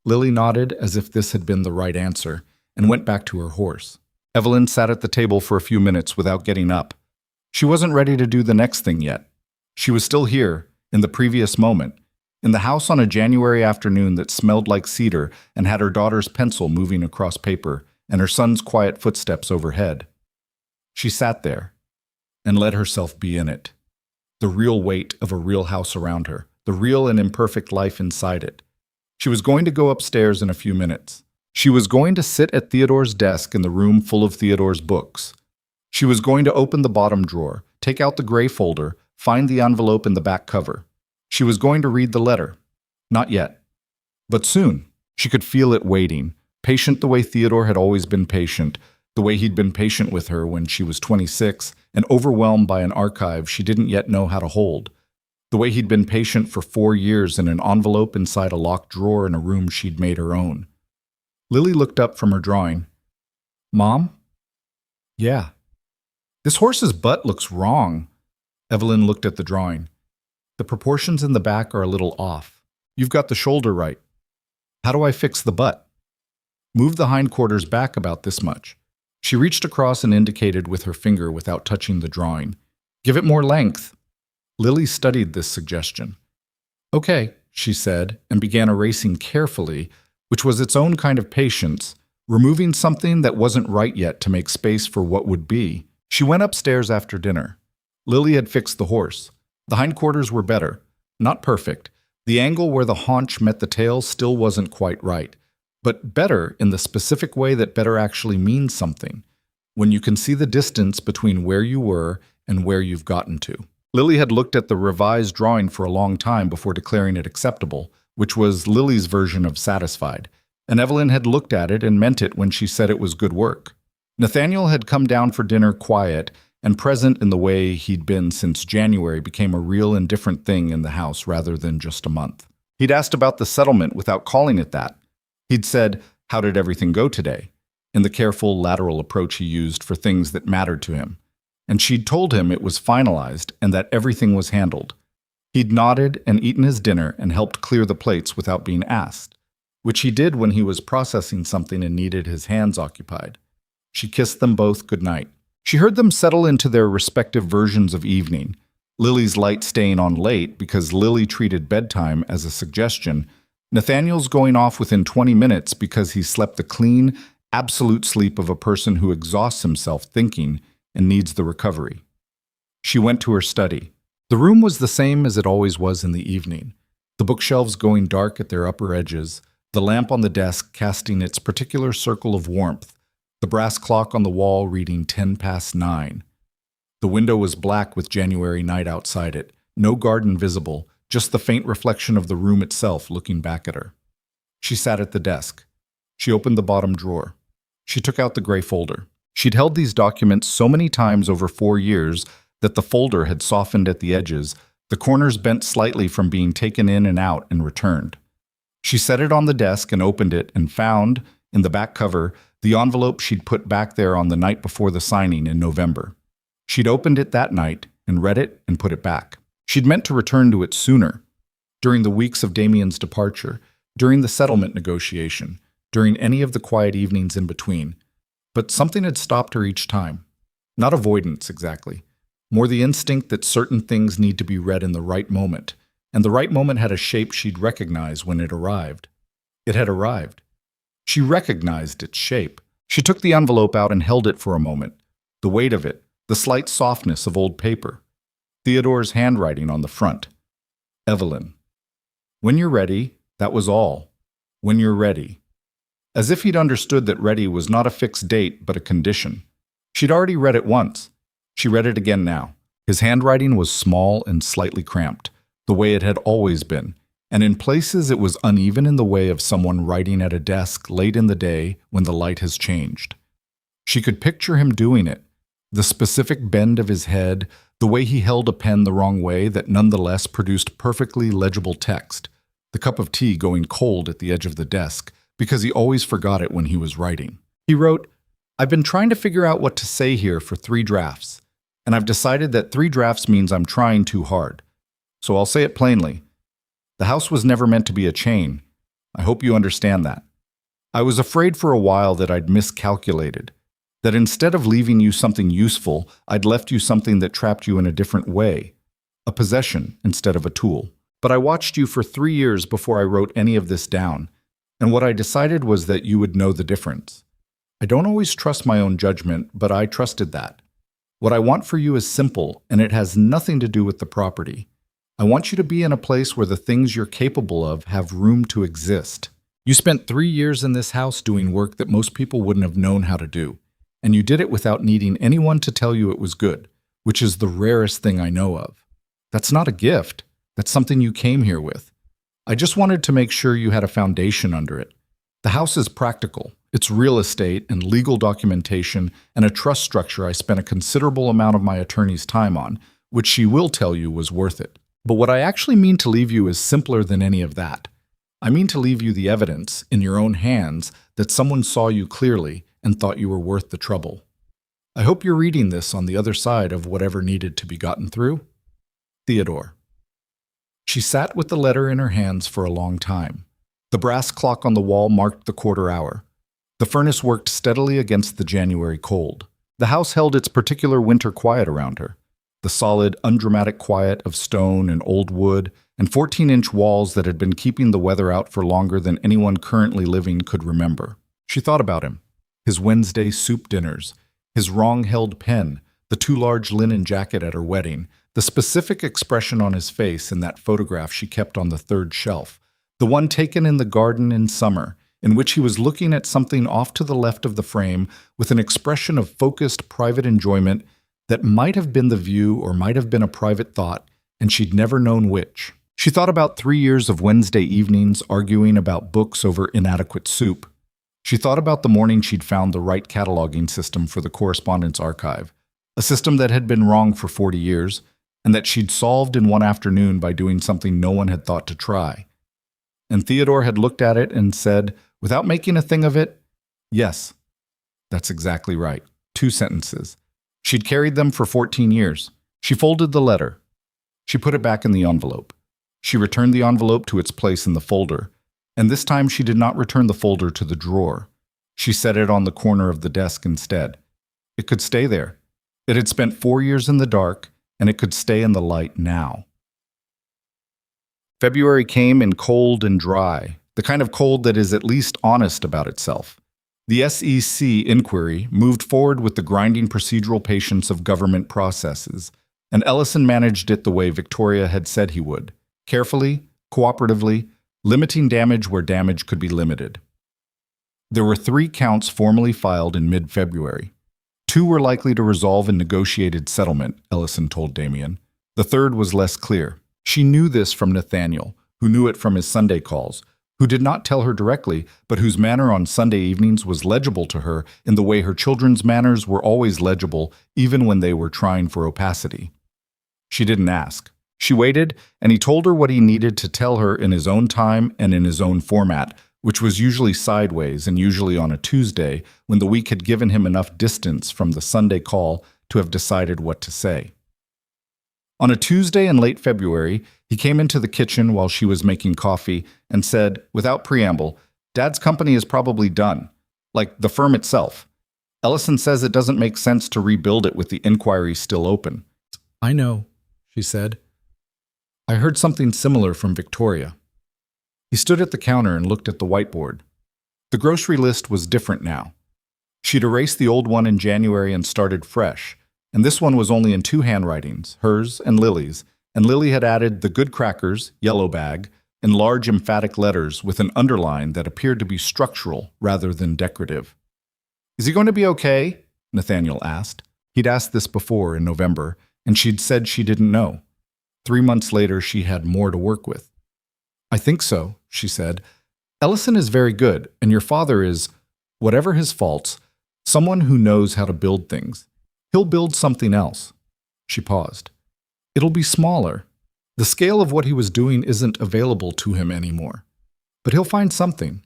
Lily nodded as if this had been the right answer and went back to her horse. Evelyn sat at the table for a few minutes without getting up. She wasn't ready to do the next thing yet. She was still here, in the previous moment, in the house on a January afternoon that smelled like cedar and had her daughter's pencil moving across paper and her son's quiet footsteps overhead. She sat there and let herself be in it. The real weight of a real house around her, the real and imperfect life inside it. She was going to go upstairs in a few minutes. She was going to sit at Theodore's desk in the room full of Theodore's books. She was going to open the bottom drawer, take out the gray folder, find the envelope in the back cover. She was going to read the letter. Not yet. But soon. She could feel it waiting, patient the way Theodore had always been patient, the way he'd been patient with her when she was 26 and overwhelmed by an archive she didn't yet know how to hold, the way he'd been patient for 4 years in an envelope inside a locked drawer in a room she'd made her own. Lily looked up from her drawing. Mom? Yeah. This horse's butt looks wrong. Evelyn looked at the drawing. The proportions in the back are a little off. You've got the shoulder right. How do I fix the butt? Move the hindquarters back about this much. She reached across and indicated with her finger without touching the drawing. Give it more length. Lily studied this suggestion. Okay, she said, and began erasing carefully, which was its own kind of patience, removing something that wasn't right yet to make space for what would be. She went upstairs after dinner. Lily had fixed the horse. The hindquarters were better. Not perfect. The angle where the haunch met the tail still wasn't quite right. But better in the specific way that better actually means something, when you can see the distance between where you were and where you've gotten to. Lily had looked at the revised drawing for a long time before declaring it acceptable, which was Lily's version of satisfied. and Evelyn had looked at it and meant it when she said it was good work. Nathaniel had come down for dinner quiet and present in the way he'd been since January became a real and different thing in the house rather than just a month. He'd asked about the settlement without calling it that. He'd said, "How did everything go today?" in the careful, lateral approach he used for things that mattered to him. And she'd told him it was finalized and that everything was handled. He'd nodded and eaten his dinner and helped clear the plates without being asked, which he did when he was processing something and needed his hands occupied. She kissed them both goodnight. She heard them settle into their respective versions of evening, Lily's light staying on late because Lily treated bedtime as a suggestion, Nathaniel's going off within 20 minutes because he slept the clean, absolute sleep of a person who exhausts himself thinking and needs the recovery. She went to her study. The room was the same as it always was in the evening, the bookshelves going dark at their upper edges, the lamp on the desk casting its particular circle of warmth, the brass clock on the wall reading 9:10. The window was black with January night outside it, no garden visible, just the faint reflection of the room itself looking back at her. She sat at the desk. She opened the bottom drawer. She took out the gray folder. She'd held these documents so many times over 4 years that the folder had softened at the edges, the corners bent slightly from being taken in and out and returned. She set it on the desk and opened it and found, in the back cover, the envelope she'd put back there on the night before the signing in November. She'd opened it that night and read it and put it back. She'd meant to return to it sooner, during the weeks of Damian's departure, during the settlement negotiation, during any of the quiet evenings in between. But something had stopped her each time. Not avoidance, exactly. More the instinct that certain things need to be read in the right moment, and the right moment had a shape she'd recognize when it arrived. It had arrived. She recognized its shape. She took the envelope out and held it for a moment. The weight of it, the slight softness of old paper. Theodore's handwriting on the front. Evelyn. When you're ready, that was all. When you're ready. As if he'd understood that ready was not a fixed date, but a condition. She'd already read it once. She read it again now. His handwriting was small and slightly cramped, the way it had always been, and in places it was uneven in the way of someone writing at a desk late in the day when the light has changed. She could picture him doing it, the specific bend of his head, the way he held a pen the wrong way that nonetheless produced perfectly legible text, the cup of tea going cold at the edge of the desk because he always forgot it when he was writing. He wrote, "I've been trying to figure out what to say here for 3 drafts, and I've decided that 3 drafts means I'm trying too hard. So I'll say it plainly. The house was never meant to be a chain. I hope you understand that. I was afraid for a while that I'd miscalculated, that instead of leaving you something useful, I'd left you something that trapped you in a different way, a possession instead of a tool. But I watched you for 3 years before I wrote any of this down, and what I decided was that you would know the difference. I don't always trust my own judgment, but I trusted that. What I want for you is simple, and it has nothing to do with the property. I want you to be in a place where the things you're capable of have room to exist. You spent 3 years in this house doing work that most people wouldn't have known how to do, and you did it without needing anyone to tell you it was good, which is the rarest thing I know of. That's not a gift. That's something you came here with. I just wanted to make sure you had a foundation under it. The house is practical. It's real estate and legal documentation and a trust structure I spent a considerable amount of my attorney's time on, which she will tell you was worth it. But what I actually mean to leave you is simpler than any of that. I mean to leave you the evidence, in your own hands, that someone saw you clearly and thought you were worth the trouble. I hope you're reading this on the other side of whatever needed to be gotten through. Theodore." She sat with the letter in her hands for a long time. The brass clock on the wall marked the quarter hour. The furnace worked steadily against the January cold. The house held its particular winter quiet around her. The solid, undramatic quiet of stone and old wood and 14-inch walls that had been keeping the weather out for longer than anyone currently living could remember. She thought about him. His Wednesday soup dinners, his wrong-held pen, the too large linen jacket at her wedding, the specific expression on his face in that photograph she kept on the 3rd shelf, the one taken in the garden in summer, in which he was looking at something off to the left of the frame with an expression of focused private enjoyment that might have been the view or might have been a private thought, and she'd never known which. She thought about 3 years of Wednesday evenings arguing about books over inadequate soup. She thought about the morning she'd found the right cataloging system for the correspondence archive, a system that had been wrong for 40 years, and that she'd solved in one afternoon by doing something no one had thought to try. And Theodore had looked at it and said, without making a thing of it, yes, that's exactly right. 2 sentences. She'd carried them for 14 years. She folded the letter. She put it back in the envelope. She returned the envelope to its place in the folder, and this time she did not return the folder to the drawer. She set it on the corner of the desk instead. It could stay there. It had spent 4 years in the dark, and it could stay in the light now. February came in cold and dry, the kind of cold that is at least honest about itself. The SEC inquiry moved forward with the grinding procedural patience of government processes, and Ellison managed it the way Victoria had said he would, carefully, cooperatively, limiting damage where damage could be limited. There were 3 counts formally filed in mid-February. 2 were likely to resolve in negotiated settlement, Ellison told Damian. The third was less clear. She knew this from Nathaniel, who knew it from his Sunday calls, who did not tell her directly, but whose manner on Sunday evenings was legible to her in the way her children's manners were always legible, even when they were trying for opacity. She didn't ask. She waited, and he told her what he needed to tell her in his own time and in his own format, which was usually sideways and usually on a Tuesday, when the week had given him enough distance from the Sunday call to have decided what to say. On a Tuesday in late February, he came into the kitchen while she was making coffee and said, without preamble, Dad's company is probably done, like the firm itself. Ellison says it doesn't make sense to rebuild it with the inquiry still open. I know, she said. I heard something similar from Victoria. He stood at the counter and looked at the whiteboard. The grocery list was different now. She'd erased the old one in January and started fresh, and this one was only in 2 handwritings, hers and Lily's, and Lily had added the good crackers, yellow bag, in large emphatic letters with an underline that appeared to be structural rather than decorative. Is he going to be okay? Nathaniel asked. He'd asked this before in November, and she'd said she didn't know. 3 months later, she had more to work with. I think so, she said. Ellison is very good, and your father is, whatever his faults, someone who knows how to build things. He'll build something else. She paused. It'll be smaller. The scale of what he was doing isn't available to him anymore. But he'll find something.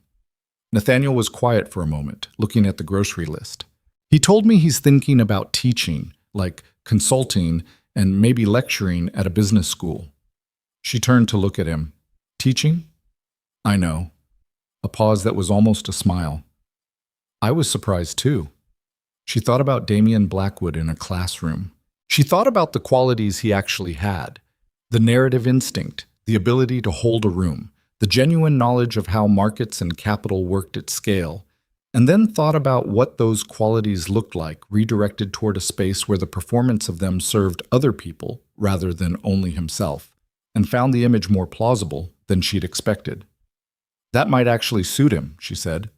Nathaniel was quiet for a moment, looking at the grocery list. He told me he's thinking about teaching, like consulting and maybe lecturing at a business school. She turned to look at him. Teaching? I know. A pause that was almost a smile. I was surprised too. She thought about Damian Blackwood in a classroom. She thought about the qualities he actually had. The narrative instinct, the ability to hold a room, the genuine knowledge of how markets and capital worked at scale, and then thought about what those qualities looked like redirected toward a space where the performance of them served other people rather than only himself, and found the image more plausible than she'd expected. That might actually suit him, she said.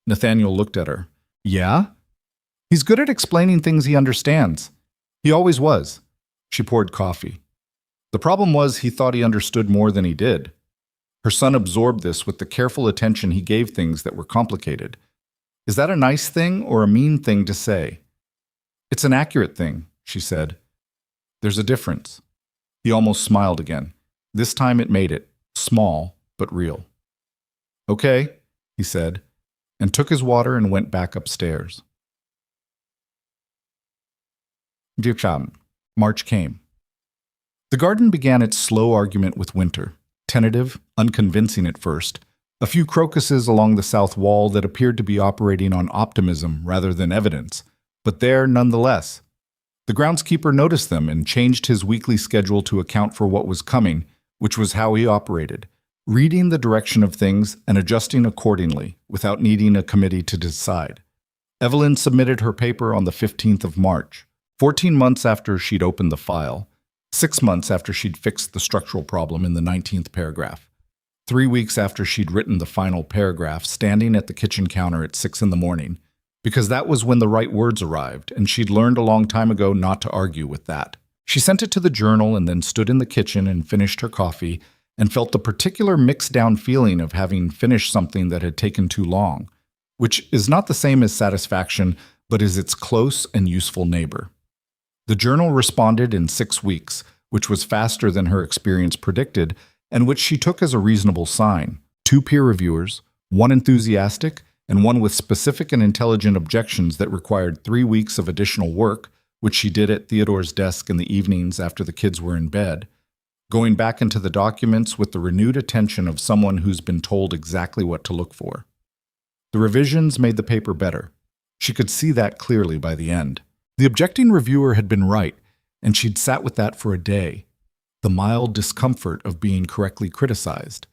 Nathaniel looked at her. Yeah? He's good at explaining things he understands. He always was. She poured coffee. The problem was he thought he understood more than he did. Her son absorbed this with the careful attention he gave things that were complicated. Is that a nice thing or a mean thing to say? It's an accurate thing, she said. There's a difference. He almost smiled again. This time it made it, small but real. Okay, he said, and took his water and went back upstairs. March came. The garden began its slow argument with winter, tentative, unconvincing at first, a few crocuses along the south wall that appeared to be operating on optimism rather than evidence, but there nonetheless. The groundskeeper noticed them and changed his weekly schedule to account for what was coming, which was how he operated, reading the direction of things and adjusting accordingly without needing a committee to decide. Evelyn submitted her paper on the 15th of March, 14 months after she'd opened the file, 6 months after she'd fixed the structural problem in the 19th paragraph, 3 weeks after she'd written the final paragraph standing at the kitchen counter at 6 in the morning, because that was when the right words arrived, and she'd learned a long time ago not to argue with that. She sent it to the journal and then stood in the kitchen and finished her coffee and felt the particular mixed-down feeling of having finished something that had taken too long, which is not the same as satisfaction, but is its close and useful neighbor. The journal responded in 6 weeks, which was faster than her experience predicted, and which she took as a reasonable sign. 2 peer reviewers, 1 enthusiastic, and 1 with specific and intelligent objections that required 3 weeks of additional work, which she did at Theodore's desk in the evenings after the kids were in bed, going back into the documents with the renewed attention of someone who's been told exactly what to look for. The revisions made the paper better. She could see that clearly by the end. The objecting reviewer had been right, and she'd sat with that for a day, the mild discomfort of being correctly criticized,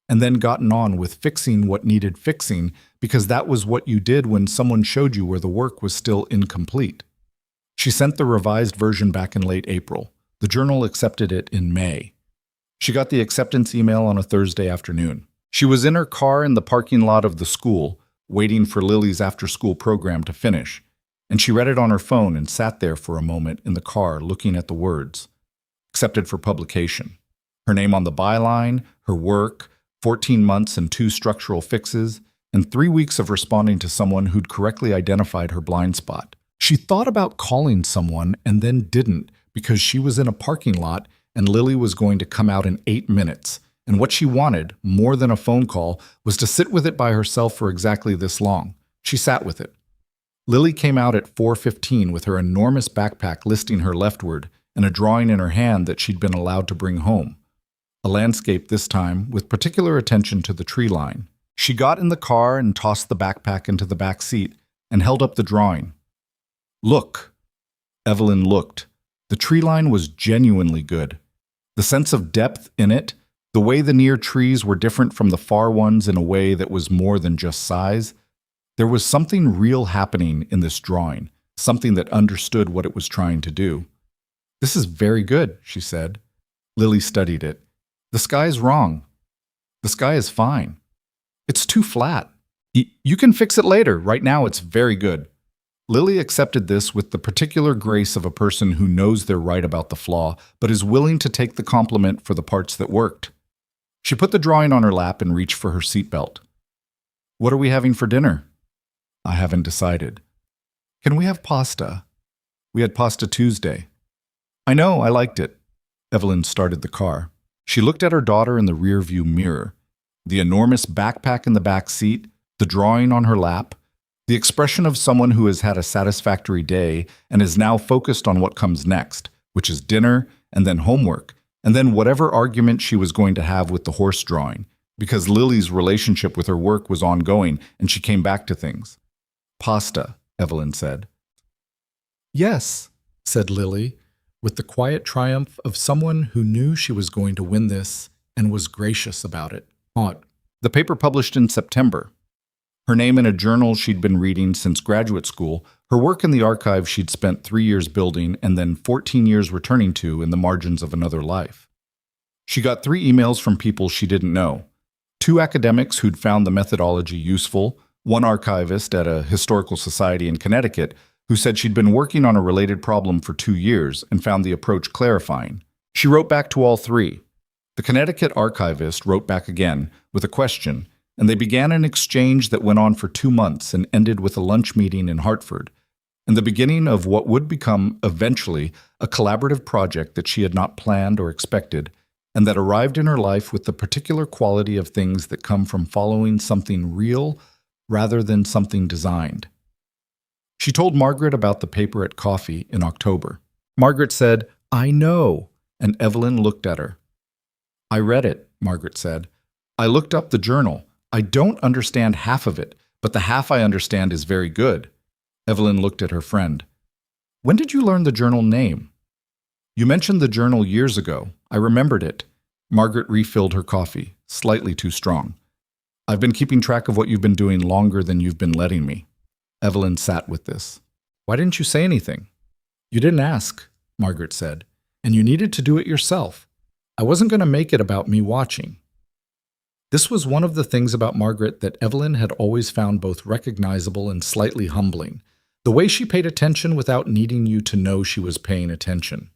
and then gotten on with fixing what needed fixing because that was what you did when someone showed you where the work was still incomplete. She sent the revised version back in late April. The journal accepted it in May. She got the acceptance email on a Thursday afternoon. She was in her car in the parking lot of the school, waiting for Lily's after-school program to finish, and she read it on her phone and sat there for a moment in the car looking at the words. Accepted for publication. Her name on the byline, her work, 14 months and 2 structural fixes, and 3 weeks of responding to someone who'd correctly identified her blind spot. She thought about calling someone and then didn't because she was in a parking lot and Lily was going to come out in 8 minutes. And what she wanted, more than a phone call, was to sit with it by herself for exactly this long. She sat with it. Lily came out at 4:15 with her enormous backpack listing her leftward and a drawing in her hand that she'd been allowed to bring home. A landscape this time, with particular attention to the tree line. She got in the car and tossed the backpack into the back seat and held up the drawing. Look. Evelyn looked. The tree line was genuinely good. The sense of depth in it, the way the near trees were different from the far ones in a way that was more than just size. There was something real happening in this drawing, something that understood what it was trying to do. This is very good, she said. Lily studied it. The sky's wrong. The sky is fine. It's too flat. You can fix it later. Right now it's very good. Lily accepted this with the particular grace of a person who knows they're right about the flaw, but is willing to take the compliment for the parts that worked. She put the drawing on her lap and reached for her seatbelt. What are we having for dinner? I haven't decided. Can we have pasta? We had pasta Tuesday. I know, I liked it. Evelyn started the car. She looked at her daughter in the rearview mirror. The enormous backpack in the back seat, the drawing on her lap, the expression of someone who has had a satisfactory day and is now focused on what comes next, which is dinner and then homework, and then whatever argument she was going to have with the horse drawing, because Lily's relationship with her work was ongoing and she came back to things. Pasta, Evelyn said. Yes, said Lily, with the quiet triumph of someone who knew she was going to win this and was gracious about it. The paper published in September. Her name in a journal she'd been reading since graduate school, her work in the archive she'd spent 3 years building and then 14 years returning to in the margins of another life. She got 3 emails from people she didn't know. 2 academics who'd found the methodology useful, 1 archivist at a historical society in Connecticut who said she'd been working on a related problem for 2 years and found the approach clarifying. She wrote back to all 3. The Connecticut archivist wrote back again with a question, and they began an exchange that went on for 2 months and ended with a lunch meeting in Hartford, and the beginning of what would become, eventually, a collaborative project that she had not planned or expected, and that arrived in her life with the particular quality of things that come from following something real rather than something designed. She told Margaret about the paper at coffee in October. Margaret said, "I know," and Evelyn looked at her. I read it, Margaret said. I looked up the journal. I don't understand half of it, but the half I understand is very good. Evelyn looked at her friend. When did you learn the journal name? You mentioned the journal years ago. I remembered it. Margaret refilled her coffee, slightly too strong. I've been keeping track of what you've been doing longer than you've been letting me. Evelyn sat with this. Why didn't you say anything? You didn't ask, Margaret said, and you needed to do it yourself. I wasn't going to make it about me watching. This was one of the things about Margaret that Evelyn had always found both recognizable and slightly humbling. The way she paid attention without needing you to know she was paying attention.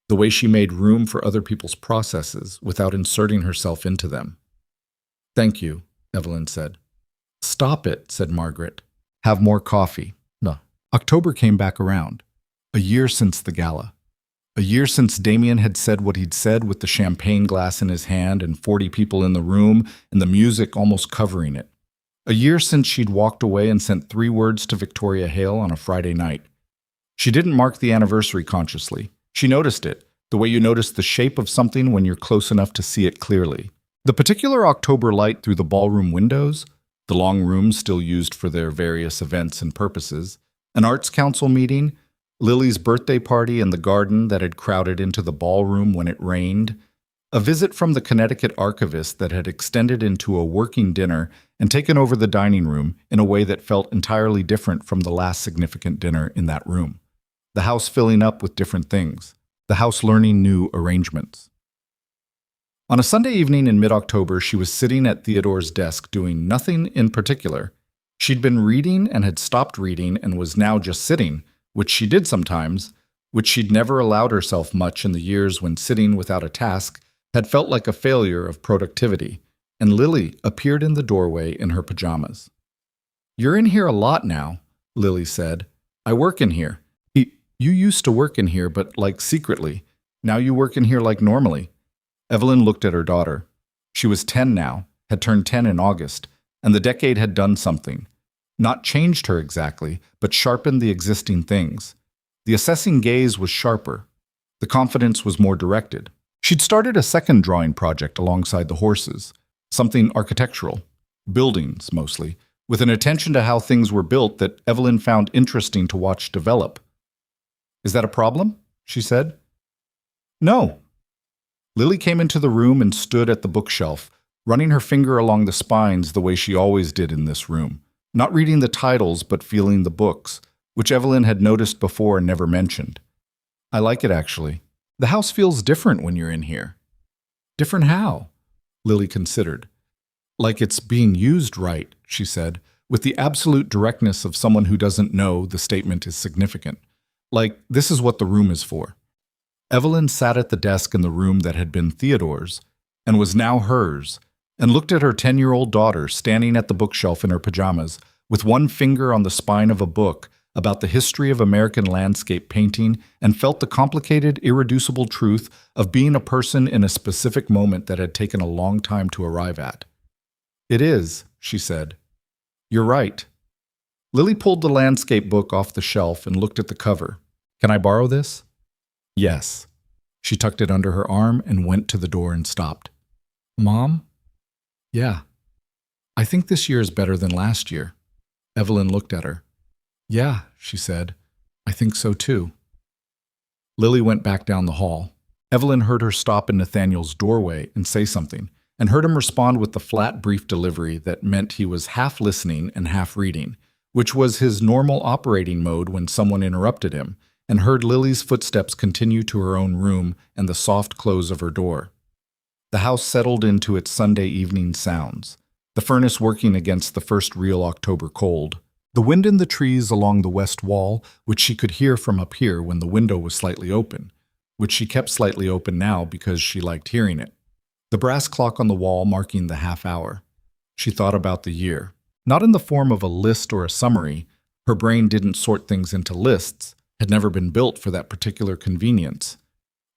the way she made room for other people's processes without inserting herself into them. "Thank you," Evelyn said. "Stop it," said Margaret. "Have more coffee." No. October came back around. A year since the gala. A year since Damian had said what he'd said with the champagne glass in his hand and 40 people in the room and the music almost covering it. A year since she'd walked away and sent 3 words to Victoria Hale on a Friday night. She didn't mark the anniversary consciously. She noticed it, the way you notice the shape of something when you're close enough to see it clearly. The particular October light through the ballroom windows, the long rooms still used for their various events and purposes, an arts council meeting, Lily's birthday party in the garden that had crowded into the ballroom when it rained, a visit from the Connecticut archivist that had extended into a working dinner and taken over the dining room in a way that felt entirely different from the last significant dinner in that room. The house filling up with different things, the house learning new arrangements. On a Sunday evening in mid-October, she was sitting at Theodore's desk doing nothing in particular. She'd been reading and had stopped reading and was now just sitting, which she did sometimes, which she'd never allowed herself much in the years when sitting without a task had felt like a failure of productivity, and Lily appeared in the doorway in her pajamas. "You're in here a lot now," Lily said. "I work in here." You used to work in here, but like secretly. Now you work in here like normally." Evelyn looked at her daughter. She was 10 now, had turned 10 in August, and the decade had done something. Not changed her exactly, but sharpened the existing things. The assessing gaze was sharper. The confidence was more directed. She'd started a second drawing project alongside the horses, something architectural, buildings mostly, with an attention to how things were built that Evelyn found interesting to watch develop. "Is that a problem?" she said. "No." Lily came into the room and stood at the bookshelf, running her finger along the spines the way she always did in this room, not reading the titles but feeling the books, which Evelyn had noticed before and never mentioned. "I like it, actually. The house feels different when you're in here." "Different how?" Lily considered. "Like it's being used right," she said, with the absolute directness of someone who doesn't know the statement is significant. "Like, this is what the room is for." Evelyn sat at the desk in the room that had been Theodore's and was now hers, and looked at her 10-year-old daughter standing at the bookshelf in her pajamas, with one finger on the spine of a book about the history of American landscape painting, and felt the complicated, irreducible truth of being a person in a specific moment that had taken a long time to arrive at. "It is," she said. "You're right." Lily pulled the landscape book off the shelf and looked at the cover. "Can I borrow this?" "Yes." She tucked it under her arm and went to the door and stopped. "Mom?" "Yeah." "I think this year is better than last year." Evelyn looked at her. "Yeah," she said. "I think so too." Lily went back down the hall. Evelyn heard her stop in Nathaniel's doorway and say something, and heard him respond with the flat, brief delivery that meant he was half listening and half reading, which was his normal operating mode when someone interrupted him, and heard Lily's footsteps continue to her own room and the soft close of her door. The house settled into its Sunday evening sounds, the furnace working against the first real October cold, the wind in the trees along the west wall, which she could hear from up here when the window was slightly open, which she kept slightly open now because she liked hearing it. The brass clock on the wall marking the half hour. She thought about the year, not in the form of a list or a summary. Her brain didn't sort things into lists, had never been built for that particular convenience.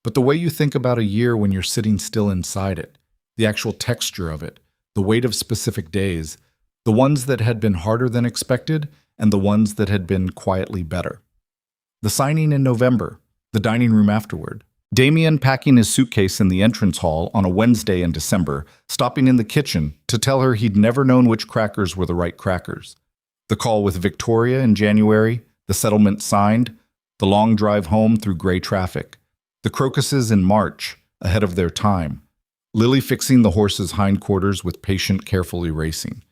But the way you think about a year when you're sitting still inside it, the actual texture of it, the weight of specific days, the ones that had been harder than expected and the ones that had been quietly better. The signing in November, the dining room afterward, Damian packing his suitcase in the entrance hall on a Wednesday in December, stopping in the kitchen to tell her he'd never known which crackers were the right crackers. The call with Victoria in January, the settlement signed, the long drive home through gray traffic, the crocuses in March, ahead of their time, Lily fixing the horse's hindquarters with patient, careful erasing,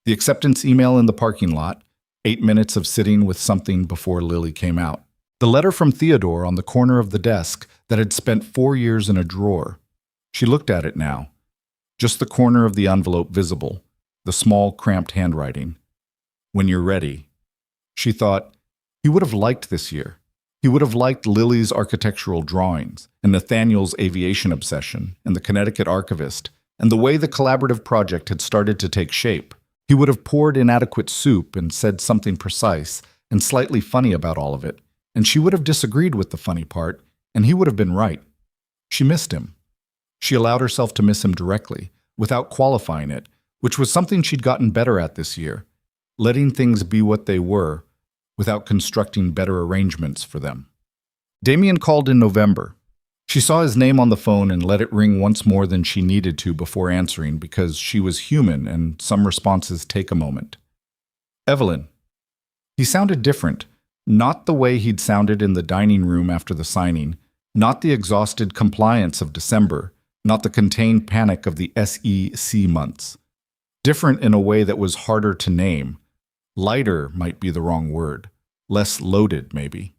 the acceptance email in the parking lot, 8 minutes of sitting with something before Lily came out, the letter from Theodore on the corner of the desk that had spent 4 years in a drawer. She looked at it now, just the corner of the envelope visible, the small, cramped handwriting. "When you're ready." She thought, he would have liked this year. He would have liked Lily's architectural drawings, and Nathaniel's aviation obsession, and the Connecticut archivist, and the way the collaborative project had started to take shape. He would have poured inadequate soup and said something precise and slightly funny about all of it, and she would have disagreed with the funny part, and he would have been right. She missed him. She allowed herself to miss him directly, without qualifying it, which was something she'd gotten better at this year, letting things be what they were, without constructing better arrangements for them. Damian called in November. She saw his name on the phone and let it ring once more than she needed to before answering because she was human and some responses take a moment. Evelyn. He sounded different, not the way he'd sounded in the dining room after the signing, not the exhausted compliance of December, not the contained panic of the SEC months. Different in a way that was harder to name. Lighter might be the wrong word. Less loaded, maybe.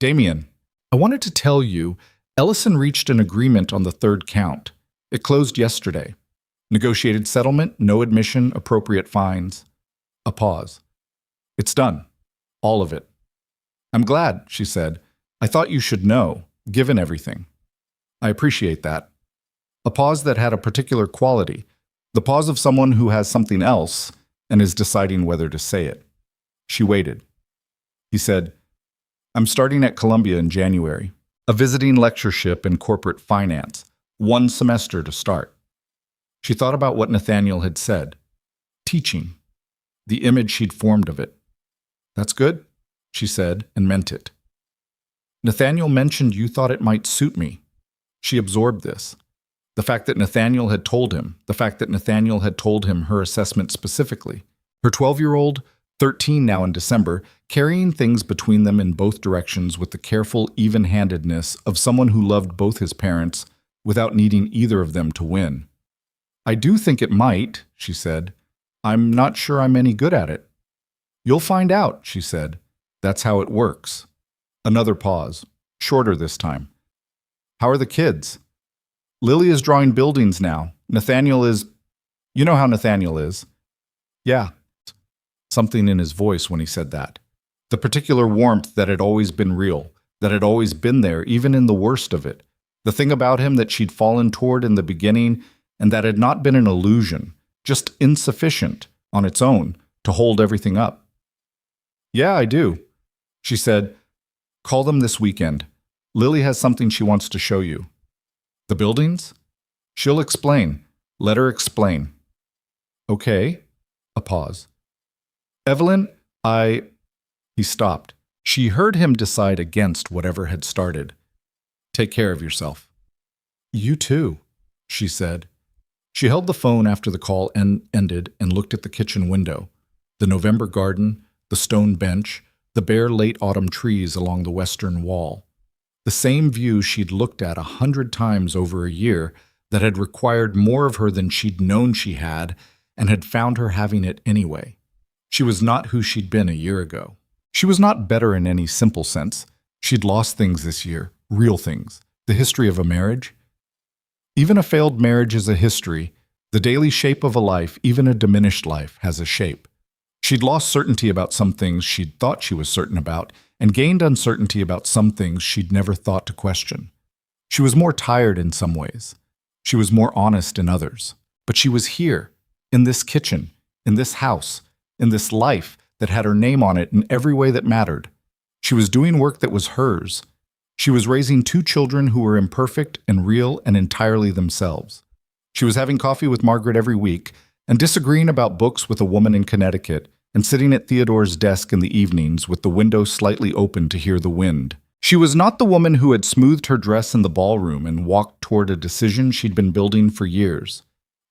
Damian, I wanted to tell you, Ellison reached an agreement on the third count. It closed yesterday. Negotiated settlement, no admission, appropriate fines. A pause. It's done. All of it. I'm glad, she said. I thought you should know, given everything. I appreciate that. A pause that had a particular quality. The pause of someone who has something else and is deciding whether to say it. She waited. He said, I'm starting at Columbia in January. A visiting lectureship in corporate finance. 1 semester to start. She thought about what Nathaniel had said. Teaching. The image she'd formed of it. That's good, she said, and meant it. Nathaniel mentioned you thought it might suit me. She absorbed this. The fact that Nathaniel had told him, the fact that Nathaniel had told him her assessment specifically. Her 12-year-old, 13 now in December, carrying things between them in both directions with the careful even-handedness of someone who loved both his parents without needing either of them to win. I do think it might, she said. I'm not sure I'm any good at it. You'll find out, she said. That's how it works. Another pause, shorter this time. How are the kids? Lily is drawing buildings now. Nathaniel is... You know how Nathaniel is. Yeah. Something in his voice when he said that. The particular warmth that had always been real, that had always been there, even in the worst of it. The thing about him that she'd fallen toward in the beginning, and that had not been an illusion, just insufficient on its own to hold everything up. Yeah, I do. She said, call them this weekend. Lily has something she wants to show you. The buildings? She'll explain. Let her explain. Okay. A pause. Evelyn, He stopped. She heard him decide against whatever had started. Take care of yourself. You too, she said. She held the phone after the call ended and looked at the kitchen window, the November garden, the stone bench, the bare late autumn trees along the western wall. The same view she'd looked at 100 times over a year that had required more of her than she'd known she had and had found her having it anyway. She was not who she'd been a year ago. She was not better in any simple sense. She'd lost things this year, real things. The history of a marriage. Even a failed marriage is a history. The daily shape of a life, even a diminished life, has a shape. She'd lost certainty about some things she'd thought she was certain about, and gained uncertainty about some things she'd never thought to question. She was more tired in some ways. She was more honest in others. But she was here, in this kitchen, in this house, in this life that had her name on it in every way that mattered. She was doing work that was hers. She was raising 2 children who were imperfect and real and entirely themselves. She was having coffee with Margaret every week and disagreeing about books with a woman in Connecticut and sitting at Theodore's desk in the evenings with the window slightly open to hear the wind. She was not the woman who had smoothed her dress in the ballroom and walked toward a decision she'd been building for years.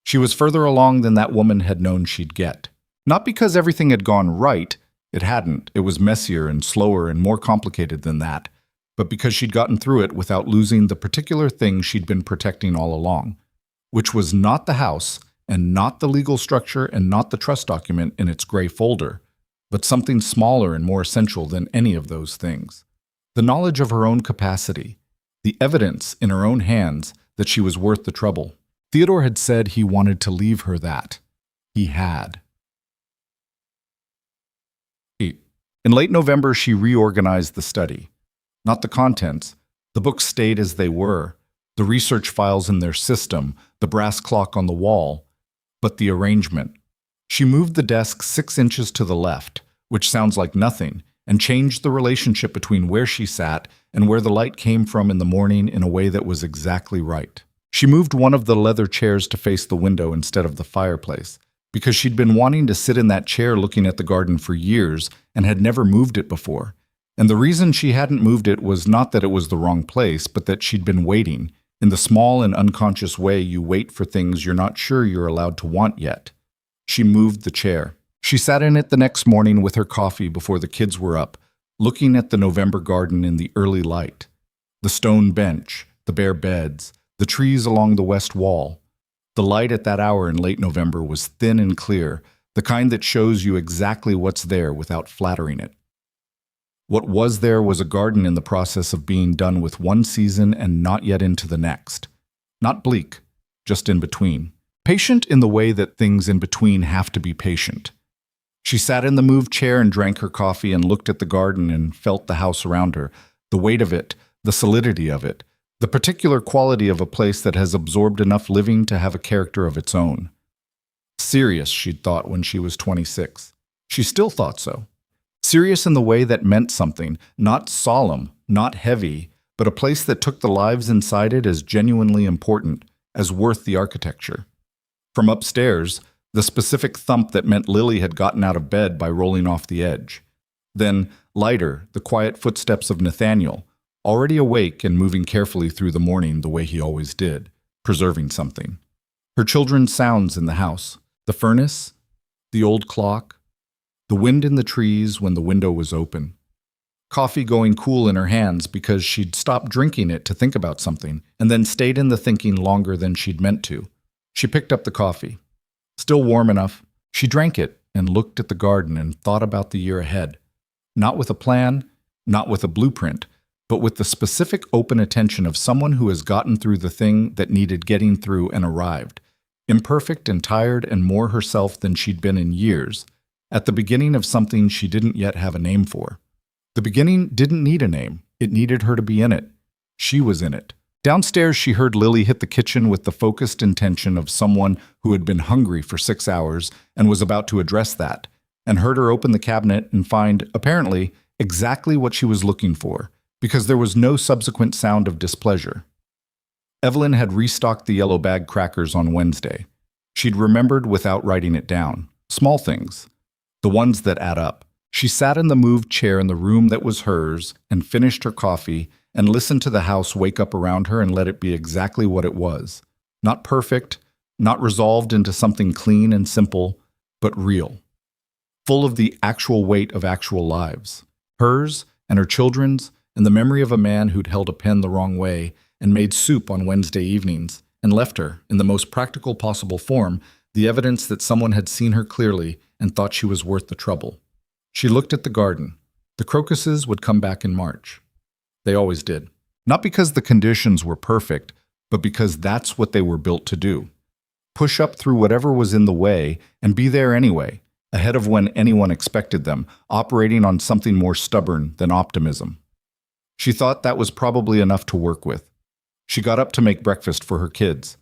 She was further along than that woman had known she'd get. Not because everything had gone right, it hadn't. It was messier and slower and more complicated than that, but because she'd gotten through it without losing the particular thing she'd been protecting all along, which was not the house and not the legal structure and not the trust document in its gray folder, but something smaller and more essential than any of those things. The knowledge of her own capacity, the evidence in her own hands that she was worth the trouble. Theodore had said he wanted to leave her that. He had. 8. In late November, she reorganized the study. Not the contents. The books stayed as they were, the research files in their system, the brass clock on the wall, but the arrangement. She moved the desk 6 inches to the left, which sounds like nothing, and changed the relationship between where she sat and where the light came from in the morning in a way that was exactly right. She moved one of the leather chairs to face the window instead of the fireplace, because she'd been wanting to sit in that chair looking at the garden for years and had never moved it before. And the reason she hadn't moved it was not that it was the wrong place, but that she'd been waiting, in the small and unconscious way you wait for things you're not sure you're allowed to want yet. She moved the chair. She sat in it the next morning with her coffee before the kids were up, looking at the November garden in the early light. The stone bench, the bare beds, the trees along the west wall. The light at that hour in late November was thin and clear, the kind that shows you exactly what's there without flattering it. What was there was a garden in the process of being done with one season and not yet into the next. Not bleak, just in between. Patient in the way that things in between have to be patient. She sat in the moved chair and drank her coffee and looked at the garden and felt the house around her, the weight of it, the solidity of it, the particular quality of a place that has absorbed enough living to have a character of its own. Serious, she'd thought when she was 26. She still thought so. Serious in the way that meant something, not solemn, not heavy, but a place that took the lives inside it as genuinely important, as worth the architecture. From upstairs, the specific thump that meant Lily had gotten out of bed by rolling off the edge. Then, lighter, the quiet footsteps of Nathaniel, already awake and moving carefully through the morning the way he always did, preserving something. Her children's sounds in the house, the furnace, the old clock, the wind in the trees when the window was open. Coffee going cool in her hands because she'd stopped drinking it to think about something, and then stayed in the thinking longer than she'd meant to. She picked up the coffee. Still warm enough, she drank it and looked at the garden and thought about the year ahead. Not with a plan, not with a blueprint, but with the specific open attention of someone who has gotten through the thing that needed getting through and arrived, imperfect and tired and more herself than she'd been in years, at the beginning of something she didn't yet have a name for. The beginning didn't need a name. It needed her to be in it. She was in it. Downstairs, she heard Lily hit the kitchen with the focused intention of someone who had been hungry for 6 hours and was about to address that, and heard her open the cabinet and find, apparently, exactly what she was looking for, because there was no subsequent sound of displeasure. Evelyn had restocked the yellow bag crackers on Wednesday. She'd remembered without writing it down. Small things. The ones that add up. She sat in the moved chair in the room that was hers and finished her coffee and listened to the house wake up around her and let it be exactly what it was. Not perfect, not resolved into something clean and simple, but real. Full of the actual weight of actual lives. Hers and her children's and the memory of a man who'd held a pen the wrong way and made soup on Wednesday evenings and left her, in the most practical possible form, the evidence that someone had seen her clearly and thought she was worth the trouble. She looked at the garden. The crocuses would come back in March. They always did. Not because the conditions were perfect, but because that's what they were built to do. Push up through whatever was in the way and be there anyway, ahead of when anyone expected them, operating on something more stubborn than optimism. She thought that was probably enough to work with. She got up to make breakfast for her kids.